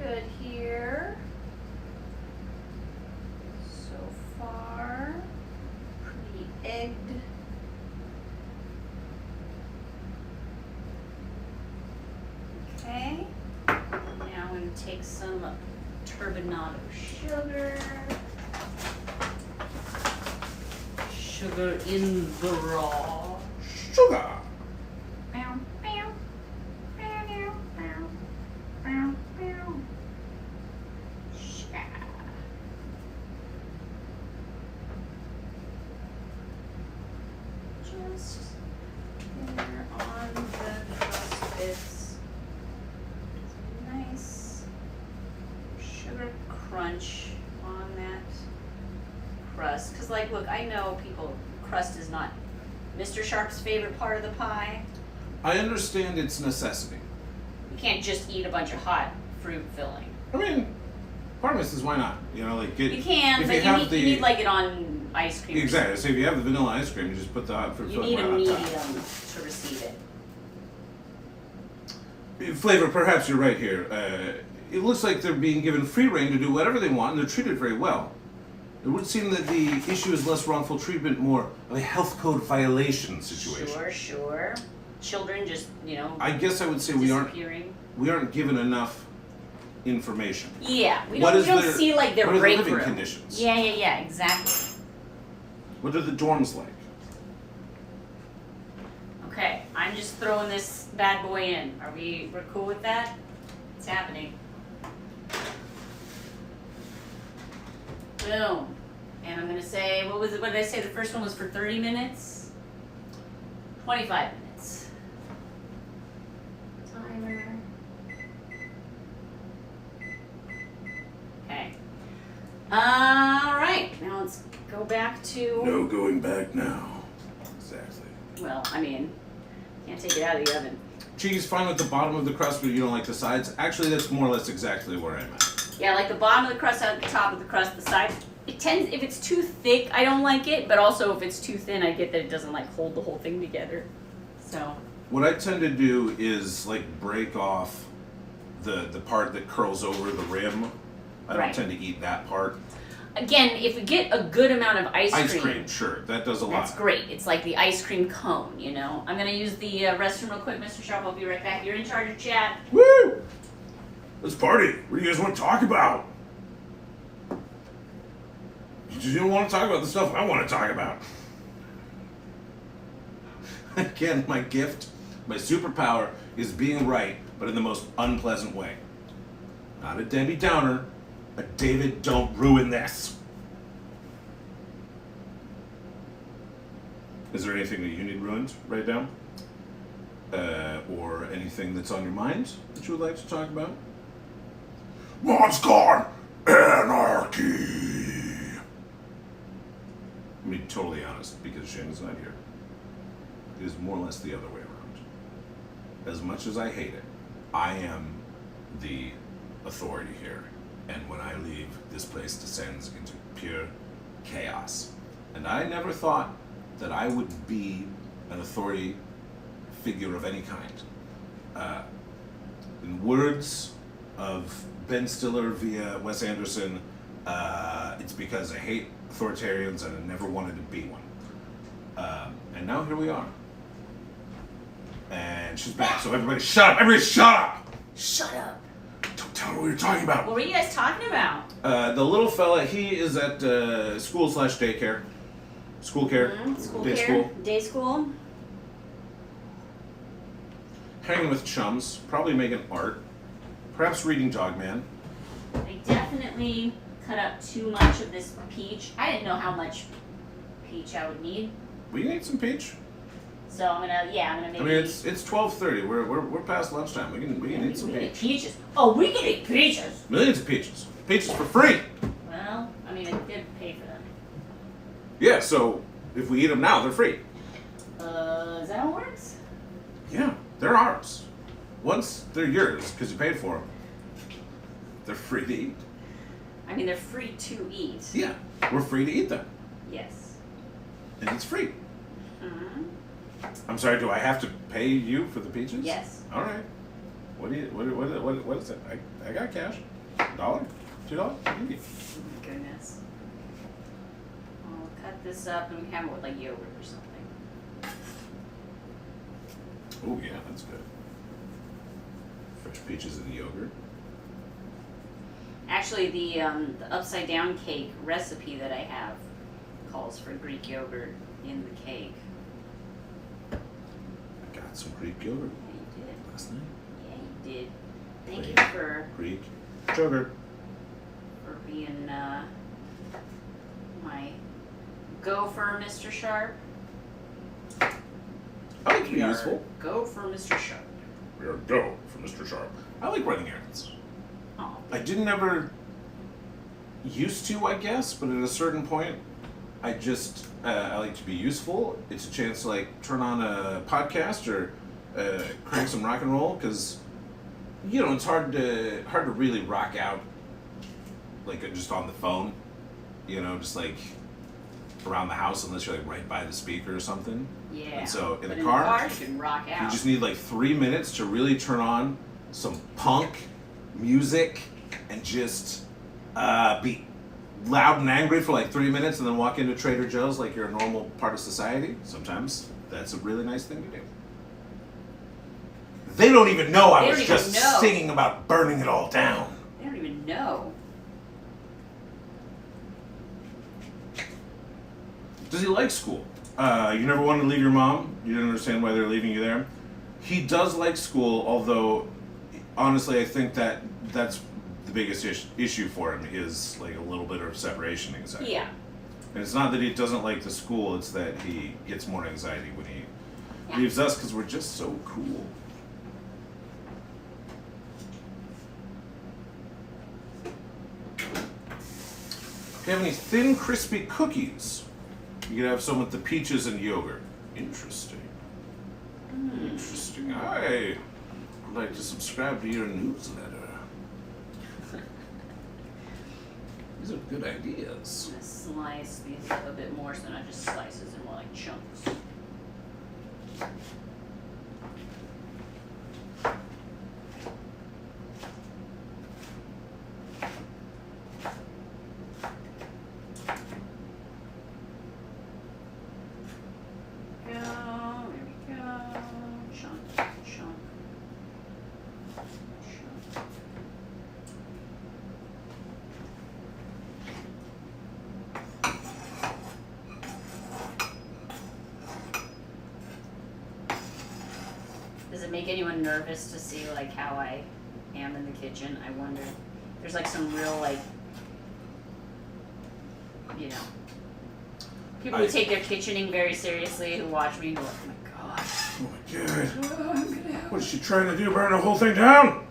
S1: Good here so far. Pretty egged. Okay. Now I'm going to take some turbinado sugar. Sugar in the raw.
S2: Sugar.
S1: Just there on the crust bits. Nice sugar crunch on that crust. Because, like, look, I know crust is not Mr. Sharp's favorite part of the pie.
S2: I understand its necessity.
S1: You can't just eat a bunch of hot fruit filling.
S2: I mean, part of me says why not? You know, like get.
S1: You can,
S2: if
S1: but you need like it on ice cream.
S2: Exactly. So if you have the vanilla ice cream, you just put the hot fruit
S1: You
S2: filling
S1: need
S2: right
S1: a
S2: on
S1: medium
S2: top.
S1: to receive it.
S2: Flavor, perhaps you're right here. It looks like they're being given free reign to do whatever they want, and they're treated very well. It would seem that the issue is less wrongful treatment, more of a health code violation situation.
S1: Sure. Children just,
S2: I guess I would say we aren't given enough information.
S1: Yeah, we don't see like their break
S2: living
S1: room.
S2: Conditions?
S1: Yeah, exactly.
S2: What are the dorms like?
S1: Okay, I'm just throwing this bad boy in. We're cool with that? It's happening. Boom. And I'm gonna say, what did I say? The first one was for 30 minutes? 25 minutes. Timer. Okay. Alright, now let's go back to...
S3: No going back now. Exactly.
S1: Well, I mean, can't take it out of the oven.
S2: Cheese, fine with the bottom of the crust, but you don't like the sides? Actually, that's more or less exactly where I'm at.
S1: Yeah, like the bottom of the crust out, the top of the crust, the sides. It tends, if it's too thick, I don't like it, but also if it's too thin, I get that it doesn't like hold the whole thing together. So.
S2: What I tend to do is like break off the part that curls over the rim. I don't tend to eat that part.
S1: Again, if we get a good amount of ice cream.
S2: Ice cream, sure. That does a lot.
S1: That's great. It's like the ice cream cone, I'm going to use the restroom real quick, Mr. Sharp. I'll be right back. You're in charge of chat.
S3: Woo! Let's party. What do you guys want to talk about?
S2: You don't want to talk about the stuff I want to talk about. Again, my gift, my superpower is being right, but in the most unpleasant way. Not a Debbie Downer, a David, don't ruin this. Is there anything that you need ruined right now? Or anything that's on your mind that you would like to talk about?
S3: Monster Anarchy.
S2: I mean, totally honest, because Shana's not here. It is more or less the other way around. As much as I hate it, I am the authority here. And when I leave, this place descends into pure chaos. And I never thought that I would be an authority figure of any kind. In words of Ben Stiller via Wes Anderson, it's because I hate authoritarians and I never wanted to be one. And now here we are. And she's back, so everybody shut up! Everybody shut up!
S1: Shut up.
S3: Don't tell her what you're talking about.
S1: What were you guys talking about?
S2: The little fella, he is at school/daycare. School care.
S1: Day school.
S2: Hanging with chums, probably making art. Perhaps reading Dogman.
S1: I definitely cut up too much of this peach. I didn't know how much peach I would need.
S2: We can eat some peach.
S1: So I'm gonna maybe.
S2: I mean, it's 12:30. We're past lunchtime. We can eat some peach.
S1: Peaches. Oh, we can eat peaches.
S2: Millions of peaches. Peaches for free.
S1: Well, I mean, I did pay for them.
S2: Yeah. So if we eat them now, they're free.
S1: Is that how it works?
S2: Yeah, they're ours. Once they're yours because you paid for them, they're free to eat.
S1: I mean, they're free to eat.
S2: Yeah, we're free to eat them,
S1: Yes.
S2: and it's free.
S1: Mm-hmm.
S2: I'm sorry. Do I have to pay you for the peaches?
S1: Yes.
S2: All right. What is it? I got cash. $1, $2. Easy.
S1: Oh my goodness. I'll cut this up and we can have it with like yogurt or something.
S2: Oh yeah, that's good. Fresh peaches and yogurt.
S1: Actually, the upside down cake recipe that I have calls for Greek yogurt in the cake.
S2: I got some Greek yogurt
S1: Yeah, you did.
S2: last night.
S1: Yeah, you did. Thank
S2: Greek.
S1: you for
S2: Greek yogurt.
S1: being my gopher, Mr. Sharp.
S2: I like to be
S1: We are
S2: useful.
S1: Gopher, Mr. Sharp.
S2: We are go for Mr. Sharp. I like running errands.
S1: Oh,
S2: I didn't ever used to, I guess, but at a certain point, I just I like to be useful. It's a chance to like turn on a podcast or crank some rock and roll because it's hard to really rock out like just on the phone, just like around the house unless you're like right by the speaker or something.
S1: yeah.
S2: And so in
S1: But
S2: the car,
S1: you can rock out.
S2: you just need like 3 minutes to really turn on some punk music and just be loud and angry for like 3 minutes and then walk into Trader Joe's like you're a normal part of society, sometimes that's a really nice thing to do. They don't even know I was just singing about burning it all down.
S1: They don't even know.
S2: Does he like school? You never wanted to leave your mom? You didn't understand why they're leaving you there? He does like school, although honestly I think that's the biggest issue for him is like a little bit of separation anxiety.
S1: Yeah.
S2: And it's not that he doesn't like the school, it's that he gets more anxiety when he leaves us because we're just so cool. Do you have any thin, crispy cookies? You could have some with the peaches and yogurt. Interesting. Interesting. I would like to subscribe to your newsletter. These are good ideas.
S1: I'm gonna slice these up a bit more so they're not just slices, they're more like chunks. Does it make anyone nervous to see like how I am in the kitchen? I wonder. There's like some real like, you know, people who take their kitchening very seriously who watch me and go, oh my god.
S2: Oh my god.
S1: Oh, I'm gonna have
S2: What is she trying to do? Burn the whole thing down?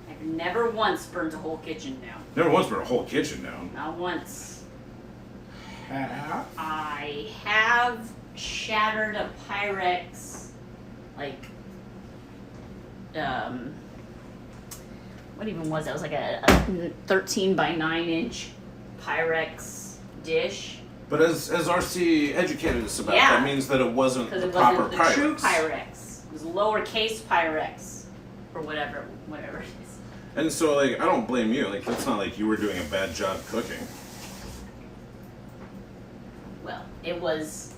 S1: I've never once burnt a whole kitchen down.
S2: Never once burned a whole kitchen down.
S1: Not once.
S2: Half?
S1: I have shattered a Pyrex, like, what even was that? It was like a 13 by 9 inch Pyrex dish.
S2: But as RC educated us about,
S1: Yeah.
S2: that means that it wasn't
S1: Because
S2: the
S1: it
S2: proper
S1: wasn't the true
S2: Pyrex.
S1: Pyrex. It was lowercase Pyrex. Or whatever it is.
S2: And so, like, I don't blame you. Like, that's not like you were doing a bad job cooking.
S1: Well, it was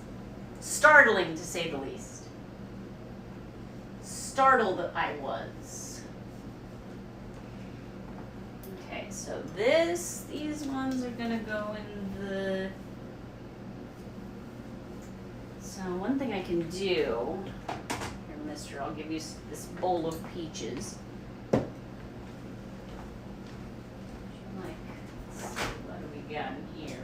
S1: startling to say the least. Startled I was. Okay, so these ones are gonna go in the... So one thing I can do, here mister, I'll give you this bowl of peaches. What do we got in here?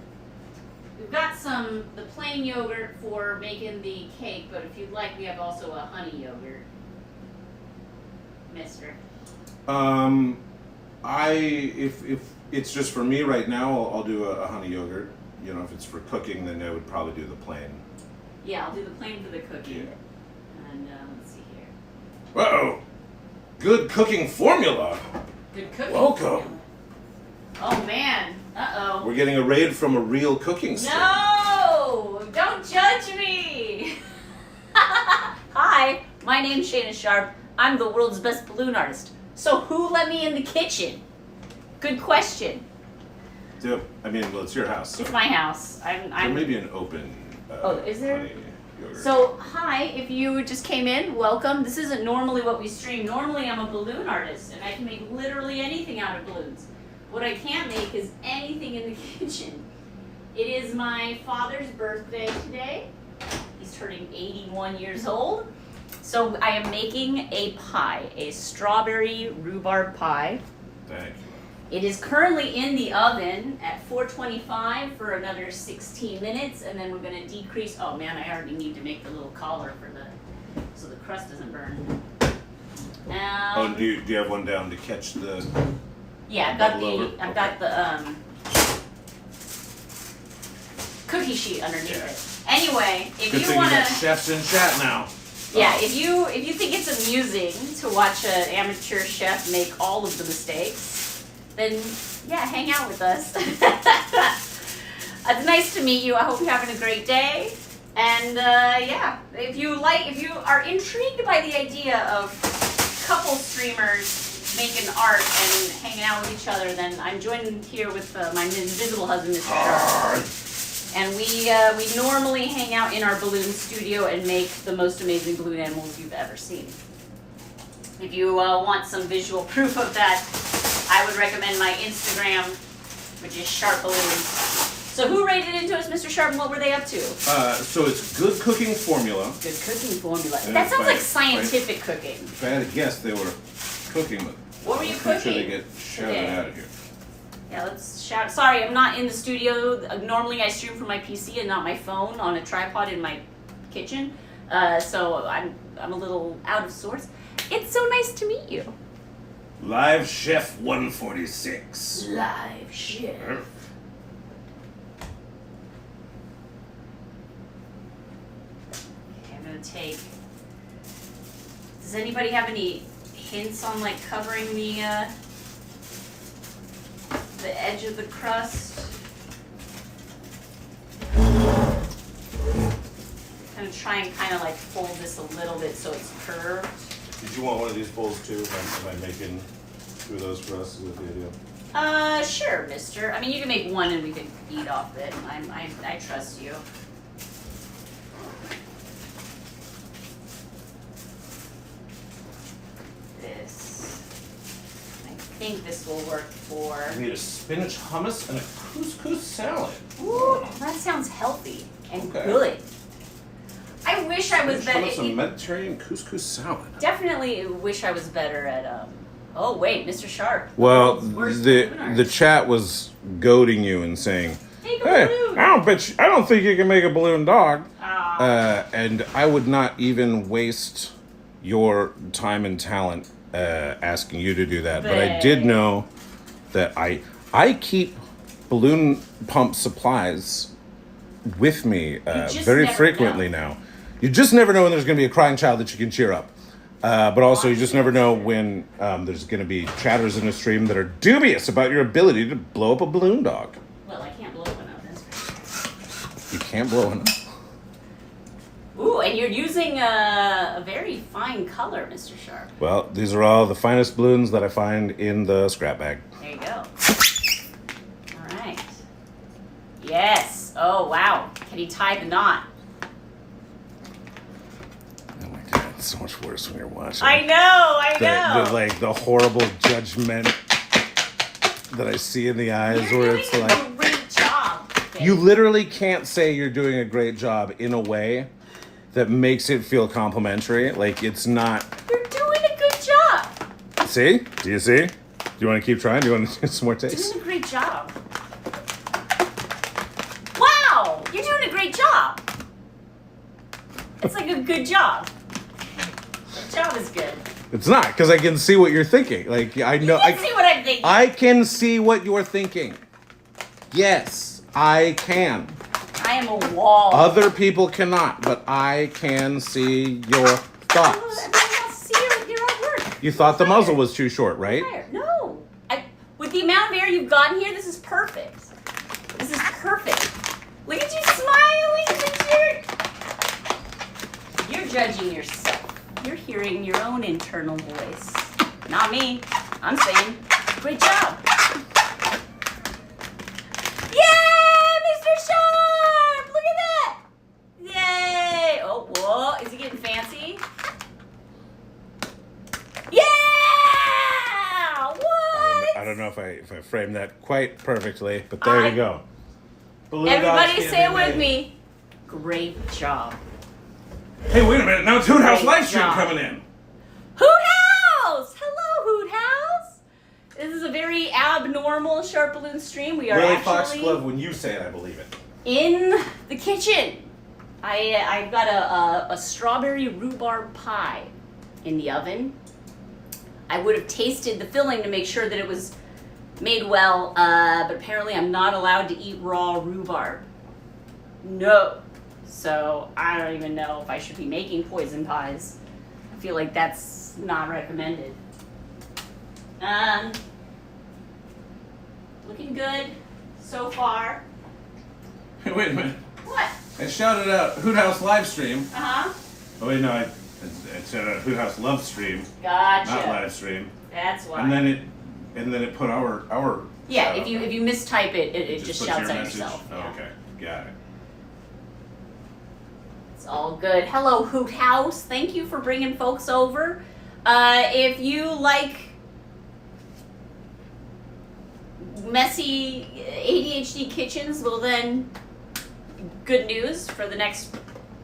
S1: We've got the plain yogurt for making the cake, but if you'd like, we have also a honey yogurt. Mister.
S2: If it's just for me right now, I'll do a honey yogurt. You know, if it's for cooking, then I would probably do the plain.
S1: Yeah, I'll do the plain for the cooking.
S2: Yeah.
S1: And let's see here.
S2: Uh-oh. Good cooking formula.
S1: Good cooking.
S2: Welcome.
S1: Oh man. Uh-oh.
S2: We're getting a raid from a real cooking stream.
S1: No! Don't judge me! Hi, my name's Shana Sharp. I'm the world's best balloon artist. So who let me in the kitchen? Good question.
S2: Yep. I mean, well, it's your house. So.
S1: It's my house.
S2: There may be an open
S1: is there?
S2: honey yogurt.
S1: So, hi, if you just came in, welcome. This isn't normally what we stream. Normally I'm a balloon artist, and I can make literally anything out of balloons. What I can't make is anything in the kitchen. It is my father's birthday today. He's turning 81 years old. So I am making a pie, a strawberry rhubarb pie.
S2: Thank you.
S1: It is currently in the oven at 425 for another 16 minutes, and then we're going to decrease. Oh man, I already need to make the little collar so the crust doesn't burn.
S2: Do you have one down to catch the?
S1: Yeah, I've got the cookie sheet underneath it. Anyway, if
S2: Good
S1: you
S2: thing
S1: want
S2: you got
S1: to,
S2: chefs in chat now.
S1: yeah, if you think it's amusing to watch an amateur chef make all of the mistakes, then yeah, hang out with us. It's nice to meet you. I hope you're having a great day. And yeah, if you are intrigued by the idea of couple streamers making art and hanging out with each other, then I'm joined here with my invisible husband, Mr. Sharp. And we normally hang out in our balloon studio and make the most amazing balloon animals you've ever seen. If you want some visual proof of that, I would recommend my Instagram, which is SharpBalloons. So who rated into us, Mr. Sharp, and what were they up to?
S2: So it's good cooking formula.
S1: Good cooking formula.
S2: And
S1: That sounds like scientific cooking.
S2: If I had to guess, they were cooking with.
S1: What were you
S2: Make sure they
S1: cooking
S2: get shouted
S1: today?
S2: out of here.
S1: Yeah, let's shout. Sorry, I'm not in the studio. Normally I stream from my PC and not my phone on a tripod in my kitchen. So I'm a little out of sorts. It's so nice to meet you.
S3: Live Chef 146.
S1: Live chef. Okay, I'm gonna take. Does anybody have any hints on like covering the edge of the crust? I'm gonna try and kind of like fold this a little bit so it's curved.
S3: Did you want one of these bowls too? Am I making two of those for us? Is that the idea?
S1: Sure, mister. I mean, you can make one and we can eat off it. I trust you. This. I think this will work for.
S3: I need a spinach hummus and a couscous salad.
S1: Ooh, that sounds healthy and
S2: Okay.
S1: good. I wish I was better.
S2: Hummus and Mediterranean couscous salad.
S1: Definitely wish I was better at. Oh wait, Mr. Sharp.
S2: Well,
S1: Worst
S2: the
S1: ballooners.
S2: chat was goading you and saying,
S1: Make a
S2: "Hey,
S1: balloon."
S2: I don't think you can make a balloon dog."
S1: Aw.
S2: And I would not even waste your time and talent asking you to do that. But I did
S1: Babe.
S2: know that I keep balloon pump supplies with me
S1: just
S2: very
S1: never
S2: frequently now. You just never know when there's going to be a crying child that you can cheer up. But also, you just never know when there's going to be chatters in the stream that are dubious about your ability to blow up a balloon dog.
S1: Well, I can't blow one up. That's
S2: You can't blow one up.
S1: Ooh, and you're using a very fine color, Mr. Sharp.
S2: Well, these are all the finest balloons that I find in the scrap bag.
S1: There you go. All right. Yes. Oh, wow. Can he tie the knot?
S2: Oh my god, it's so much worse when you're watching.
S1: I know.
S2: The horrible judgment that I see in the eyes
S1: You're
S2: where
S1: doing
S2: it's
S1: a
S2: like
S1: great job.
S2: you literally can't say you're doing a great job in a way that makes it feel complimentary. Like it's not.
S1: You're doing a good job.
S2: See? Do you see? Do you want to keep trying? Do you want to do some more takes?
S1: Doing a great job. Wow, you're doing a great job. It's like a good job. The job is good.
S2: It's not because I can see what you're thinking. Like I know.
S1: You can see what I'm thinking.
S2: I can see what you're thinking. Yes, I can.
S1: I am a wall.
S2: Other people cannot, but I can see your thoughts.
S1: Everybody else see your artwork.
S2: You thought the muzzle was too short, right?
S1: No. With the amount of air you've gotten here, this is perfect. This is perfect. Look at you smiling, Richard. You're judging yourself. You're hearing your own internal voice. Not me. I'm saying, great job. Yeah, Mr. Sharp! Look at that! Yay! Oh, whoa. Is he getting fancy? Yeah! What?
S2: I don't know if I framed that quite perfectly, but there you go. Balloon
S1: Everybody
S2: dogs
S1: say it
S2: can't be
S1: with
S2: made.
S1: me. Great job.
S2: Hey, wait a minute! Now it's Hoot House
S1: Great
S2: live stream
S1: job.
S2: coming in.
S1: Hoot House! Hello, Hoot House. This is a very abnormal Sharp Balloon stream. We are
S2: Really,
S1: actually
S2: Foxglove, when you say it, I believe it.
S1: in the kitchen. I've got a strawberry rhubarb pie in the oven. I would have tasted the filling to make sure that it was made well, but apparently I'm not allowed to eat raw rhubarb. No. So I don't even know if I should be making poison pies. I feel like that's not recommended. Looking good so far.
S2: Hey, wait a minute.
S1: What?
S2: I shouted out Hoot House live stream.
S1: Uh-huh.
S2: Oh wait, no, It's a Hoot House love stream,
S1: Gotcha.
S2: not live stream.
S1: That's why.
S2: And then it put our
S1: yeah,
S2: shout
S1: if you mistype it, it just
S2: puts
S1: shouts
S2: your
S1: out
S2: message.
S1: yourself.
S2: Oh,
S1: Yeah.
S2: okay, got it.
S1: It's all good. Hello, Hoot House. Thank you for bringing folks over. If you like messy ADHD kitchens, well then, good news for the next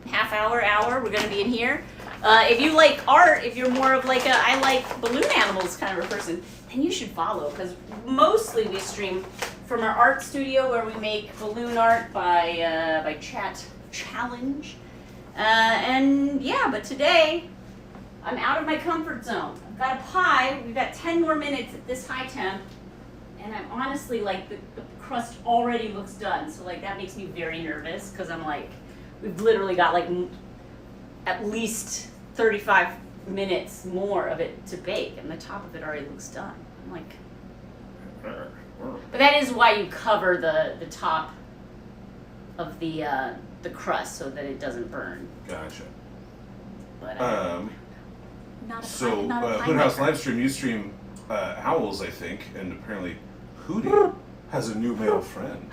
S1: half hour, we're going to be in here. If you like art, if you're more of like I like balloon animals kind of a person, then you should follow, because mostly we stream from our art studio where we make balloon art by chat challenge. And yeah, but today I'm out of my comfort zone. I've got a pie. We've got 10 more minutes at this high temp, and I'm honestly like the crust already looks done. So like that makes me very nervous, because I'm like, we've literally got like at least 35 minutes more of it to bake, and the top of it already looks done. I'm like, but that is why you cover the top of the crust so that it doesn't burn.
S2: Gotcha.
S1: But not a
S2: So
S1: not a pie
S2: Hoot House
S1: maker.
S2: live stream, you stream owls, I think, and apparently Hootie has a new male friend.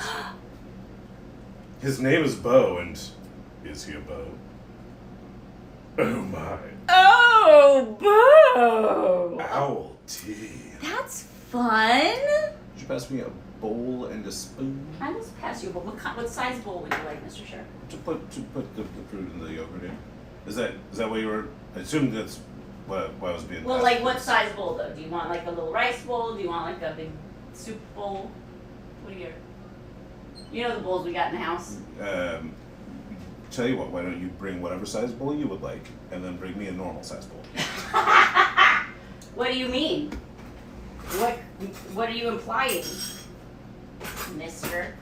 S2: His name is Bo, and is he a Bo? Oh my.
S1: Oh, Bo!
S2: Owl tea.
S1: That's fun.
S2: Could you pass me a bowl and a spoon?
S1: I will pass you a bowl. What size bowl would you like, Mr. Sharp?
S2: To put the fruit and the yogurt in. Is that what you were? I assume that's what I was being.
S1: Well,
S2: asked
S1: like
S2: for.
S1: what size bowl though? Do you want like a little rice bowl? Do you want like a big soup bowl? What do you know the bowls we got in the house?
S2: Tell you what, why don't you bring whatever size bowl you would like, and then bring me a normal size bowl.
S1: What do you mean? What are you implying, Mr.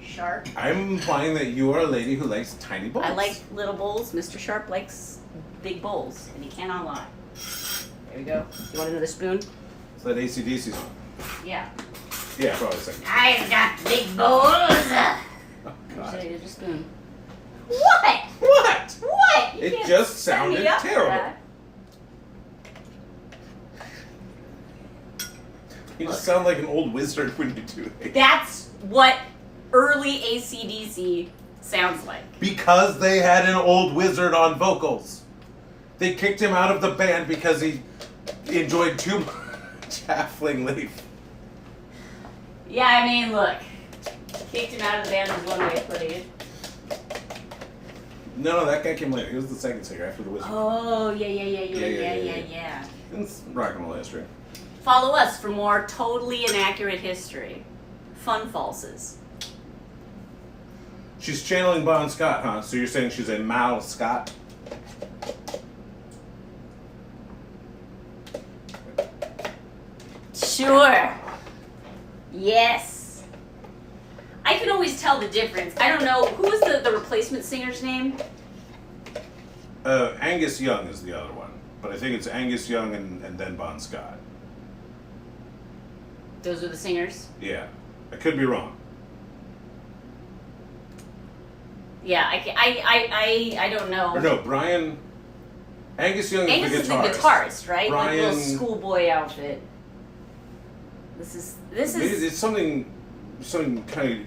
S1: Sharp?
S2: I'm implying that you are a lady who likes tiny bowls.
S1: I like little bowls. Mr. Sharp likes big bowls, and he cannot lie. There we go. You want another spoon?
S2: Is that AC/DC song?
S1: Yeah.
S2: Yeah, probably a second.
S1: I've got big bowls.
S2: Oh, God.
S1: Here's your spoon. What?
S2: What?
S1: What? You
S2: It
S1: can't
S2: just
S1: set me
S2: sounded
S1: up for
S2: terrible.
S1: that.
S2: You just sound like an old wizard when you do it.
S1: That's what early AC/DC sounds like.
S2: Because they had an old wizard on vocals. They kicked him out of the band because he enjoyed too much Halfling Leaf.
S1: Yeah, I mean, look. Kicked him out of the band is one way of putting it.
S2: No, that guy came later. He was the second singer after the wizard.
S1: Oh, yeah.
S2: Yeah. It's rock and roll history.
S1: Follow us for more totally inaccurate history. Fun falses.
S2: She's channeling Bon Scott, huh? So you're saying she's a Mal Scott?
S1: Sure. Yes. I can always tell the difference. I don't know. Who was the replacement singer's name?
S2: Angus Young is the other one. But I think it's Angus Young and then Bon Scott.
S1: Those are the singers?
S2: Yeah. I could be wrong.
S1: Yeah, I don't know.
S2: Or no, Brian... Angus Young
S1: Angus
S2: is
S1: is
S2: the
S1: the
S2: guitarist.
S1: guitarist, right? Like
S2: Brian-
S1: little schoolboy outfit. This is
S2: It's something kind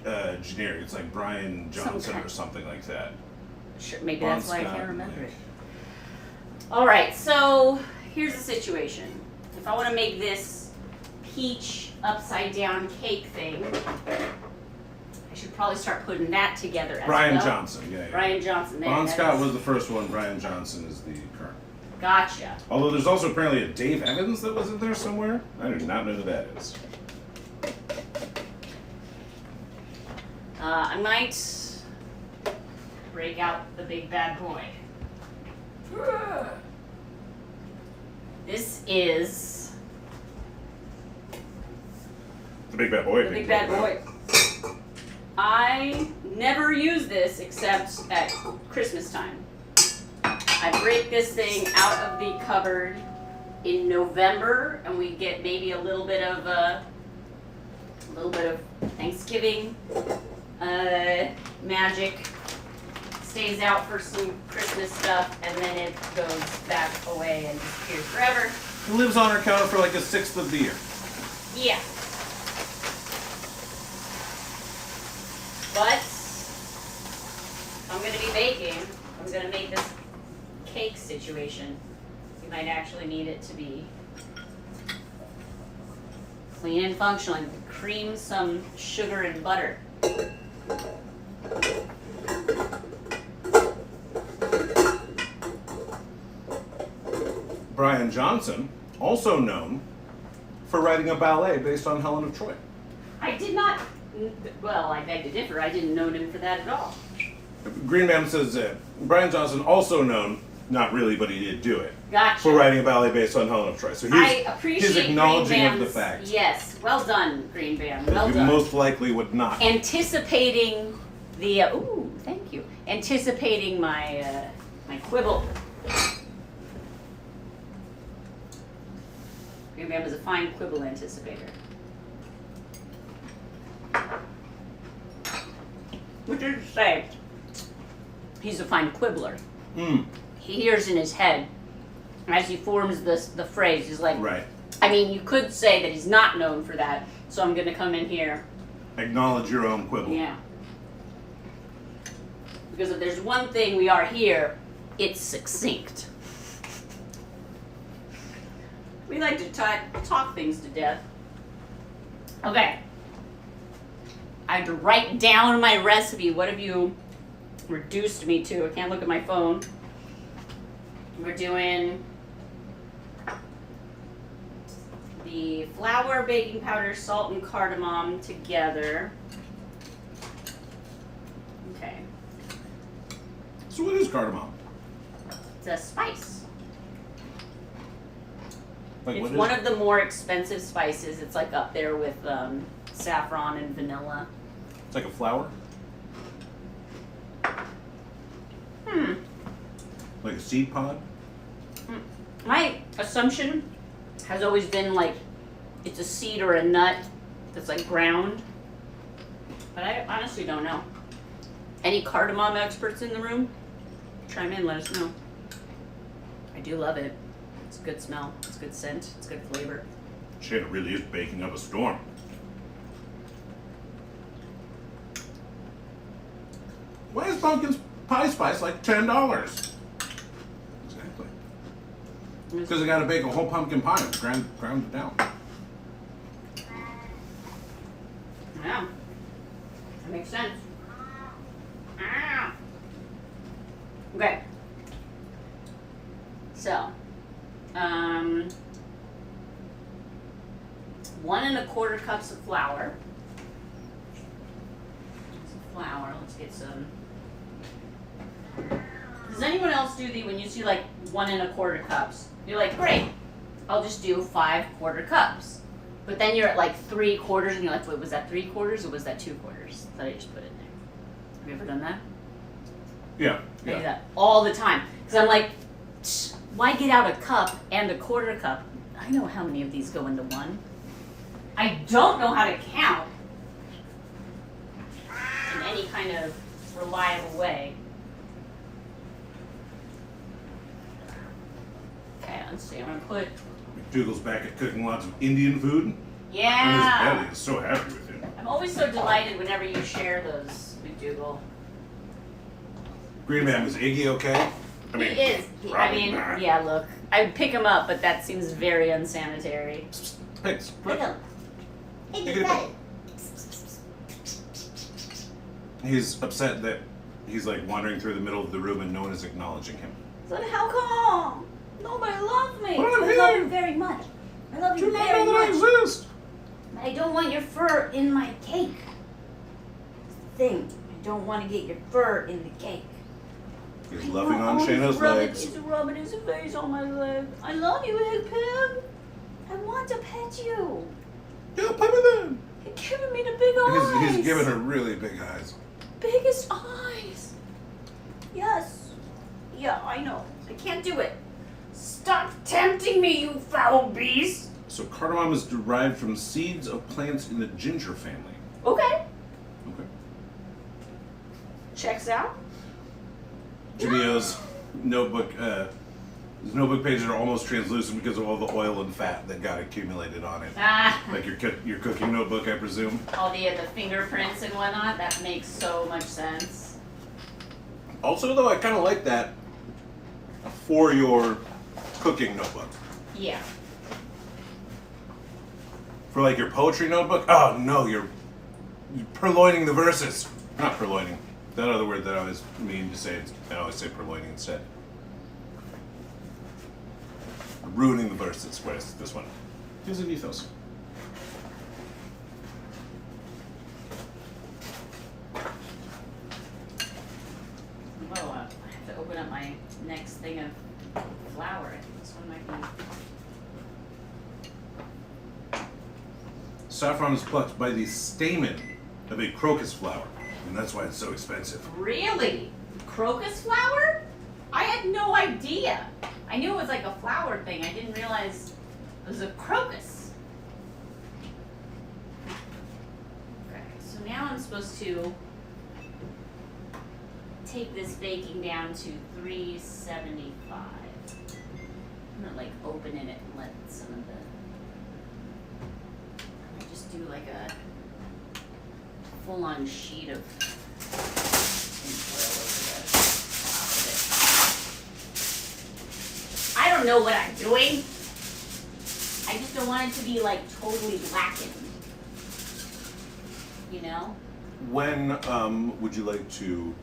S2: of generic. It's like Brian Johnson or something like that.
S1: Sure, maybe
S2: Bon
S1: that's why I
S2: Scott,
S1: can't remember
S2: like-
S1: it. All right, so here's the situation. If I want to make this peach upside down cake thing, I should probably start putting that together as
S2: Brian
S1: well.
S2: Johnson, yeah.
S1: Brian Johnson. There,
S2: Bon
S1: that
S2: Scott
S1: is-
S2: was the first one. Brian Johnson is the current.
S1: Gotcha.
S2: Although there's also apparently a Dave Evans that was in there somewhere. I do not know who that is.
S1: I might break out the big bad boy. This is
S2: The big bad boy.
S1: the big bad boy. I never use this except at Christmas time. I break this thing out of the cupboard in November, and we get maybe a little bit of Thanksgiving magic stays out for some Christmas stuff, and then it goes back away and disappears forever.
S2: It lives on our counter for like a sixth of the year.
S1: Yeah. But I'm going to be baking. I'm going to make this cake situation. You might actually need it to be clean and functional. And cream some sugar and butter.
S2: Brian Johnson, also known for writing a ballet based on Helen of Troy.
S1: I did not, well, I beg to differ. I didn't know him for that at all.
S2: Green Man says Brian Johnson, also known, not really, but he did do it,
S1: Gotcha.
S2: for writing a ballet based on Helen of Troy. So
S1: I
S2: he's
S1: appreciate
S2: acknowledging
S1: Green
S2: of the
S1: Bam's-
S2: fact.
S1: Yes, well done, Green Bam. Well
S2: You
S1: done.
S2: most likely would not.
S1: Anticipating the ooh, thank you. Anticipating my my quibble. Green Bam is a fine quibble anticipator. Which is to say, he's a fine quibbler.
S2: Mm,
S1: He hears in his head as he forms the phrase. He's like,
S2: right.
S1: I mean, you could say that he's not known for that, so I'm going to come in here.
S2: Acknowledge your own quibble.
S1: Yeah. Because if there's one thing we are here, it's succinct. We like to talk things to death. Okay. I had to write down my recipe. What have you reduced me to? I can't look at my phone. We're doing the flour, baking powder, salt, and cardamom together. Okay.
S2: So what is cardamom?
S1: It's a spice.
S2: Like,
S1: It's
S2: what is
S1: one
S2: it?
S1: of the more expensive spices. It's like up there with saffron and vanilla.
S2: It's like a flower? Like a seed pod?
S1: My assumption has always been like it's a seed or a nut that's like ground. But I honestly don't know. Any cardamom experts in the room? Chime in, let us know. I do love it. It's a good smell. It's a good scent. It's good flavor.
S2: Shana really is baking up a storm. Why is pumpkin pie spice like $10? Exactly. Because I gotta bake a whole pumpkin pie and ground it down.
S1: Yeah. That makes sense. Ah. Okay. So, 1 1/4 cups of flour. Let's get some. Does anyone else do when you see like 1 1/4 cups? You're like, great, I'll just do 5 1/4 cups. But then you're at like 3/4 and you're like, wait, was that 3/4 or was that 2/4? I thought I just put it in there. Have you ever done that?
S2: Yeah.
S1: I do that all the time. Because I'm like, why get out a cup and a 1/4 cup? I know how many of these go into one. I don't know how to count in any kind of reliable way. Okay, let's see. I'm going to put...
S2: McDougal's back at cooking lots of Indian food. And his
S1: Yeah!
S2: belly is so happy with him.
S1: I'm always so delighted whenever you share those, McDougal.
S2: Green Man, is Iggy okay? I mean,
S1: He is.
S2: probably not.
S1: Yeah, look. I'd pick him up, but that seems very unsanitary.
S2: Thanks.
S1: Look.
S2: He's upset that he's like wandering through the middle of the room and no one is acknowledging him.
S1: So how come? Nobody loves me.
S2: But I'm
S1: I love
S2: here.
S1: you very much. I love
S2: Do
S1: you
S2: you not
S1: very
S2: know that I
S1: much.
S2: exist?
S1: But I don't want your fur in my cake. That's the thing. I don't want to get your fur in the cake.
S2: He's
S1: I
S2: loving
S1: know,
S2: on
S1: he's
S2: Shana's
S1: rubbing-
S2: legs.
S1: He's rubbing his face on my leg. I love you, Egg Pig. I want to pet you.
S2: Yeah, put me then.
S1: You're giving me the big eyes.
S2: He's giving her really big eyes.
S1: Biggest eyes. Yes. Yeah, I know. I can't do it. Stop tempting me, you foul beast.
S2: So cardamom is derived from seeds of plants in the ginger family.
S1: Okay.
S2: Okay.
S1: Checks out.
S2: Jameo's notebook. His notebook pages are almost translucent because of all the oil and fat that got accumulated on it. Like your cooking notebook, I presume.
S1: All the fingerprints and whatnot. That makes so much sense.
S2: Also, though, I kind of like that for your cooking notebook.
S1: Yeah.
S2: For like your poetry notebook. Oh no, you're purloining the verses. Not purloining. That other word that I always mean to say. I always say purloining instead. Ruining the verses. Whereas this one gives an ethos.
S1: Oh, I have to open up my next thing of flour. I think this one might be.
S2: Saffron is plucked by the stamen of a crocus flower, and that's why it's so expensive.
S1: Really? Crocus flower? I had no idea. I knew it was like a flower thing. I didn't realize it was a crocus. Okay, so now I'm supposed to take this baking down to 375. I'm gonna like open it and let some of the, I just do like a full-on sheet of tinfoil over the top of it. I don't know what I'm doing. I just don't want it to be like totally blackened. You know?
S2: When would you like to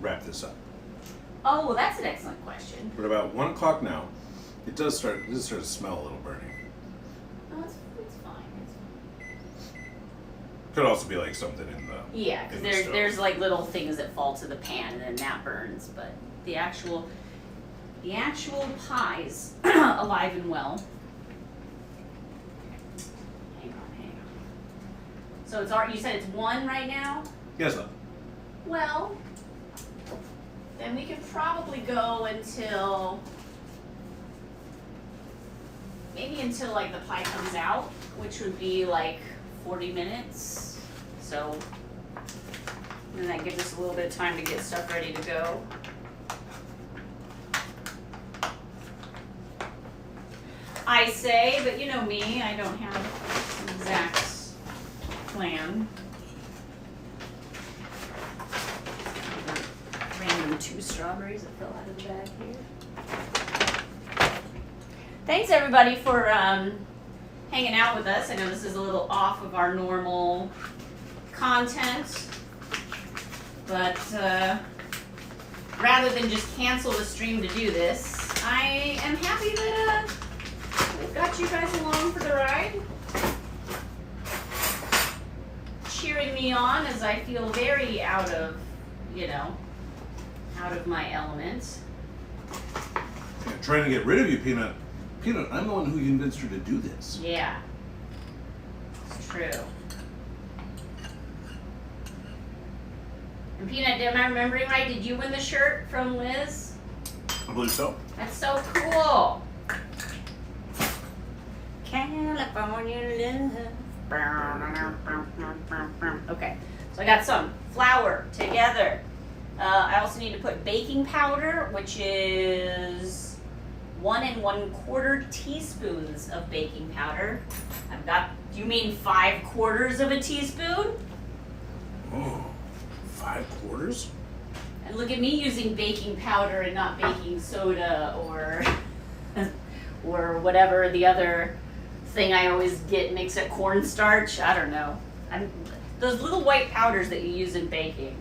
S2: wrap this up?
S1: Oh, well, that's an excellent question.
S2: We're about 1 o'clock now. It does start to smell a little burning.
S1: Oh, it's fine. It's fine.
S2: Could also be like something in the
S1: Yeah, because
S2: in the stove.
S1: there's like little things that fall to the pan and then that burns, but the actual pie's alive and well. Hang on. So you said it's 1 right now?
S2: Yes, sir.
S1: Well, then we could probably go until like the pie comes out, which would be like 40 minutes. So then that gives us a little bit of time to get stuff ready to go. I say, but you know me, I don't have an exact plan. Random 2 strawberries that fell out of the bag here. Thanks everybody for hanging out with us. I know this is a little off of our normal content, but rather than just cancel the stream to do this, I am happy that we've got you guys along for the ride, cheering me on as I feel very out of my element.
S2: Yeah, trying to get rid of you, Peanut. Peanut, I'm the one who convinced her to do this.
S1: Yeah, it's true. And Peanut, am I remembering right? Did you win the shirt from Liz?
S2: I believe so.
S1: That's so cool. California love. Okay, so I got some flour together. I also need to put baking powder, which is 1 1/4 teaspoons of baking powder. I've got, do you mean 5/4 of a teaspoon?
S2: Oh, 5/4?
S1: And look at me using baking powder and not baking soda or or whatever the other thing I always get mixed at cornstarch. I don't know. Those little white powders that you use in baking.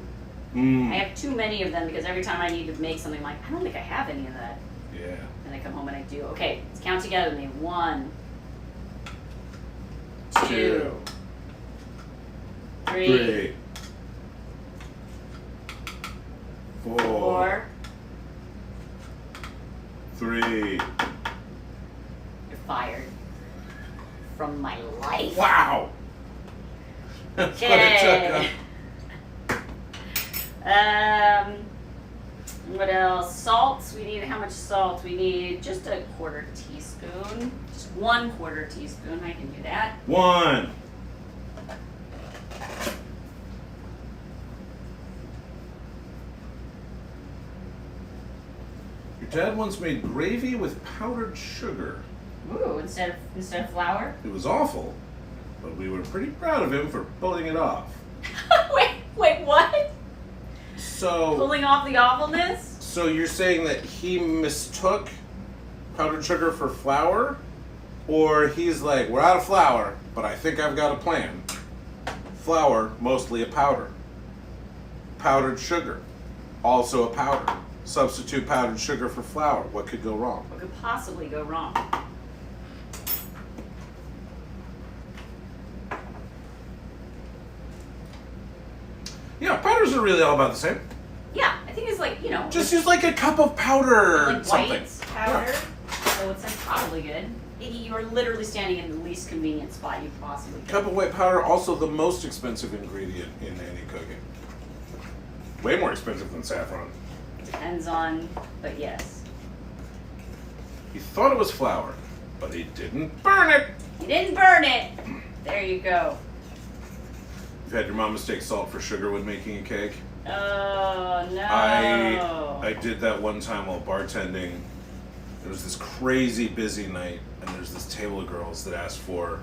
S1: I have too many of them because every time I need to make something, I'm like, I don't think I have any of that.
S2: Yeah.
S1: And I come home and I do. Okay, let's count together with me. 1, 2, 3, 4.
S2: 3.
S1: You're fired from my life.
S2: Wow. That's what it took. Huh?
S1: What else? Salt. We need, how much salt? We need just a 1/4 teaspoon. Just 1/4 teaspoon. I can do that.
S2: 1. Your dad once made gravy with powdered sugar.
S1: Ooh, instead of flour?
S2: It was awful, but we were pretty proud of him for pulling it off.
S1: wait, what?
S2: So
S1: Pulling off the awfulness?
S2: So you're saying that he mistook powdered sugar for flour? Or he's like, we're out of flour, but I think I've got a plan. Flour, mostly a powder. Powdered sugar, also a powder. Substitute powdered sugar for flour. What could go wrong?
S1: What could possibly go wrong?
S2: Yeah, powders are really all about the same.
S1: Yeah, I think it's like,
S2: Just use like a cup of powder or
S1: like
S2: something.
S1: white powder. So it's like probably good. You're literally standing in the least convenient spot you possibly could.
S2: Cup of white powder, also the most expensive ingredient in any cooking. Way more expensive than saffron.
S1: Depends on, but yes.
S2: He thought it was flour, but he didn't burn it.
S1: You didn't burn it. There you go.
S2: You've had your mom mistake salt for sugar when making a cake?
S1: Oh no.
S2: I did that one time while bartending. It was this crazy busy night, and there's this table of girls that asked for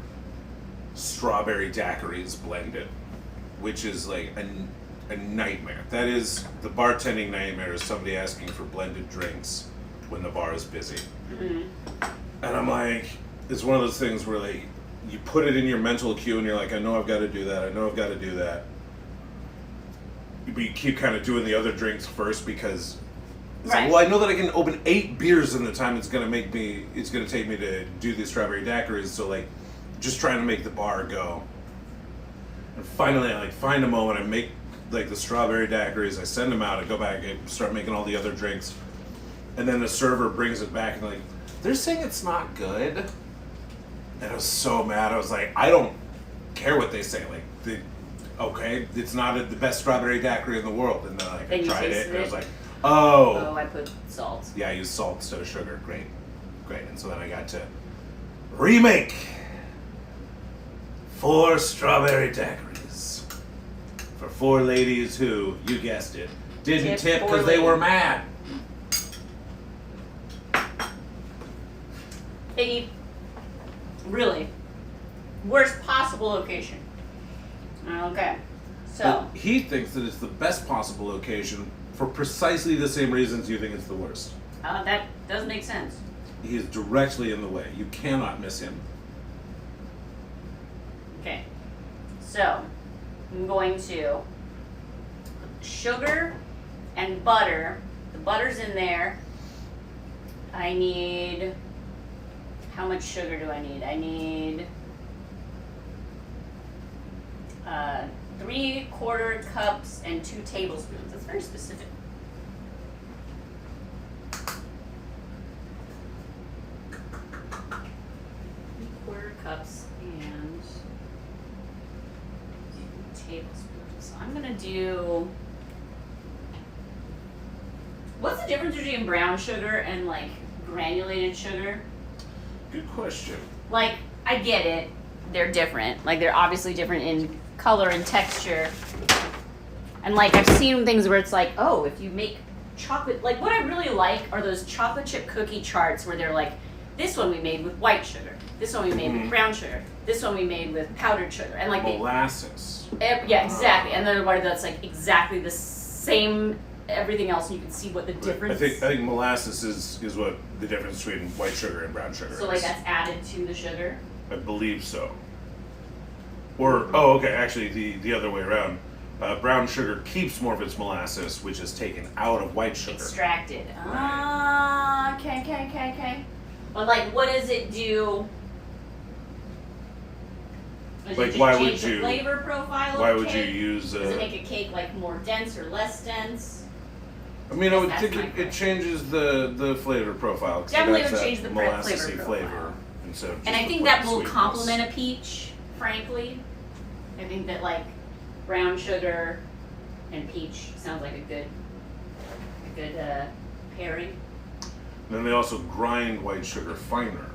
S2: strawberry daiquiris blended, which is like a nightmare. That is the bartending nightmare, is somebody asking for blended drinks when the bar is busy.
S1: Mm-hmm.
S2: And I'm like, it's one of those things where like you put it in your mental queue and you're like, I know I've got to do that, I know I've got to do that. But you keep kind of doing the other drinks first because it's
S1: Right.
S2: like, well, I know that I can open 8 beers in the time it's gonna take me to do the strawberry daiquiris, so like just trying to make the bar go. And finally I like find a moment, I make like the strawberry daiquiris, I send them out, I go back, I start making all the other drinks, and then the server brings it back and like, they're saying it's not good. And I was so mad, I was like, I don't care what they say, like okay, it's not the best strawberry daiquiri in the world. And then like
S1: Then
S2: I
S1: you
S2: tried it
S1: tasted
S2: and I was
S1: it?
S2: like,
S1: Oh, I put salt.
S2: yeah, I used salt instead of sugar. Great. And so then I got to remake 4 strawberry daiquiris for 4 ladies who, you guessed it, didn't tip because they were mad.
S1: Really, worst possible location. Okay, so
S2: But he thinks that it's the best possible location for precisely the same reasons you think it's the worst.
S1: that does make sense.
S2: He is directly in the way. You cannot miss him.
S1: Okay, so I'm going to sugar and butter. The butter's in there. I need, how much sugar do I need? I need 3/4 cups and 2 tablespoons. That's very specific. Quarter cups and 2 tablespoons. I'm gonna do. What's the difference between brown sugar and like granulated sugar?
S2: Good question.
S1: Like, I get it. They're different. Like, they're obviously different in color and texture. And like, I've seen things where it's like, oh, if you make chocolate, like what I really like are those chocolate chip cookie charts where they're like, this one we made with white sugar. This one we made with brown sugar. This one we made with powdered sugar. And like
S2: Molasses.
S1: yeah, exactly. And then one that's like exactly the same everything else, and you can see what the difference.
S2: I think molasses is what the difference between white sugar and brown sugar is.
S1: So like that's added to the sugar.
S2: I believe so. Or okay, actually the other way around. Brown sugar keeps more of its molasses, which is taken out of white sugar.
S1: Extracted. Ah, okay. But like, what does it do? Does
S2: Like,
S1: it just
S2: why
S1: change
S2: would
S1: the
S2: you-
S1: flavor profile?
S2: Why
S1: of
S2: would you
S1: cake?
S2: use?
S1: Does it make a cake like more dense or less dense?
S2: I mean, I would
S1: That's
S2: think
S1: my
S2: it
S1: question.
S2: changes the flavor profile. 'Cause
S1: Definitely
S2: that's
S1: would
S2: that
S1: change the
S2: molassesy
S1: flavor
S2: flavor
S1: profile.
S2: instead of just
S1: And I
S2: the
S1: think
S2: plain
S1: that will
S2: sweetness.
S1: complement a peach, frankly. I think that like brown sugar and peach sounds like a good pairing.
S2: Then they also grind white sugar finer.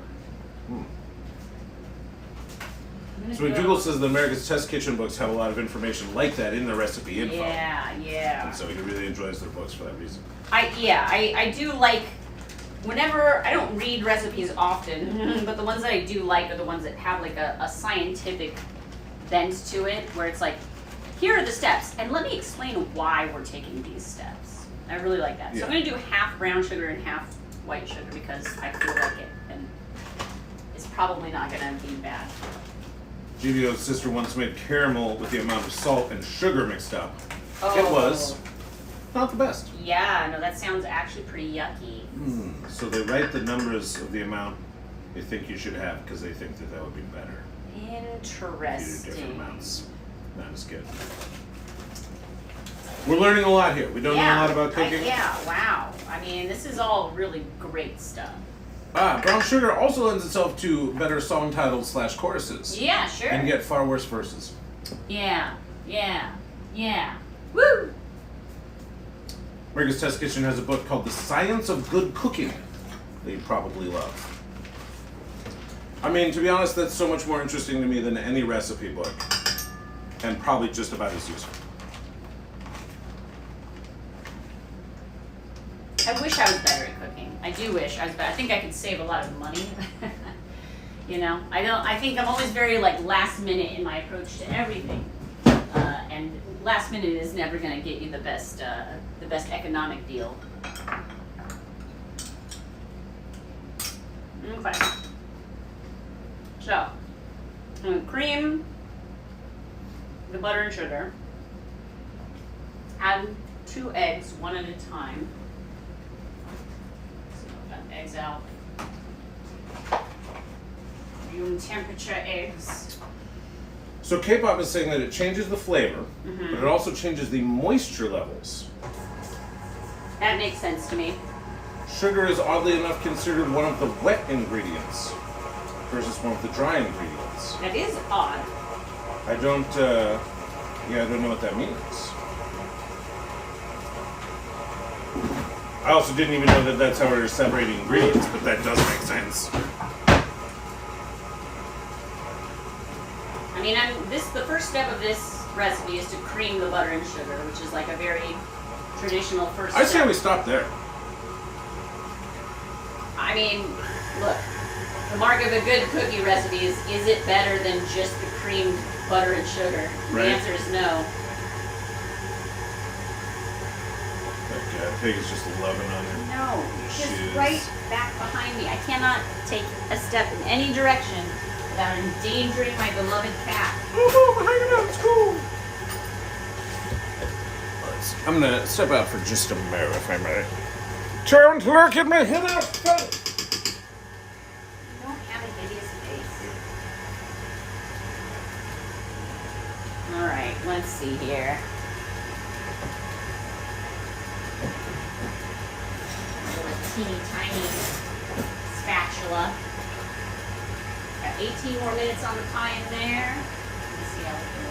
S2: So when Google says that America's Test Kitchen books have a lot of information like that in the recipe info.
S1: Yeah.
S2: And so he really enjoys their books for that reason.
S1: I do like whenever, I don't read recipes often, but the ones that I do like are the ones that have like a scientific bent to it, where it's like, here are the steps, and let me explain why we're taking these steps. I really like that. So I'm gonna do half brown sugar and half white sugar because I feel like it, and it's probably not gonna be bad.
S2: GVO's sister once made caramel with the amount of salt and sugar mixed up.
S1: Oh.
S2: It was not the best.
S1: Yeah, no, that sounds actually pretty yucky.
S2: So they write the numbers of the amount they think you should have because they think that would be better. If you do different
S1: Interesting.
S2: amounts. Not as good. We're learning a lot here. We don't know a lot about cooking.
S1: Yeah, wow. I mean, this is all really great stuff.
S2: Brown sugar also lends itself to better song titles / choruses.
S1: Yeah, sure.
S2: And get far worse verses.
S1: Yeah. Woo!
S2: America's Test Kitchen has a book called The Science of Good Cooking that you probably love. I mean, to be honest, that's so much more interesting to me than any recipe book. And probably just about as useful.
S1: I wish I was better at cooking. I do wish I was better. I think I could save a lot of money. You know, I think I'm always very like last minute in my approach to everything. And last minute is never going to get you the best economic deal. Okay. So, I'm going to cream the butter and sugar. Add 2 eggs, one at a time. So I've got eggs out. Room temperature eggs.
S2: So K-pop is saying that it changes the flavor, but it also changes the moisture levels.
S1: That makes sense to me.
S2: Sugar is oddly enough considered one of the wet ingredients versus one of the dry ingredients.
S1: That is odd.
S2: I don't know what that means. I also didn't even know that that's how we're separating ingredients, but that does make sense.
S1: I mean, the first step of this recipe is to cream the butter and sugar, which is like a very traditional first step.
S2: I say we stop there.
S1: I mean, look, the mark of a good cookie recipe is it better than just the creamed butter and sugar?
S2: Right.
S1: The answer is no.
S2: That pig is just loving on it.
S1: No, just right back behind me. I cannot take a step in any direction without endangering my beloved cat.
S2: Oh, we're hanging out. It's cool. I'm gonna step out for just a moment, if I may. Don't look at me. Hit up.
S1: You don't have a hideous face. All right, let's see here. Teeny tiny spatula. Got 18 more minutes on the pie in there. Let's see how we do.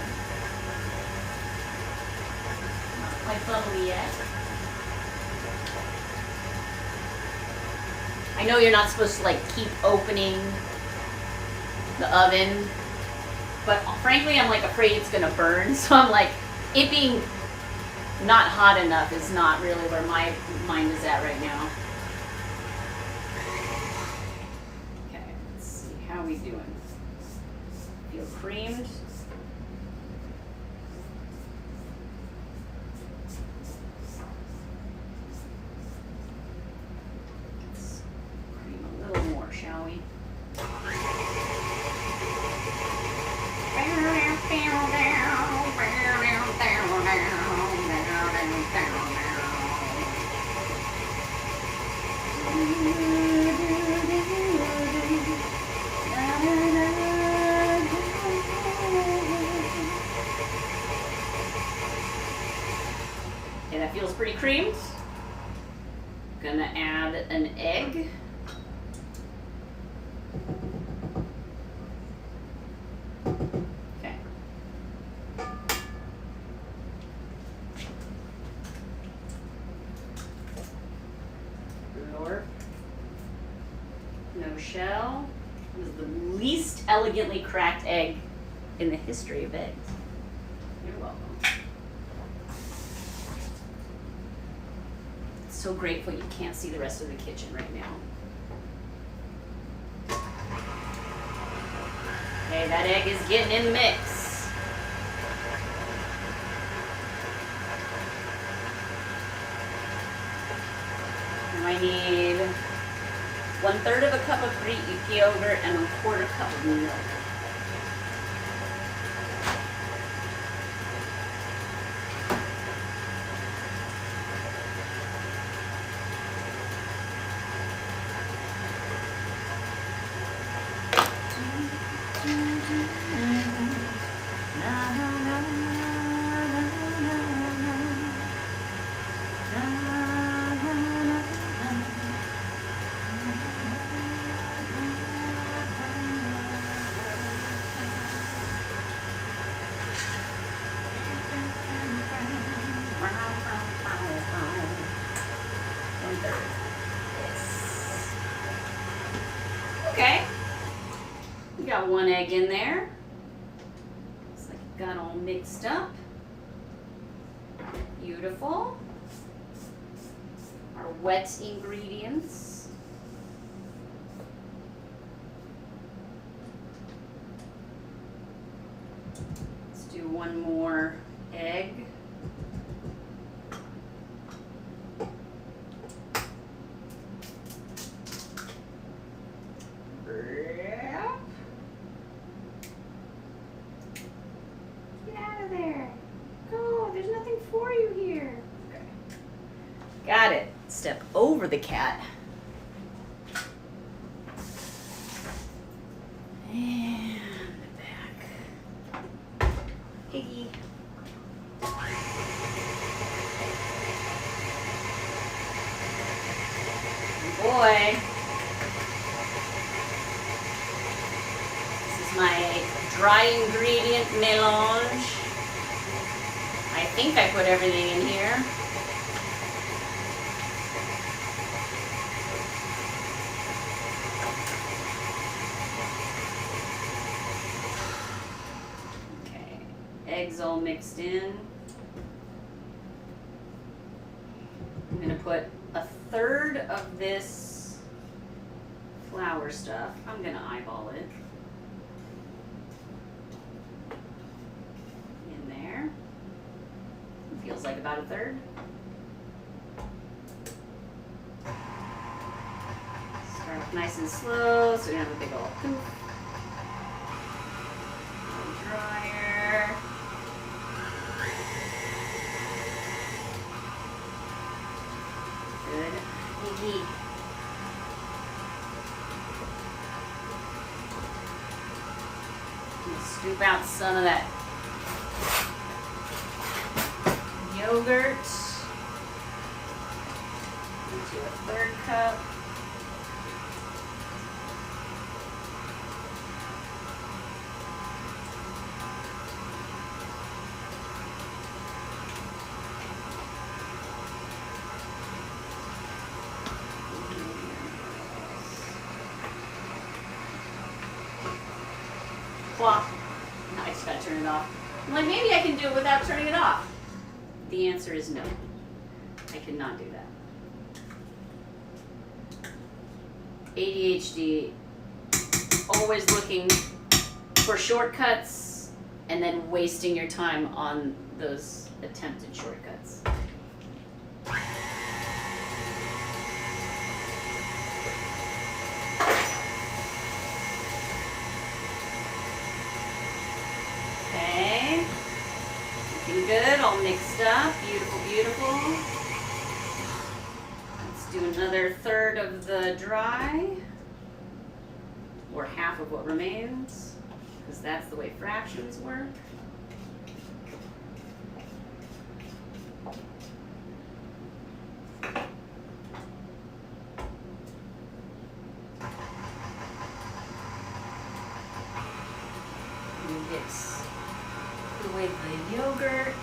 S1: Not quite bubbly yet. I know you're not supposed to like keep opening the oven, but frankly I'm like afraid it's gonna burn, so I'm like, it being not hot enough is not really where my mind is at right now. How are we doing? Feel creamed? Let's cream a little more, shall we? Okay, that feels pretty creamed. Gonna add an egg. Okay. Lord. No shell. This is the least elegantly cracked egg in the history of eggs. You're welcome. so grateful you can't see the rest of the kitchen right now. Okay, that egg is getting in the mix. Now I need 1/3 of a cup of Greek yogurt and 1/4 cup of milk. Okay, we got 1 egg in there. Looks like it got all mixed up. Beautiful. Our wet ingredients. Let's do 1 more egg. Get out of there. Go. There's nothing for you here. Okay. Got it. Step over the cat. And back. Piggy. Boy. My dry ingredient melange. I think I put everything in here. Okay, eggs all mixed in. I'm gonna put 1/3 of this flour stuff. I'm gonna eyeball it. Feels like about 1/3. Start off nice and slow so we don't have a big old poof. Dryer. Good. Scoop out some of that yogurt into 1/3 cup. Plop. I just gotta turn it off. I'm like, maybe I can do it without turning it off. The answer is no. I cannot do that. ADHD, always looking for shortcuts and then wasting your time on those attempted shortcuts. Okay. Looking good, all mixed up. Beautiful, beautiful. Let's do another 1/3 of the dry, or half of what remains, because that's the way fractions work. Mix with the yogurt,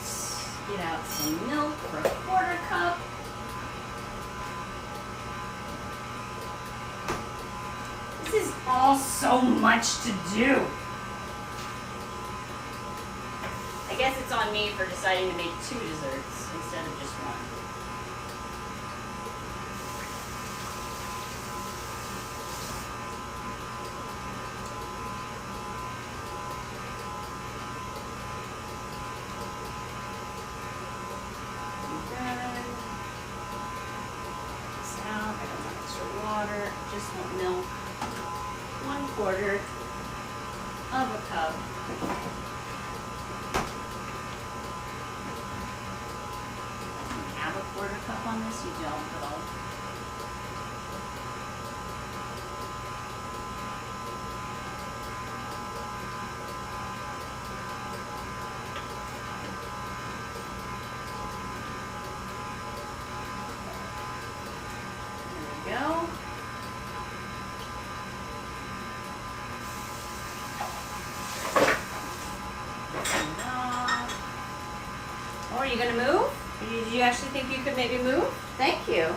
S1: get out some milk for 1/4 cup. This is all so much to do. I guess it's on me for deciding to make 2 desserts instead of just 1. just want milk. 1/4 of a cup. You have a 1/4 cup on this? You don't, but I'll. There we go. Oh, are you gonna move? Did you actually think you could maybe move? Thank you.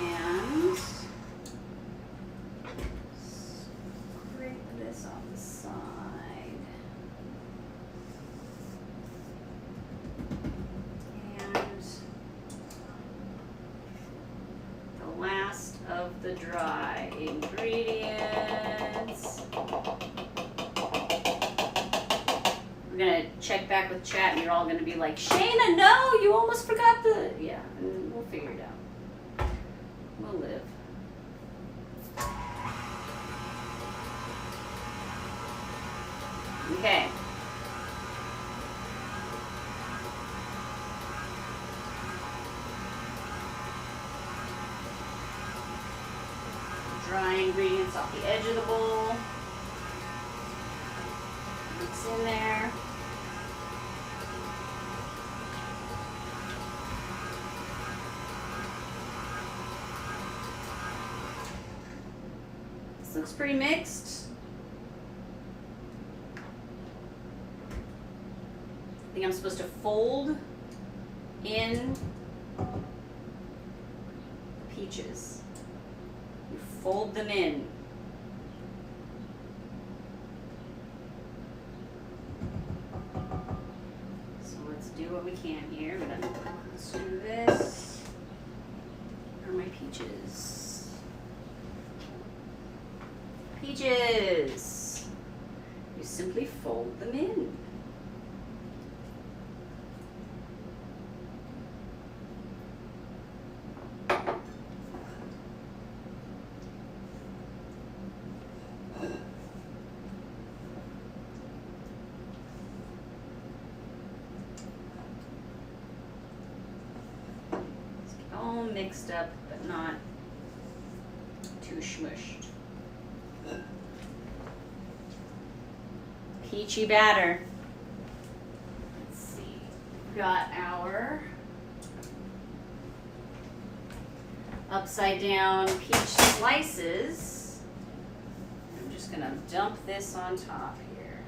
S1: And scrape this off the side. And the last of the dry ingredients. We're gonna check back with chat and you're all gonna be like, Shana, no, you almost forgot the, yeah, and we'll figure it out. We'll live. Okay. Dry ingredients off the edge of the bowl. Mix in there. This looks pretty mixed. I think I'm supposed to fold in peaches. You fold them in. So let's do what we can here. Let's do this. Where are my peaches? Peaches. You simply fold them in. Mixed up, but not too smushed. Peachy batter. Let's see. We've got our upside down peach slices. I'm just gonna dump this on top here.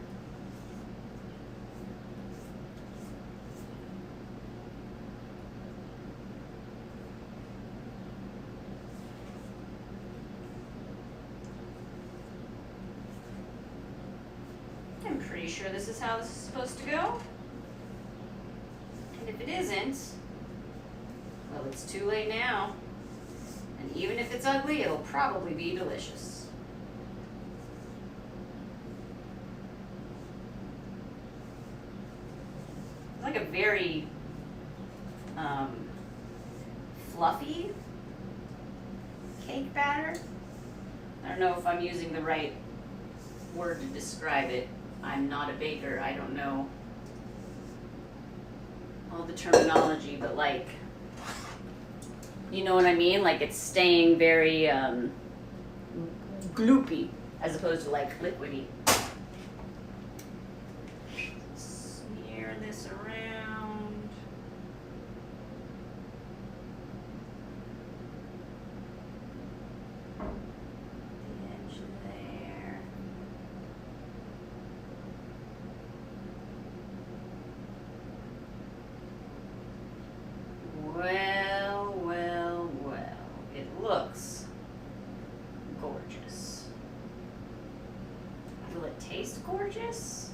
S1: I'm pretty sure this is how this is supposed to go. And if it isn't, well, it's too late now. And even if it's ugly, it'll probably be delicious. It's like a very fluffy cake batter. I don't know if I'm using the right word to describe it. I'm not a baker, I don't know all the terminology, but like, you know what I mean? Like it's staying very gloopy as opposed to like liquidy. Smear this around. The edge there. Well, well, well. It looks gorgeous. Will it taste gorgeous?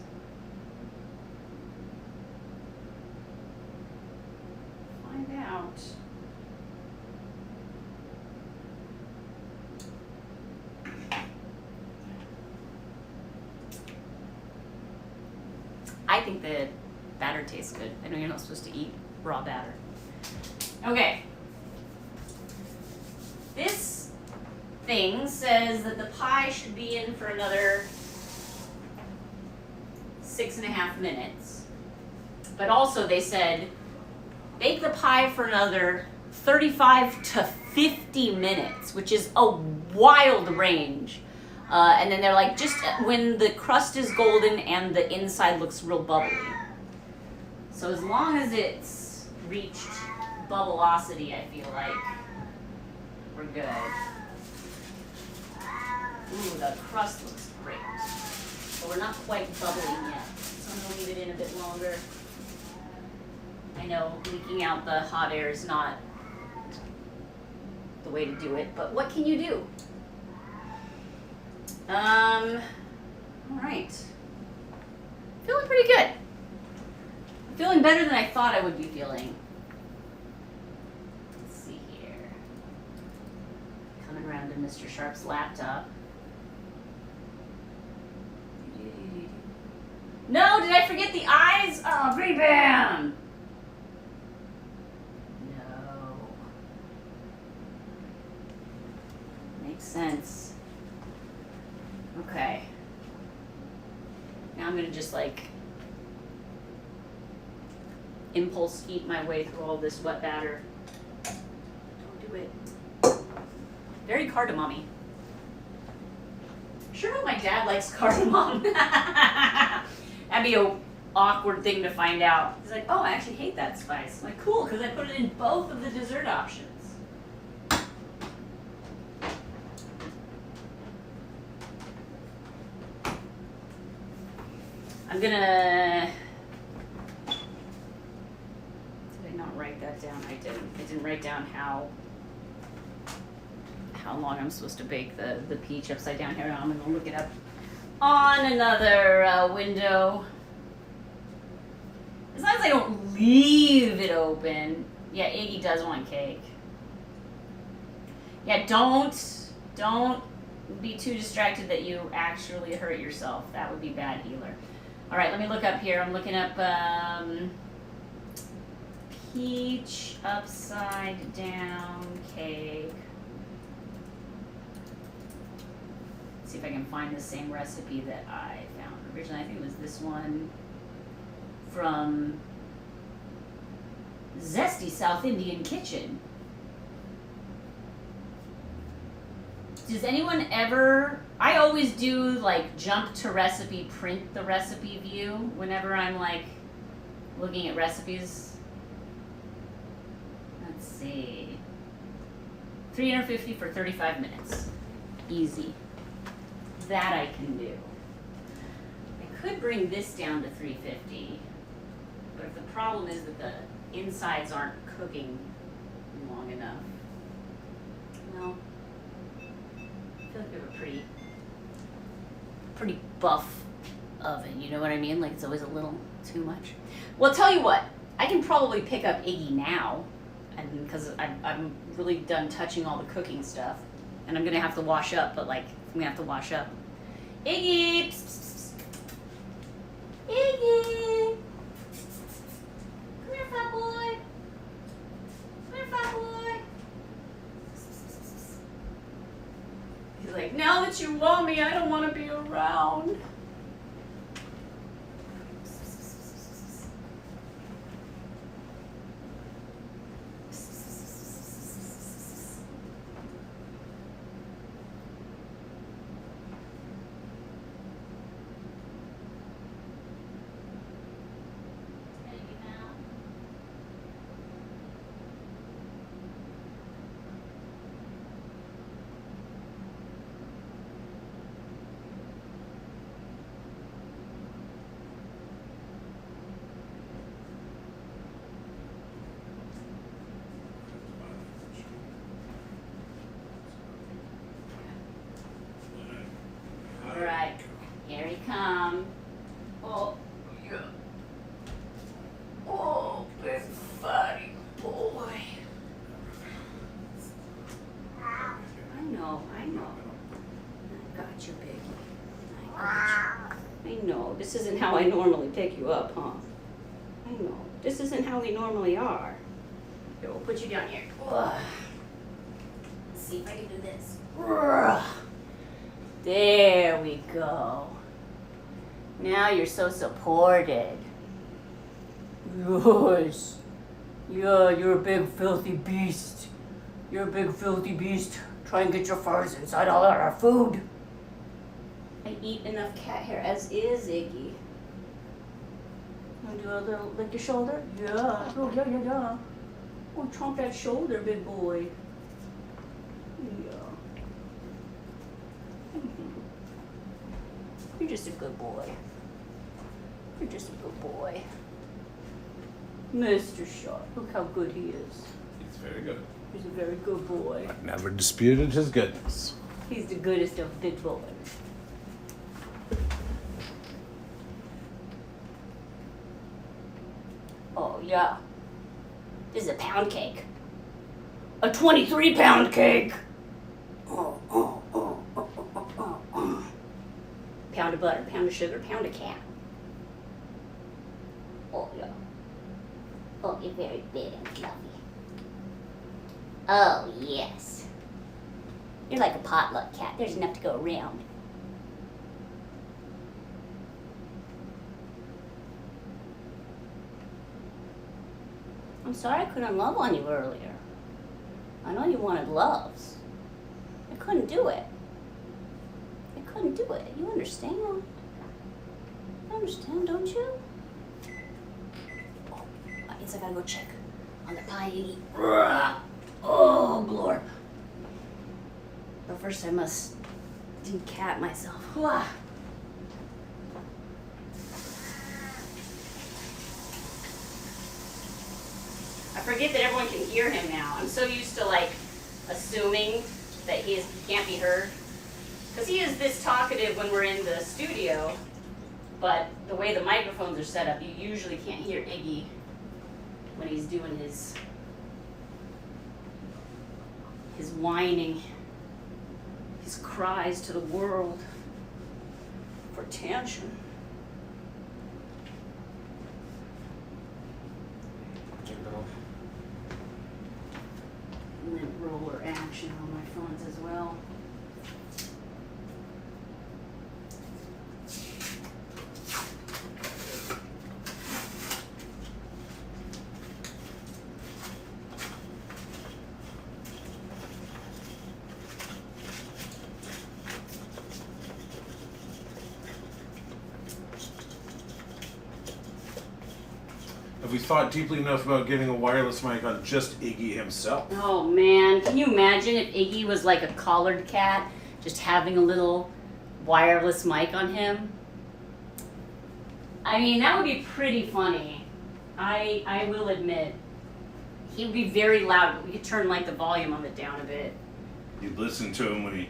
S1: Find out. I think the batter tastes good. I know you're not supposed to eat raw batter. Okay. thing says that the pie should be in for another 6.5 minutes. But also they said bake the pie for another 35 to 50 minutes, which is a wild range. And then they're like, just when the crust is golden and the inside looks real bubbly. So as long as it's reached bubbleosity, I feel like we're good. Ooh, the crust looks great. But we're not quite bubbling yet, so I'm gonna leave it in a bit longer. I know leaking out the hot air is not the way to do it, but what can you do? All right. Feeling pretty good. I'm feeling better than I thought I would be feeling. Let's see here. Coming around to Mr. Sharp's laptop. No, did I forget the eyes? Oh, rebound! No. Makes sense. Okay. Now I'm gonna just like impulse eat my way through all this wet batter. Don't do it. Very cardamom-y. Sure hope my dad likes cardamom. That'd be a awkward thing to find out. He's like, oh, I actually hate that spice. I'm like, cool, because I put it in both of the dessert options. I'm gonna, did I not write that down? I didn't. I didn't write down how long I'm supposed to bake the peach upside down here. I'm gonna look it up on another window. As long as I don't leave it open. Yeah, Iggy does want cake. Yeah, don't be too distracted that you actually hurt yourself. That would be bad, healer. All right, let me look up here. I'm looking up peach upside down cake. See if I can find the same recipe that I found originally. I think it was this one from Zesty South Indian Kitchen. Does anyone ever, I always do like jump to recipe, print the recipe view whenever I'm like looking at recipes. Let's see. 350 for 35 minutes. Easy. That I can do. I could bring this down to 350, but if the problem is that the insides aren't cooking long enough, well, I feel like we have a pretty buff oven, you know what I mean? Like it's always a little too much. Well, tell you what, I can probably pick up Iggy now, and because I'm really done touching all the cooking stuff, and I'm gonna have to wash up, but like I'm gonna have to wash up. Iggy! Psst, psst, psst. Iggy! Come here, fat boy. Come here, fat boy. He's like, now that you want me, I don't want to be around. Alright, here he comes. Oh, yeah. Oh, big fatty boy. I know. I got you, baby. I know. This isn't how I normally pick you up, huh? I know. This isn't how we normally are. Here, we'll put you down here. Ugh. see if I can do this. There we go. Now you're so supported. Yes. Yeah, you're a big filthy beast. You're a big filthy beast. Try and get your furs inside all our food. I eat enough cat hair as is, Iggy. Want to do a little lick your shoulder? Yeah. Oh, yeah. Oh, chomp that shoulder, big boy. Yeah. You're just a good boy. You're just a good boy. Mr. Sharp, look how good he is.
S2: He's very good.
S1: He's a very good boy.
S3: I've never disputed his goodness.
S1: He's the goodest of big boys. Oh, yeah. This is a pound cake. A 23-pound cake. Pound of butter, pound of sugar, pound of cat. Oh, yeah. Oh, you're very big and fluffy. Oh, yes. You're like a potluck cat. There's enough to go around. I'm sorry I couldn't love on you earlier. I know you wanted loves. I couldn't do it. You understand? You understand, don't you? Oh, I guess I gotta go check on the pie. Oh, blorp. But first I must decat myself. I forget that everyone can hear him now. I'm so used to like assuming that he can't be heard. Because he is this talkative when we're in the studio, but the way the microphones are set up, you usually can't hear Iggy when he's doing his whining, his cries to the world for attention. Get a little lint roller action on my phones as well.
S2: Have we thought deeply enough about getting a wireless mic on just Iggy himself?
S1: Oh man, can you imagine if Iggy was like a collared cat, just having a little wireless mic on him? I mean, that would be pretty funny. I will admit. He would be very loud, but we could turn like the volume of it down a bit.
S3: You'd listen to him when he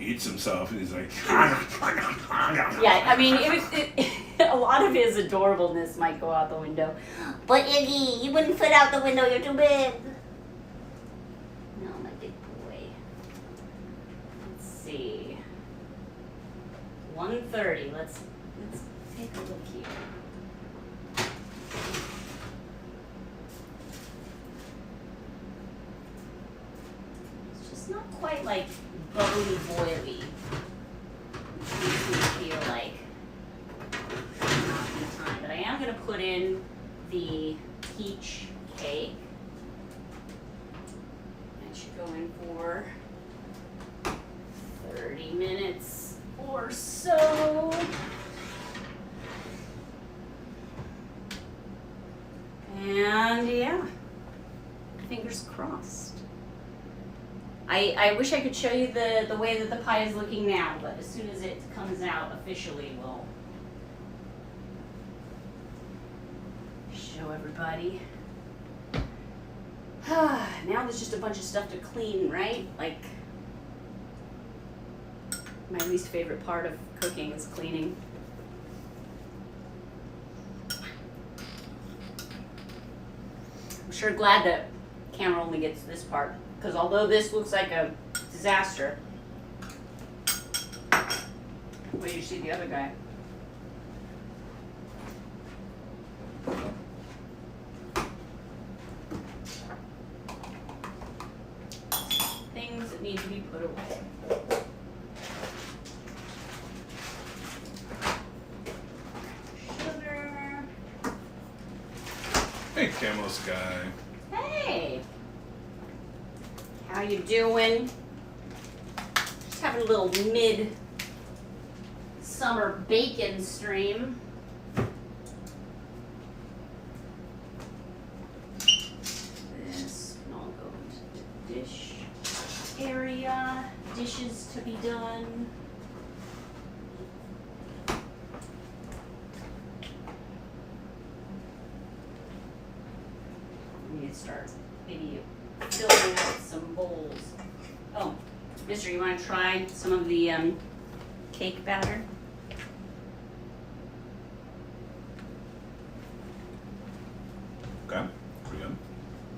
S3: eats himself and he's like...
S1: Yeah, I mean, a lot of his adorableness might go out the window. But Iggy, you wouldn't fit out the window, you're too big. No, my big boy. Let's see. 1:30, let's take a look here. It's just not quite like bubbly boily. Which makes me feel like not enough time. But I am going to put in the peach cake. That should go in for 30 minutes or so. And yeah, fingers crossed. I wish I could show you the way that the pie is looking now, but as soon as it comes out officially, we'll show everybody. Now there's just a bunch of stuff to clean, right? Like, my least favorite part of cooking is cleaning. I'm sure glad that camera only gets this part. Because although this looks like a disaster, wait till you see the other guy. Things that need to put away. Sugar.
S2: Hey, Camo Sky.
S1: Hey. How you doing? Just having a little mid-summer bacon stream. This can all go into the dish area. Dishes to be done. We need to start maybe filling out some bowls. Oh, Mister, you want to try some of the cake batter?
S2: Okay. Pretty good.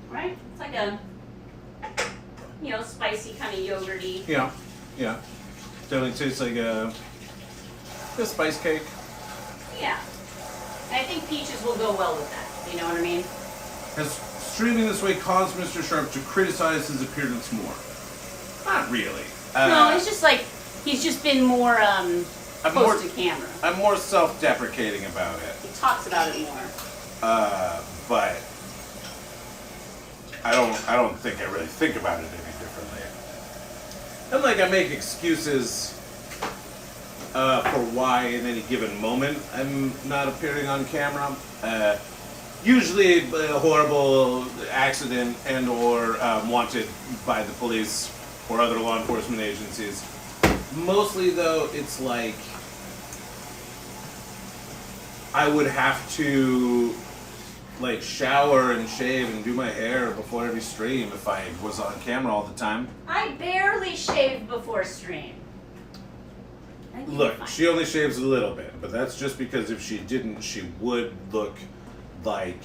S1: Right? It's like a, spicy kind of yogurty.
S2: Yeah. Yeah. Definitely tastes like a spice cake.
S1: Yeah. And I think peaches will go well with that. You know what I mean?
S2: Has streaming this way caused Mr. Sharp to criticize his appearance more? Not really.
S1: No, it's just like he's just been more close to camera.
S2: I'm more self-deprecating about it.
S1: He talks about it more.
S2: But I don't think I really think about it any differently. And like I make excuses for why in any given moment I'm not appearing on camera. Usually a horrible accident and or wanted by the police or other law enforcement agencies. Mostly though, it's like I would have to like shower and shave and do my hair before every stream if I was on camera all the time.
S1: I barely shave before stream.
S2: Look, she only shaves a little bit, but that's just because if she didn't, she would look like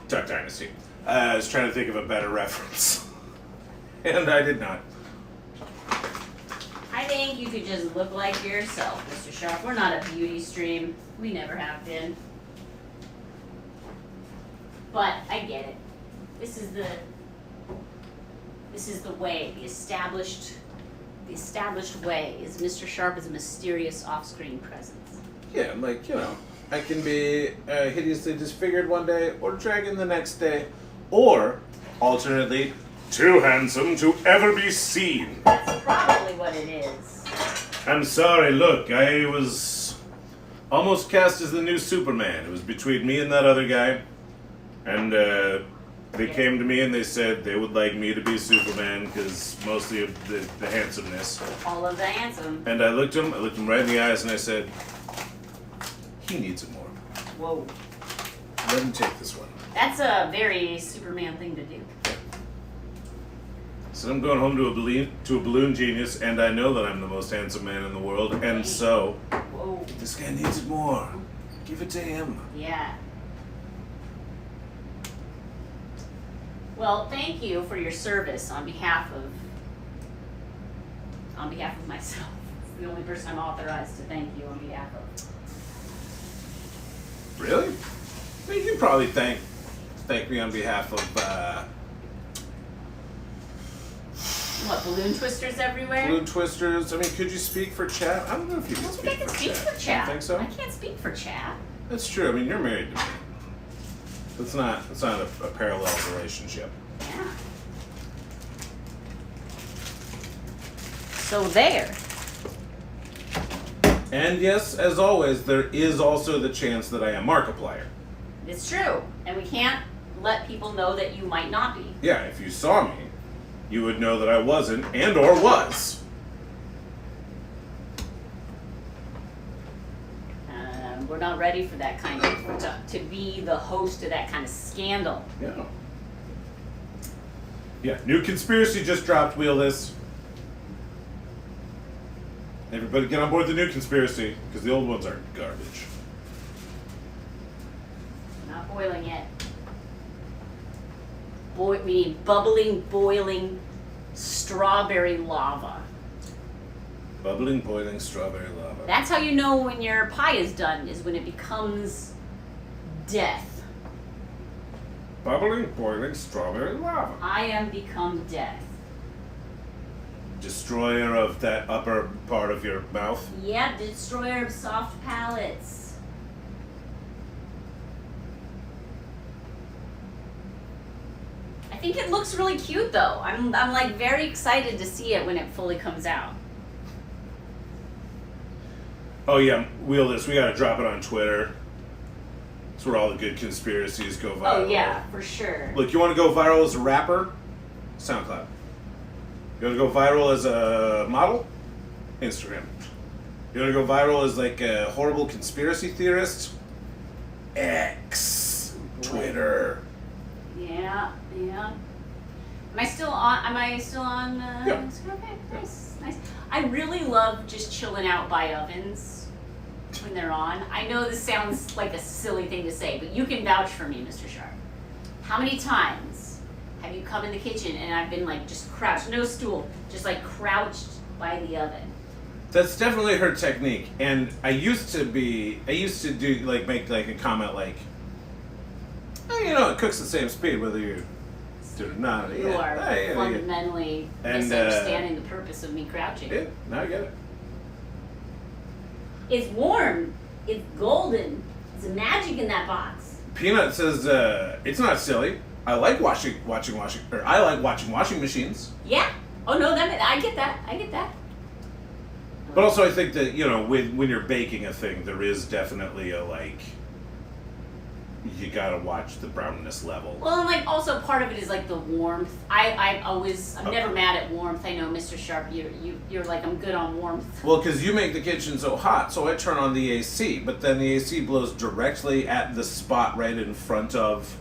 S2: Duck Dynasty. I was trying to think of a better reference. And I did not.
S1: I think you could just look like yourself, Mr. Sharp. We're not a beauty stream. We never have been. But I get it. This is the way, the established way is Mr. Sharp is a mysterious off-screen presence.
S2: Yeah, like, I can be hideously disfigured one day, or dragon the next day, or, alternately, too handsome to ever be seen.
S1: That's probably what it is.
S2: I'm sorry, look, I was almost cast as the new Superman. It was between me and that other guy, and they came to me and they said they would like me to be Superman because mostly of the handsomeness.
S1: All of the handsome.
S2: And I looked him right in the eyes and I said, he needs it more.
S1: Whoa.
S2: Let him take this one.
S1: That's a very Superman thing to do.
S2: So I'm going home to a balloon genius, and I know that I'm the most handsome man in the world, and so
S1: Whoa.
S2: this guy needs it more. Give it to him.
S1: Yeah. Well, thank you for your service on behalf of myself. It's the only person I'm authorized to thank you on behalf of.
S2: Really? I mean, you can probably thank me on behalf of
S1: What, balloon twisters everywhere?
S2: balloon twisters. I mean, could you speak for chat? I don't know if you
S1: I
S2: can
S1: don't think I
S2: speak
S1: can
S2: for
S1: speak
S2: chat.
S1: for chat.
S2: You think so?
S1: I can't speak for chat.
S2: That's true. I mean, you're married to me. It's not a parallel relationship.
S1: Yeah. So there.
S2: And yes, as always, there is also the chance that I am Markiplier.
S1: It's true. And we can't let people know that you might not be.
S2: Yeah, if you saw me, you would know that I wasn't and or was.
S1: We're not ready for that kind of, to be the host of that kind of scandal.
S2: Yeah. Yeah, new conspiracy just dropped, wheel this. Everybody get on board the new conspiracy, because the old ones are garbage.
S1: Not boiling yet. We need bubbling, boiling strawberry lava.
S2: Bubbling, boiling strawberry lava.
S1: That's how you know when your pie is done, is when it becomes death.
S2: Bubbling, boiling strawberry lava.
S1: I am become death.
S2: destroyer of that upper part of your mouth.
S1: Yep, destroyer of soft palates. I think it looks really cute though. I'm like very excited to see it when it fully comes out.
S2: Oh yeah, wheel this. We gotta drop it on Twitter. It's where all the good conspiracies go viral.
S1: Oh yeah, for sure.
S2: Look, you want to go viral as a rapper? SoundCloud. You want to go viral as a model? Instagram. You want to go viral as like a horrible conspiracy theorist? X. Twitter.
S1: Yeah. Am I still on?
S2: Yeah.
S1: Okay, nice. I really love just chilling out by ovens when they're on. I know this sounds like a silly thing to say, but you can vouch for me, Mr. Sharp. How many times have you come in the kitchen and I've been like just crouched, no stool, just like crouched by the oven?
S2: That's definitely her technique. And I used to do like make like a comment like, oh, you know, it cooks the same speed whether you do it or not.
S1: You are fundamentally misunderstanding the purpose of me crouching.
S2: Yeah, now I get it.
S1: It's warm. It's golden. There's magic in that box.
S2: Peanut says it's not silly. I like watching washing machines.
S1: Yeah. Oh no, I get that.
S2: But also I think that, you know, when you're baking a thing, there is definitely a like, you gotta watch the brownness level.
S1: Well, and like also part of it is like the warmth. I'm never mad at warmth. I know, Mr. Sharp, you're like, I'm good on warmth.
S2: Well, because you make the kitchen so hot, so I turn on the AC, but then the AC blows directly at the spot right in front of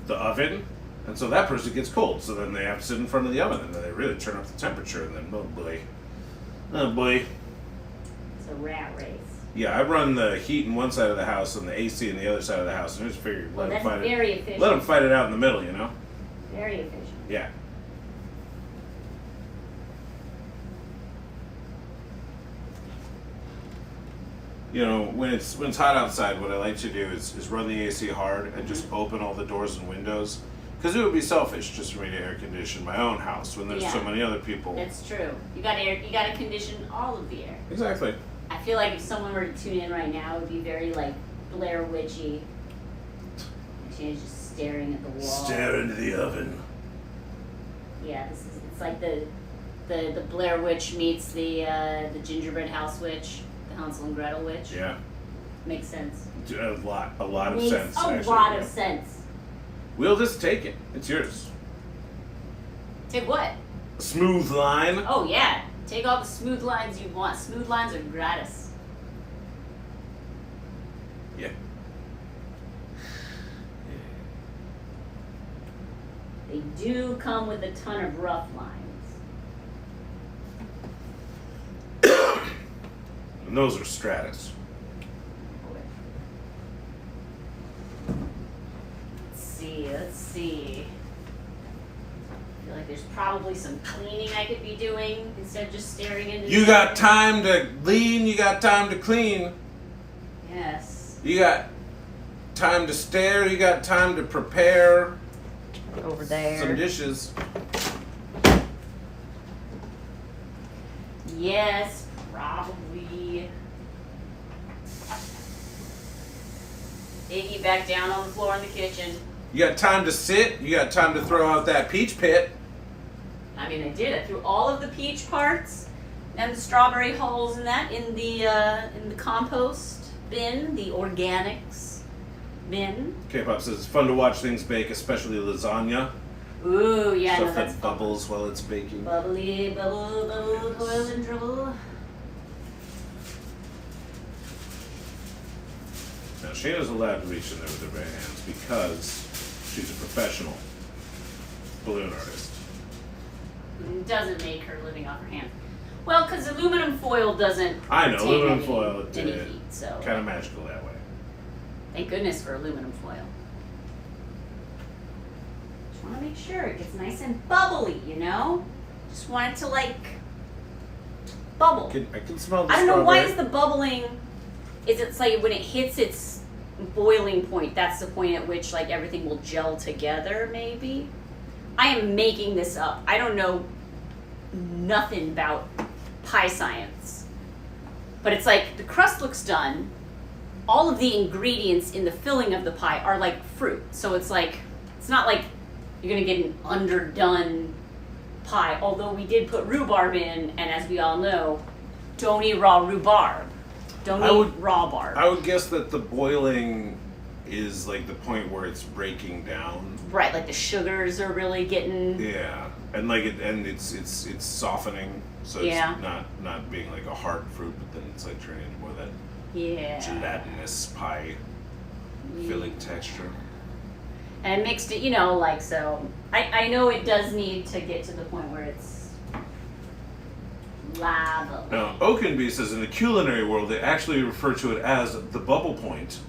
S2: the oven, and so that person gets cold. So then they have to sit in front of the oven, and then they really turn up the temperature, and then oh boy.
S1: It's a rat race.
S2: Yeah, I run the heat in one side of the house and the AC in the other side of the house, and I just figured let them fight it out in the middle, you know?
S1: Very efficient.
S2: Yeah. You know, when it's hot outside, what I like to do is run the AC hard and just open all the doors and windows, because it would be selfish just for me to air condition my own house when there's so many other people.
S1: That's true. You gotta condition all of the air.
S2: Exactly.
S1: I feel like if someone were to tune in right now, it would be very like Blair Witchy. She's just staring at the wall.
S2: Stare into the oven.
S1: Yeah, it's like the Blair Witch meets the gingerbread house witch, the Hansel and Gretel witch.
S2: Yeah.
S1: Makes sense.
S2: A lot of
S1: Makes
S2: sense.
S1: A lot of sense.
S2: We'll just take it. It's yours.
S1: Take what?
S2: Smooth line.
S1: Oh yeah. Take all the smooth lines you want. Smooth lines are gratis.
S2: Yeah.
S1: They do come with a ton of rough lines.
S2: And those are Stratus.
S1: Let's see. I feel like there's probably some cleaning I could be doing instead of just staring into
S2: You got time to lean, you got time to clean.
S1: Yes.
S2: You got time to stare, you got time to prepare.
S1: Over there.
S2: Some dishes.
S1: Yes, probably. Iggy back down on the floor in the kitchen.
S2: You got time to sit, you got time to throw out that peach pit.
S1: I mean, I did. I threw all of the peach parts and the strawberry hulls and that in the compost bin, the organics bin.
S2: K-pop says it's fun to watch things bake, especially lasagna.
S1: Ooh, yeah,
S2: Stuff
S1: no, that's
S2: that bubbles while it's baking.
S1: Bubbly, bubble, boil and dribble.
S2: Now Shana's allowed to reach in there with her bare hands because she's a professional balloon artist.
S1: It doesn't make her living off her hands. Well, because aluminum foil doesn't.
S2: I know,
S1: retain
S2: aluminum foil
S1: any heat, so
S2: kind of magical that way.
S1: thank goodness for aluminum foil. Just want to make sure it gets nice and bubbly, you know. Just want it to like bubble.
S2: I can smell the
S1: I don't know why
S2: strawberry.
S1: is the bubbling. It's like when it hits its boiling point, that's the point at which like everything will gel together, maybe. I am making this up. I don't know nothing about pie science. But it's like the crust looks done. All of the ingredients in the filling of the pie are like fruit. So it's like, it's not like you're gonna get an underdone pie. Although we did put rhubarb in, and as we all know, don't eat raw rhubarb. Don't eat raw barb.
S2: I would guess that the boiling is like the point where it's breaking down.
S1: Right, like the sugars are really getting.
S2: Yeah, and like it's softening, so
S1: Yeah.
S2: it's not being like a hard fruit, but then it's like turning into more of that gelatinous pie filling texture.
S1: And mixed it, you know, like, so I know it does need to get to the point where it's lava.
S2: Now, Oakenby says in the culinary world they actually refer to it as the bubble point,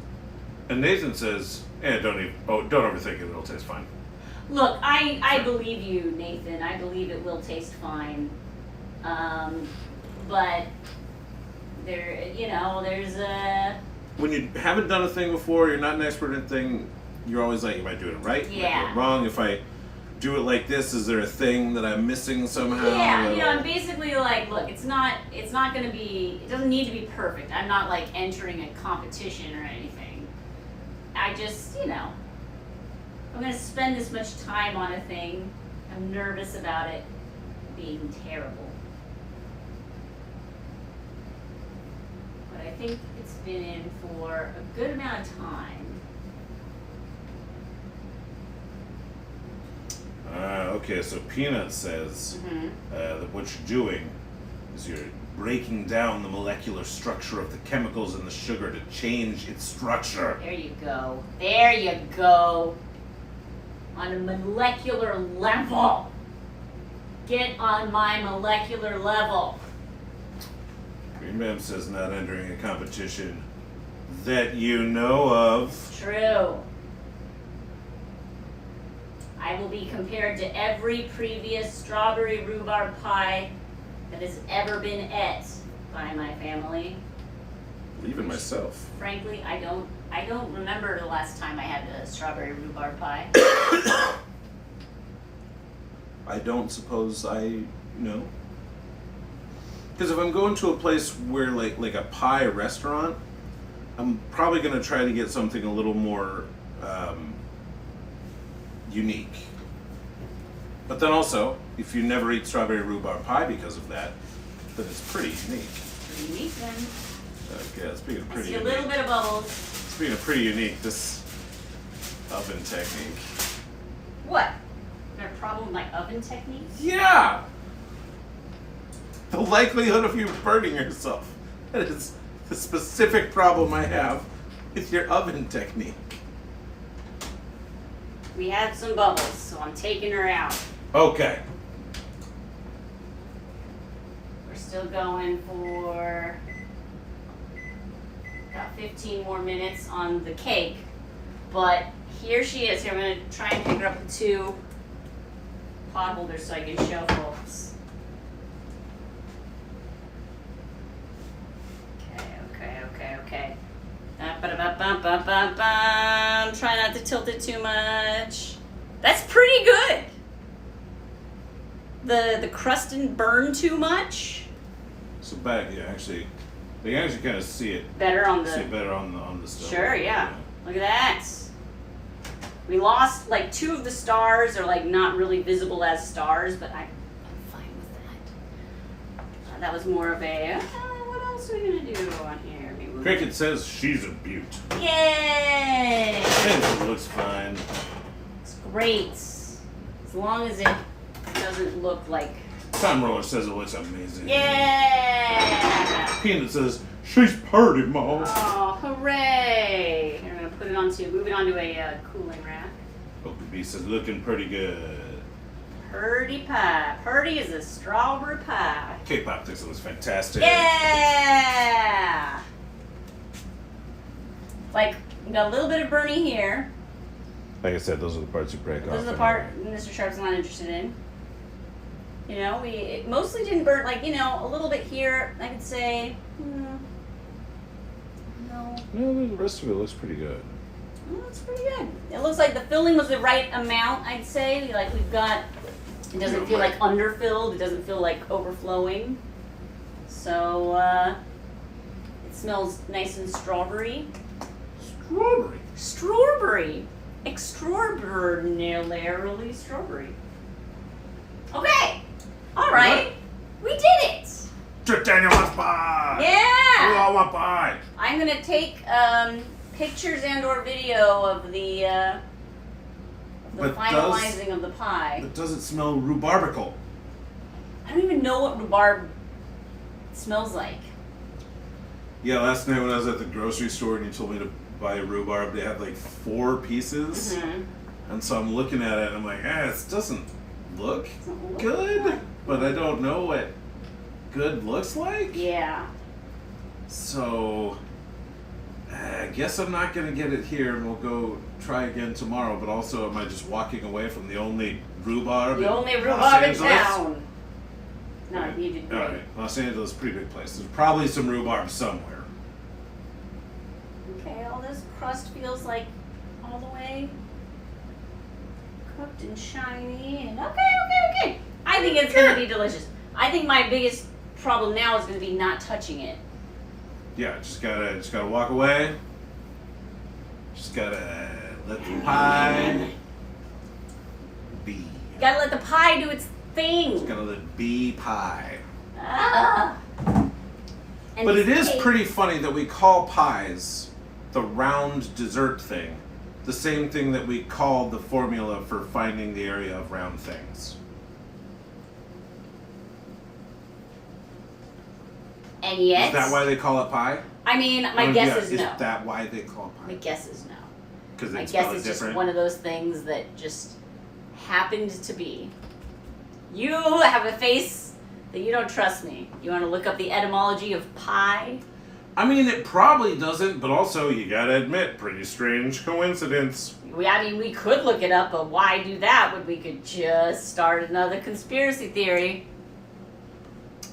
S2: and Nathan says, don't overthink it; it'll taste fine.
S1: Look, I believe you, Nathan. I believe it will taste fine, but there's a.
S2: When you haven't done a thing before, you're not an expert in a thing. You're always like, am I doing it right? Am I doing it wrong? If I do it like this, is there a thing that I'm missing somehow?
S1: Yeah, I'm basically like, look, it's not going to be, it doesn't need to be perfect. I'm not like entering a competition or anything. I just, I'm going to spend this much time on a thing. I'm nervous about it being terrible. But I think it's been in for a good amount of time.
S2: Okay, so Peanut says that what you're doing is you're breaking down the molecular structure of the chemicals in the sugar to change its structure.
S1: There you go. There you go. On a molecular level. Get on my molecular level.
S2: Green Bam says not entering a competition that you know of.
S1: True. I will be compared to every previous strawberry rhubarb pie that has ever been ate by my family.
S2: Even myself.
S1: Frankly, I don't remember the last time I had a strawberry rhubarb pie.
S2: I don't suppose I know. Because if I'm going to a place where like a pie restaurant, I'm probably going to try to get something a little more unique. But then also, if you never eat strawberry rhubarb pie because of that, then it's pretty unique.
S1: Pretty unique then.
S2: Okay, speaking of
S1: I
S2: pretty
S1: see a
S2: unique.
S1: little bit of bubbles.
S2: Speaking of pretty unique, this oven technique.
S1: What? Is there a problem with my oven technique?
S2: Yeah! The likelihood of you burning yourself. That is the specific problem I have with your oven technique.
S1: We had some bubbles, so I'm taking her out.
S2: Okay.
S1: We're still going for about 15 more minutes on the cake. But here she is. Here, I'm going to try and pick her up with 2 pot holders so I can show folks. Okay. Try not to tilt it too much. That's pretty good. The crust didn't burn too much.
S2: So back, yeah, actually, they can actually kind of see it.
S1: Better on the.
S2: See it better on the stove.
S1: Sure, yeah. Look at that. We lost like 2 of the stars are like not really visible as stars, but I'm fine with that. That was more of a. What else are we gonna do on here?
S2: Cricket says she's a beaut.
S1: Yay!
S2: And it looks fine.
S1: It's great. As long as it doesn't look like.
S2: Time Roller says it looks amazing.
S1: Yeah!
S2: Peanut says she's pretty, Mom.
S1: Oh, hooray! I'm gonna move it onto a cooling rack.
S2: Oakenby says looking pretty good.
S1: Purdy pie. Purdy is a strawberry pie.
S2: K-pop thinks it looks fantastic.
S1: Yeah! Like, we got a little bit of Bernie here.
S2: Like I said, those are the parts you break off.
S1: This is the part Mr. Sharp's not interested in. It mostly didn't burn, like, a little bit here, I could say, no.
S2: No, the rest of it looks pretty good.
S1: Well, it's pretty good. It looks like the filling was the right amount, I'd say. Like, we've got It doesn't feel like underfilled. It doesn't feel like overflowing. So it smells nice and strawberry.
S2: Strawberry.
S1: Strawberry. Extraordinarily strawberry. Okay. All right. We did it.
S2: Daniel wants pie.
S1: Yeah.
S2: We all want pie.
S1: I'm gonna take pictures and/or video of the finalizing of the pie.
S2: But does it smell rhubarbical?
S1: I don't even know what rhubarb smells like.
S2: Yeah, last night when I was at the grocery store and you told me to buy a rhubarb, they had like 4 pieces.
S1: Mm-hmm.
S2: And so I'm looking at it and I'm like, it doesn't look
S1: Doesn't look
S2: good.
S1: good.
S2: But I don't know what good looks like.
S1: Yeah.
S2: So I guess I'm not going to get it here and we'll go try again tomorrow. But also, am I just walking away from the only rhubarb
S1: The only
S2: Los
S1: rhubarb in
S2: Angeles?
S1: town. No, you did great.
S2: Alright, Los Angeles is a pretty big place. There's probably some rhubarb somewhere.
S1: Okay, all this crust feels like all the way cooked and shiny. And okay. I think it's going to be delicious. I think my biggest problem now is going to be not touching it.
S2: Yeah, just gotta walk away. Just gotta let the pie be.
S1: You gotta let the pie do its thing.
S2: Just gotta let it be pie.
S1: Ah. And
S2: But it is
S1: cake.
S2: pretty funny that we call pies the round dessert thing the same thing that we call the formula for finding the area of round things.
S1: And yet,
S2: Is that why they call it pie?
S1: I mean, my
S2: Or,
S1: guess
S2: yeah,
S1: is no.
S2: Is that why they call it
S1: My
S2: pie?
S1: guess is no.
S2: Because
S1: My
S2: they
S1: guess
S2: spell it
S1: is just
S2: different?
S1: one of those things that just happened to be. You have a face that you don't trust me. You want to look up the etymology of pie?
S2: I mean, it probably doesn't, but also, you gotta admit, pretty strange coincidence.
S1: We could look it up, but why do that when we could just start another conspiracy theory?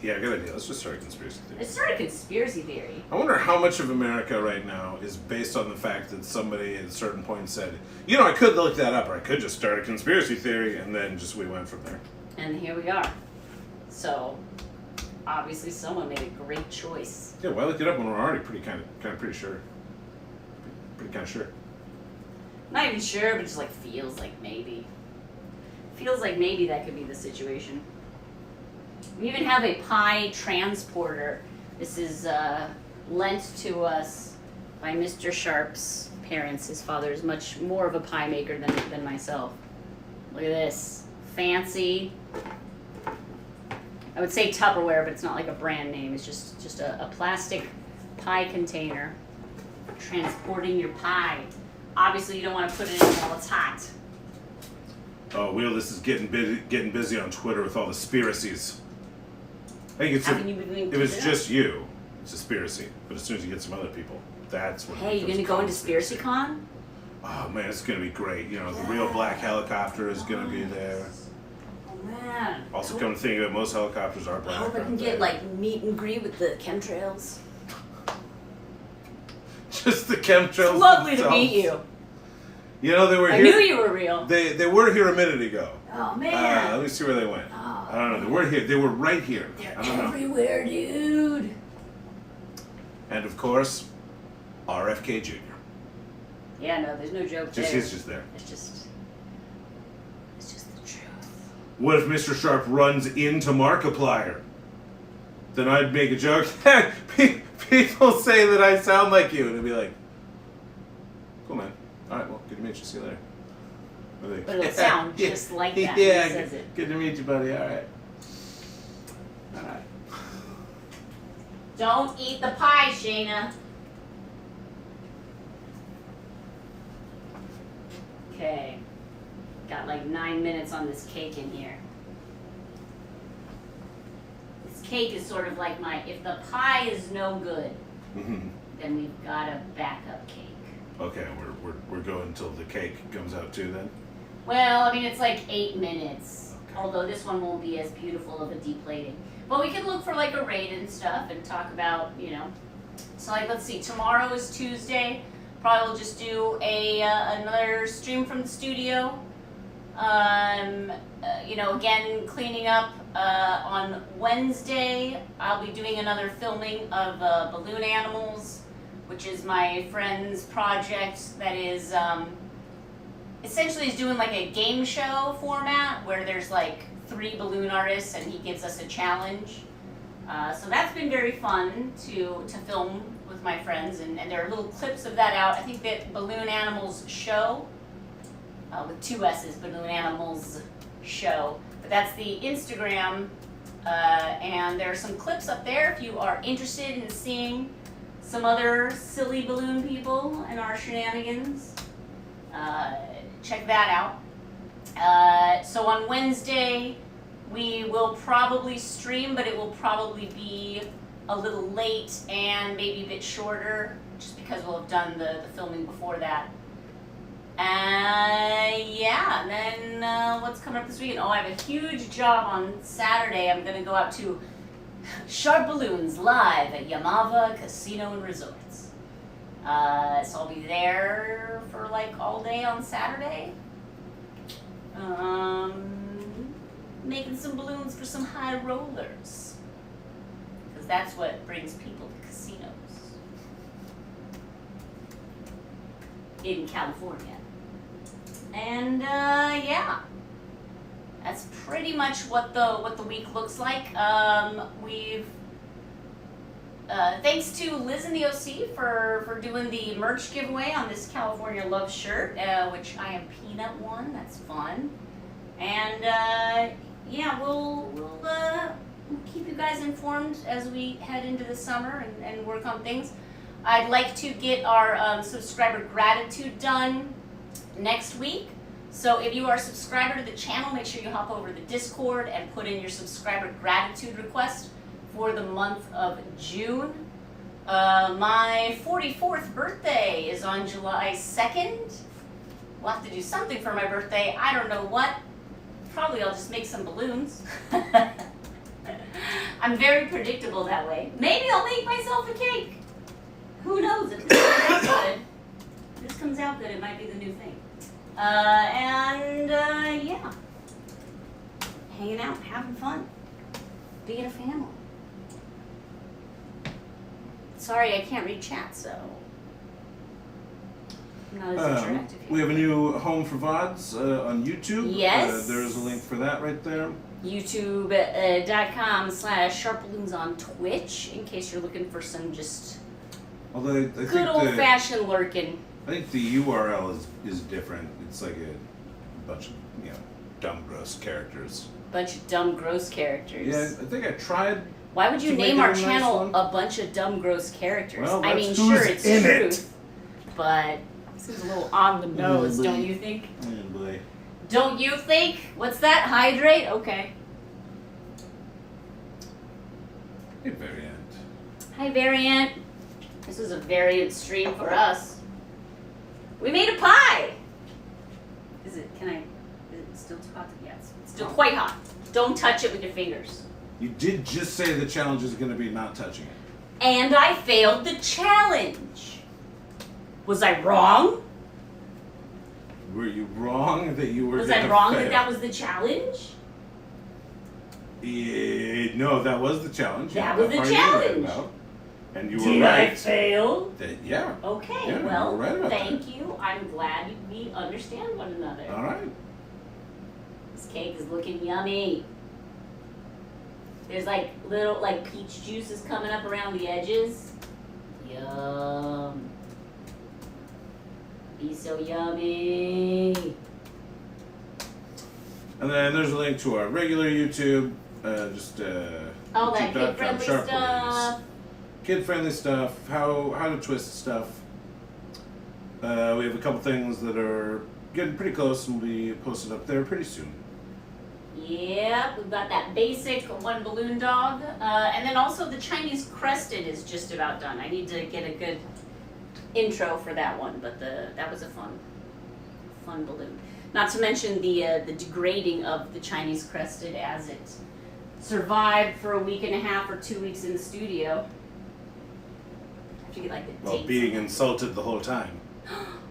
S2: Yeah, good idea. Let's just start a conspiracy theory.
S1: Let's start a conspiracy theory.
S2: I wonder how much of America right now is based on the fact that somebody at a certain point said, I could look that up, or I could just start a conspiracy theory, and then we went from there.
S1: And here we are. So, obviously someone made a great choice.
S2: Yeah, why look it up when we're already pretty sure? Pretty kind of sure.
S1: Not even sure, but just feels like maybe. Feels like maybe that could be the situation. We even have a pie transporter. This is lent to us by Mr. Sharp's parents. His father is much more of a pie maker than myself. Look at this. Fancy. I would say Tupperware, but it's not like a brand name. It's just a plastic pie container transporting your pie. Obviously, you don't want to put it in while it's hot.
S2: Oh, Will, this is getting busy on Twitter with all the conspiracies. I think
S1: How can you be doing
S2: it was
S1: that?
S2: just you. It's a conspiracy. But as soon as you get some other people, that's when it
S1: Hey, you
S2: becomes
S1: gonna go into
S2: conspiracy.
S1: SpiracyCon?
S2: Oh man, it's gonna be great. The real black helicopter is gonna be there.
S1: Oh man.
S2: Also, come to think of it, most helicopters are
S1: I
S2: black.
S1: hope I can
S2: aren't
S1: get
S2: they?
S1: meet and greet with the chemtrails.
S2: Just the chemtrails.
S1: It's lovely to
S2: themselves.
S1: meet you.
S2: They were
S1: I
S2: here.
S1: knew you were real.
S2: They were here a minute ago.
S1: Oh man.
S2: Let me see where they went.
S1: Oh.
S2: I don't know. They were here. They were right here.
S1: They're
S2: I don't know.
S1: everywhere, dude.
S2: And of course, RFK Jr.
S1: Yeah, no, there's no joke there.
S2: He's just there.
S1: It's just the truth.
S2: What if Mr. Sharp runs into Markiplier? Then I'd make a joke. People say that I sound like you, and it'd be like, cool, man. All right, well, good to meet you. See you later.
S1: But it'll sound just like that when he
S2: Yeah,
S1: says it.
S2: good to meet you, buddy. All right. All right.
S1: Don't eat the pie, Shana. Okay. Got 9 minutes on this cake in here. This cake is sort of like if the pie is no good,
S2: Mm-hmm.
S1: then we've got a backup cake.
S2: Okay, we're going until the cake comes out too then?
S1: Well, it's 8 minutes.
S2: Okay.
S1: Although this one won't be as beautiful of a deplating. But we could look for a rate and stuff and talk about, So let's see, tomorrow is Tuesday. Probably we'll just do another stream from the studio. Again, cleaning up on Wednesday. I'll be doing another filming of Balloon Animals, which is my friend's project that is essentially is doing like a game show format where there's like 3 balloon artists and he gives us a challenge. So that's been very fun to film with my friends, and there are little clips of that out. I think that Balloon Animals Show, with 2 S's, Balloon Animals Show. But that's the Instagram, and there are some clips up there if you are interested in seeing some other silly balloon people and our shenanigans. Check that out. So on Wednesday, we will probably stream, but it will probably be a little late and maybe a bit shorter, just because we'll have done the filming before that. Yeah, and then what's coming up this weekend? Oh, I have a huge job on Saturday. I'm going to go out to SharpBalloons live at Yamava Casino and Resorts. So I'll be there for like all day on Saturday. Making some balloons for some high rollers. Because that's what brings people to casinos. In California. And yeah, that's pretty much what the week looks like. We've thanks to Liz and the OC for doing the merch giveaway on this California Love shirt, which I am Peanut one. That's fun. And yeah, we'll keep you guys informed as we head into the summer and work on things. I'd like to get our subscriber gratitude done next week. So if you are a subscriber to the channel, make sure you hop over to the Discord and put in your subscriber gratitude request for the month of June. My 44th birthday is on July 2nd. We'll have to do something for my birthday. I don't know what. Probably I'll just make some balloons. I'm very predictable that way. Maybe I'll make myself a cake. Who knows? If this comes out good, it might be the new thing. Yeah. Hanging out, having fun, being a family. Sorry, I can't read chat, so I'm not as interactive here.
S2: We have a new home for VODs on YouTube.
S1: Yes.
S2: There's a link for that right there.
S1: YouTube.com/SharpBalloons on Twitch, in case you're looking for some just
S2: Although I think
S1: good old-fashioned lurking.
S2: I think the URL is different. It's like a bunch of dumb, gross characters.
S1: Bunch of dumb, gross characters.
S2: Yeah, I think I tried.
S1: Why would you
S2: to
S1: name
S2: make
S1: our
S2: it a nice
S1: channel
S2: one.
S1: a bunch of dumb, gross characters?
S2: Well,
S1: I mean,
S2: that's
S1: sure,
S2: who's
S1: it's
S2: in
S1: truth, but this is a little on the nose, don't you think?
S2: Oh boy.
S1: Don't you think? What's that? Hydrate? Okay.
S2: Hey, Variant.
S1: Hi, Variant. This is a Variant stream for us. We made a pie! Is it still too hot? Yes. It's still quite hot. Don't touch it with your fingers.
S2: You did just say the challenge is going to be not touching it.
S1: And I failed the challenge. Was I wrong?
S2: Were you wrong that you were?
S1: Was I wrong that was the challenge?
S2: No, that was the challenge.
S1: That was the challenge.
S2: And you were
S1: Did
S2: right.
S1: I fail?
S2: Yeah.
S1: Okay,
S2: Yeah,
S1: well,
S2: you were right about
S1: thank you. I'm glad we understand one another.
S2: All right.
S1: This cake is looking yummy. There's like little peach juices coming up around the edges. Yum. Be so yummy.
S2: And then there's a link to our regular YouTube.
S1: All that
S2: YouTube.com,
S1: kid-friendly
S2: SharpBalloons.
S1: stuff.
S2: Kid-friendly stuff. How to twist stuff. We have a couple things that are getting pretty close and will be posted up there pretty soon.
S1: Yep, we've got that basic one balloon dog, and then also the Chinese crested is just about done. I need to get a good intro for that one, but that was a fun balloon. Not to mention the degrading of the Chinese crested as it survived for a week and a half or 2 weeks in the studio. I have to get the dates.
S2: Being insulted the whole time.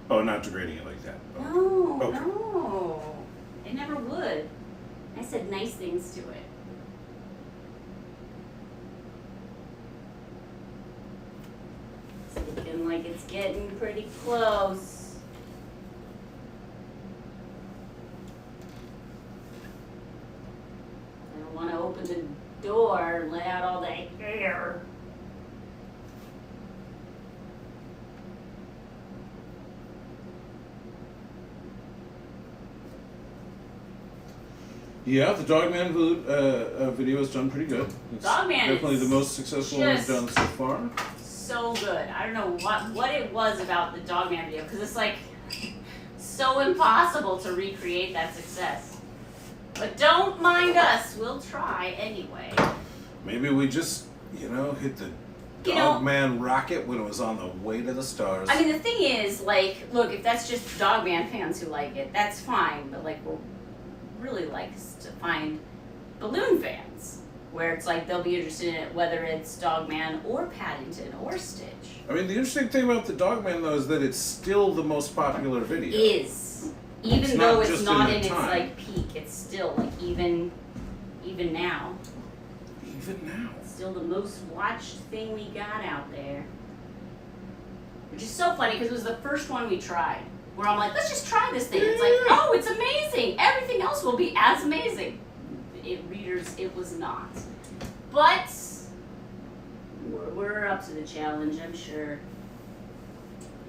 S2: Oh, not degrading it like that.
S1: No,
S2: Okay.
S1: no. They never would. I said nice things to it. It's looking like it's getting pretty close. I don't want to open the door and let out all that air.
S2: Yeah, the Dogman video has done pretty good. It's
S1: Dogman
S2: definitely
S1: is
S2: the most successful one we've
S1: just
S2: done so far.
S1: So good. I don't know what it was about the Dogman video, because it's like so impossible to recreate that success. But don't mind us, we'll try anyway.
S2: Maybe we just, hit the Dogman rocket when it was on the way to the stars.
S1: I mean, the thing is, like, look, if that's just Dogman fans who like it, that's fine. But like, we'll really like to find balloon fans, where it's like they'll be interested in it, whether it's Dogman or Paddington or Stitch.
S2: I mean, the interesting thing about the Dogman though is that it's still the most popular video.
S1: Even though it's not in its
S2: time.
S1: like peak, it's still like even now.
S2: Even now.
S1: It's still the most watched thing we got out there. Which is so funny because it was the first one we tried. Where I'm like, let's just try this thing. It's like, oh, it's amazing. Everything else will be as amazing. Readers, it was not. But we're up to the challenge, I'm sure.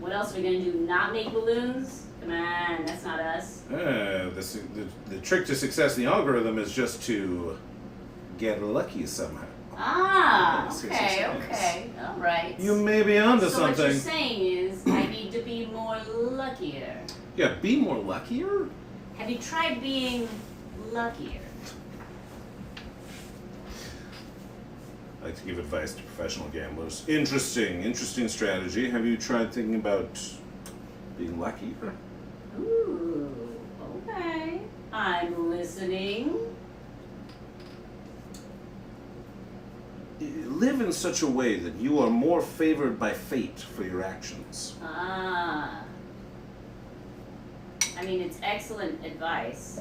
S1: What else are we gonna do? Not make balloons? Come on, that's not us.
S2: The trick to success in the algorithm is just to get lucky somehow.
S1: Ah, okay, all right.
S2: You may be onto
S1: so
S2: something.
S1: So what you're saying is, I need to be more luckier.
S2: Yeah, be more luckier?
S1: Have you tried being luckier?
S2: I like to give advice to professional gamblers. Interesting strategy. Have you tried thinking about being luckier?
S1: Ooh, okay. I'm listening.
S2: Live in such a way that you are more favored by fate for your actions.
S1: Ah. I mean, it's excellent advice.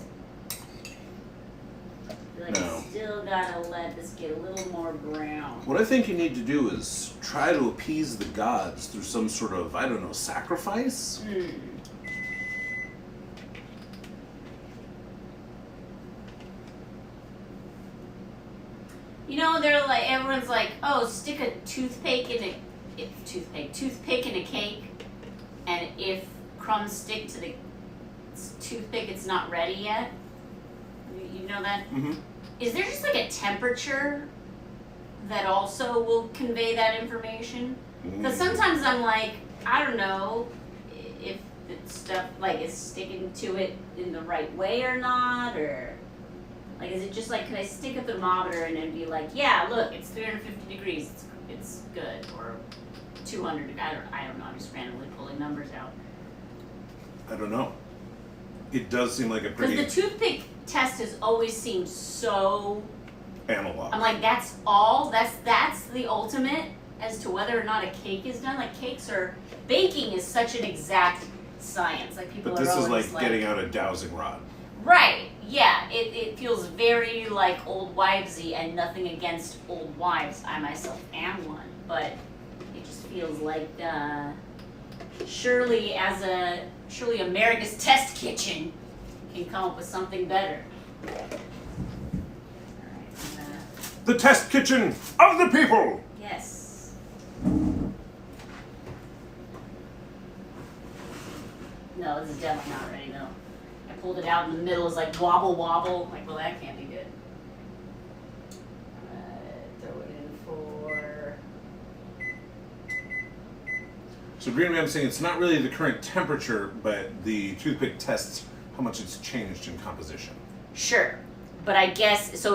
S1: I feel like
S2: No.
S1: you still gotta let this get a little more brown.
S2: What I think you need to do is try to appease the gods through some sort of, sacrifice.
S1: They're like, everyone's like, oh, stick a toothpick in a cake, and if crumbs stick to the toothpick, it's not ready yet. You know that?
S2: Mm-hmm.
S1: Is there just like a temperature that also will convey that information? Because sometimes I'm like, I don't know if the stuff like is sticking to it in the right way or not, or like, is it just like, could I stick a thermometer and then be like, yeah, look, it's 350 degrees, it's good, or 200, I don't know, I'm just randomly pulling numbers out.
S2: I don't know. It does seem like a pretty...
S1: Because the toothpick test has always seemed so...
S2: analog.
S1: I'm like, that's all? That's the ultimate as to whether or not a cake is done? Like, baking is such an exact science. Like, people
S2: but
S1: are
S2: this is
S1: always
S2: like getting out a dowsing rod.
S1: Right, yeah. It feels very, like, old wivesy, and nothing against old wives. I myself am one. But it just feels like, surely America's Test Kitchen can come up with something better.
S2: The test kitchen of the people!
S1: Yes. No, this is definitely not ready, though. I pulled it out in the middle, it's like wobble wobble. I'm like, well, that can't be good. Throw it in for...
S2: So Green Man's saying it's not really the current temperature, but the toothpick tests how much it's changed in composition.
S1: Sure. But I guess it's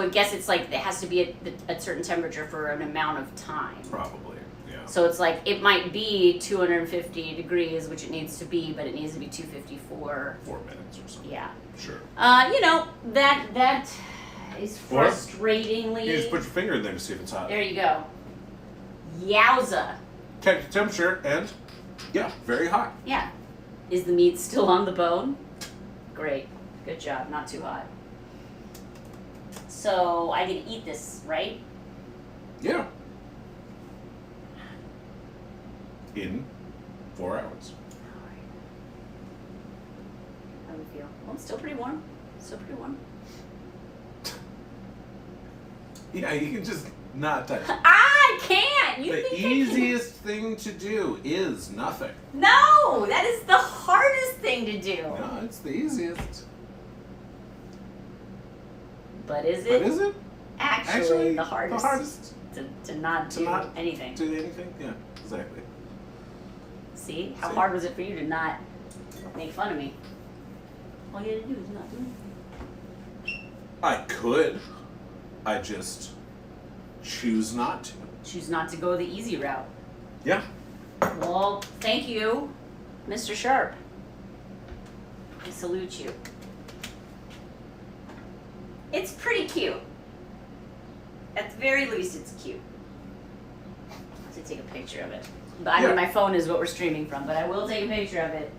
S1: like it has to be at a certain temperature for an amount of time.
S2: Probably, yeah.
S1: So it's like, it might be 250 degrees, which it needs to be, but it needs to be 254.
S2: 4 minutes or something.
S1: Yeah.
S2: Sure.
S1: That is
S2: Or
S1: frustratingly...
S2: You just put your finger in there to see if it's hot.
S1: There you go. Yowza.
S2: Check the temperature and, yeah, very hot.
S1: Yeah. Is the meat still on the bone? Great. Good job, not too hot. So I get to eat this, right?
S2: Yeah. In 4 hours.
S1: How do you feel? Well, it's still pretty warm. Still pretty warm.
S2: Yeah, you can just not touch it.
S1: I can't! You
S2: The
S1: think
S2: easiest thing to do is nothing.
S1: No! That is the hardest thing to do.
S2: No, it's the easiest.
S1: But is
S2: But
S1: it
S2: is it?
S1: actually the hardest?
S2: The hardest.
S1: To not
S2: To
S1: do
S2: not
S1: anything.
S2: Do anything? Yeah, exactly.
S1: See? How
S2: See?
S1: hard was it for you to not make fun of me? All you had to do is not do it.
S2: I could. I just choose not to.
S1: Choose not to go the easy route.
S2: Yeah.
S1: Well, thank you, Mr. Sharp. I salute you. It's pretty cute. At the very least, it's cute. I have to take a picture of it. But I mean,
S2: Yeah.
S1: my phone is what we're streaming from, but I will take a picture of it.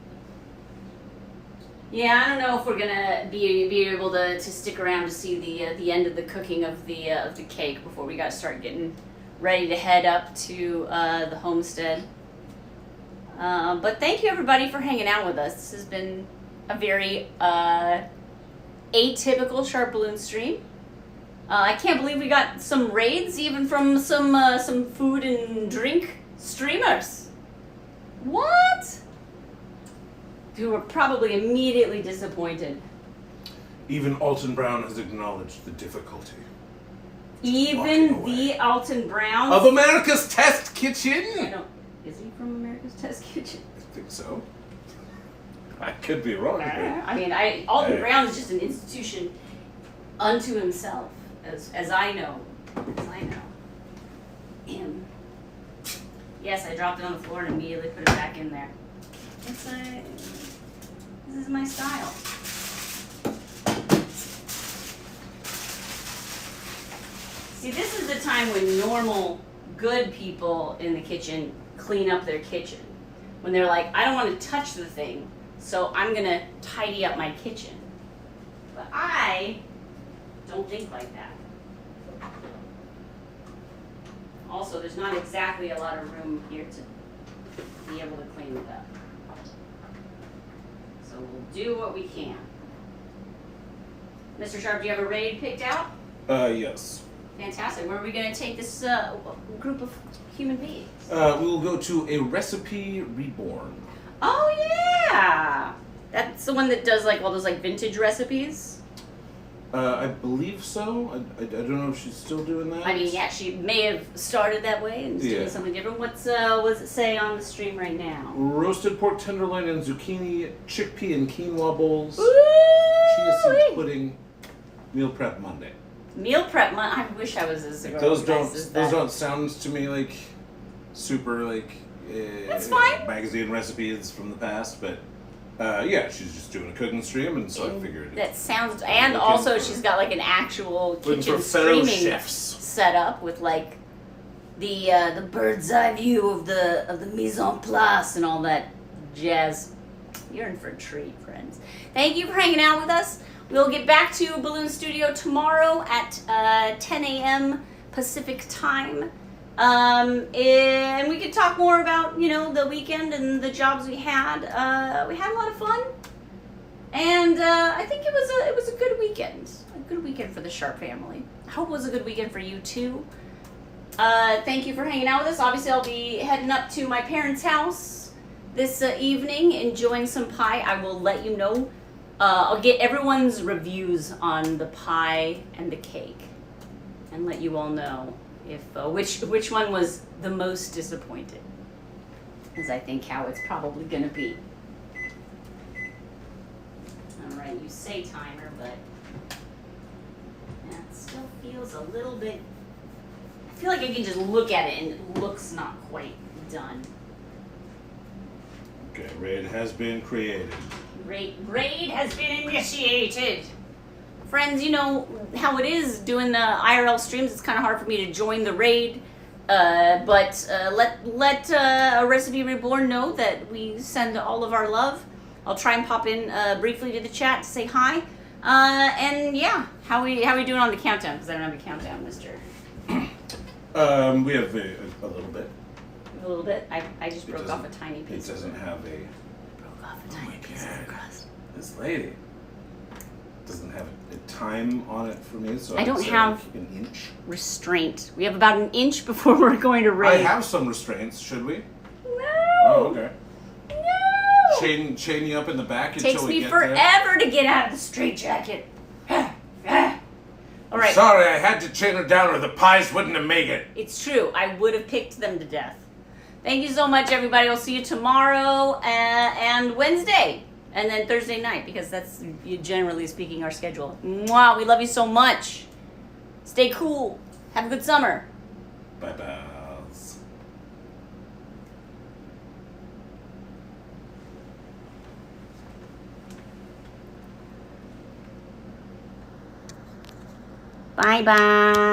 S1: Yeah, I don't know if we're gonna be able to stick around to see the end of the cooking of the cake before we gotta start getting ready to head up to the homestead. But thank you everybody for hanging out with us. This has been a very atypical Sharp Balloon stream. I can't believe we got some raids even from some food and drink streamers. What? Who were probably immediately disappointed.
S2: Even Alton Brown has acknowledged the difficulty.
S1: Even
S2: Walking
S1: the
S2: away.
S1: Alton Brown.
S2: Of America's Test
S1: I
S2: Kitchen!
S1: don't. Is he from America's Test Kitchen?
S2: I think so. I could be wrong.
S1: I mean, Alton
S2: Hey.
S1: Brown is just an institution unto himself, as I know. As I know. Him. Yes, I dropped it on the floor and immediately put it back in there. This is my style. See, this is the time when normal, good people in the kitchen clean up their kitchen. When they're like, I don't want to touch the thing, so I'm going to tidy up my kitchen. But I don't think like that. Also, there's not exactly a lot of room here to be able to clean it up. So we'll do what we can. Mr. Sharp, do you have a raid picked out?
S2: Yes.
S1: Fantastic. Where are we going to take this group of human beings?
S2: We will go to a recipe reborn.
S1: Oh, yeah! That's the one that does like all those like vintage recipes?
S2: I believe so. I don't know if she's still doing that.
S1: I mean, yeah, she may have started that way and is doing
S2: Yeah.
S1: something different. What does it say on the stream right now?
S2: Roasted pork tenderloin and zucchini, chickpea and quinoa bowls,
S1: Ooh!
S2: chia seed pudding, meal prep Monday.
S1: Meal prep month. I wish I was as organized as that.
S2: Those don't sound to me like super like
S1: That's fine.
S2: magazine recipes from the past, but yeah, she's just doing a cooking stream, and so I figured
S1: That sounds, and
S2: looking
S1: also
S2: for-
S1: she's got like an actual
S2: looking
S1: kitchen
S2: for fellow
S1: streaming
S2: chefs.
S1: set up with like the bird's eye view of the mise en place and all that jazz. You're in for a treat, friends. Thank you for hanging out with us. We'll get back to Balloon Studio tomorrow at 10 a.m. Pacific time. And we could talk more about, the weekend and the jobs we had. We had a lot of fun. And I think it was a good weekend. A good weekend for the Sharp family. I hope it was a good weekend for you too. Thank you for hanging out with us. Obviously, I'll be heading up to my parents' house this evening, enjoying some pie. I will let you know. I'll get everyone's reviews on the pie and the cake, and let you all know if which one was the most disappointed, as I think how it's probably gonna be. All right, you say timer, but that still feels a little bit. I feel like I can just look at it and it looks not quite done.
S2: Okay, raid has been created.
S1: Raid has been initiated. Friends, you know how it is doing the IRL streams. It's kind of hard for me to join the raid, but let a Recipe Reborn know that we send all of our love. I'll try and pop in briefly to the chat to say hi. And yeah, how we doing on the countdown? Because I don't have a countdown, Mister.
S2: We have a little bit.
S1: A little bit. I just broke off a tiny piece.
S2: It doesn't have a.
S1: Broke off a tiny piece of the crust.
S2: This lady doesn't have a time on it for me, so
S1: I don't
S2: would say
S1: have
S2: like an inch.
S1: Restraint. We have about an inch before we're going to raid.
S2: I have some restraints. Should we?
S1: No.
S2: Oh, okay.
S1: No.
S2: Chain you up in the back until
S1: Takes
S2: we
S1: me
S2: get
S1: forever to get out of the straitjacket. All right.
S2: Sorry, I had to chain her down or the pies wouldn't have made it.
S1: It's true. I would have picked them to death. Thank you so much, everybody. I'll see you tomorrow and Wednesday. And then Thursday night, because that's, generally speaking, our schedule. Mwah, we love you so much. Stay cool. Have a good summer.
S2: Bye-bye.
S1: Bye-bye.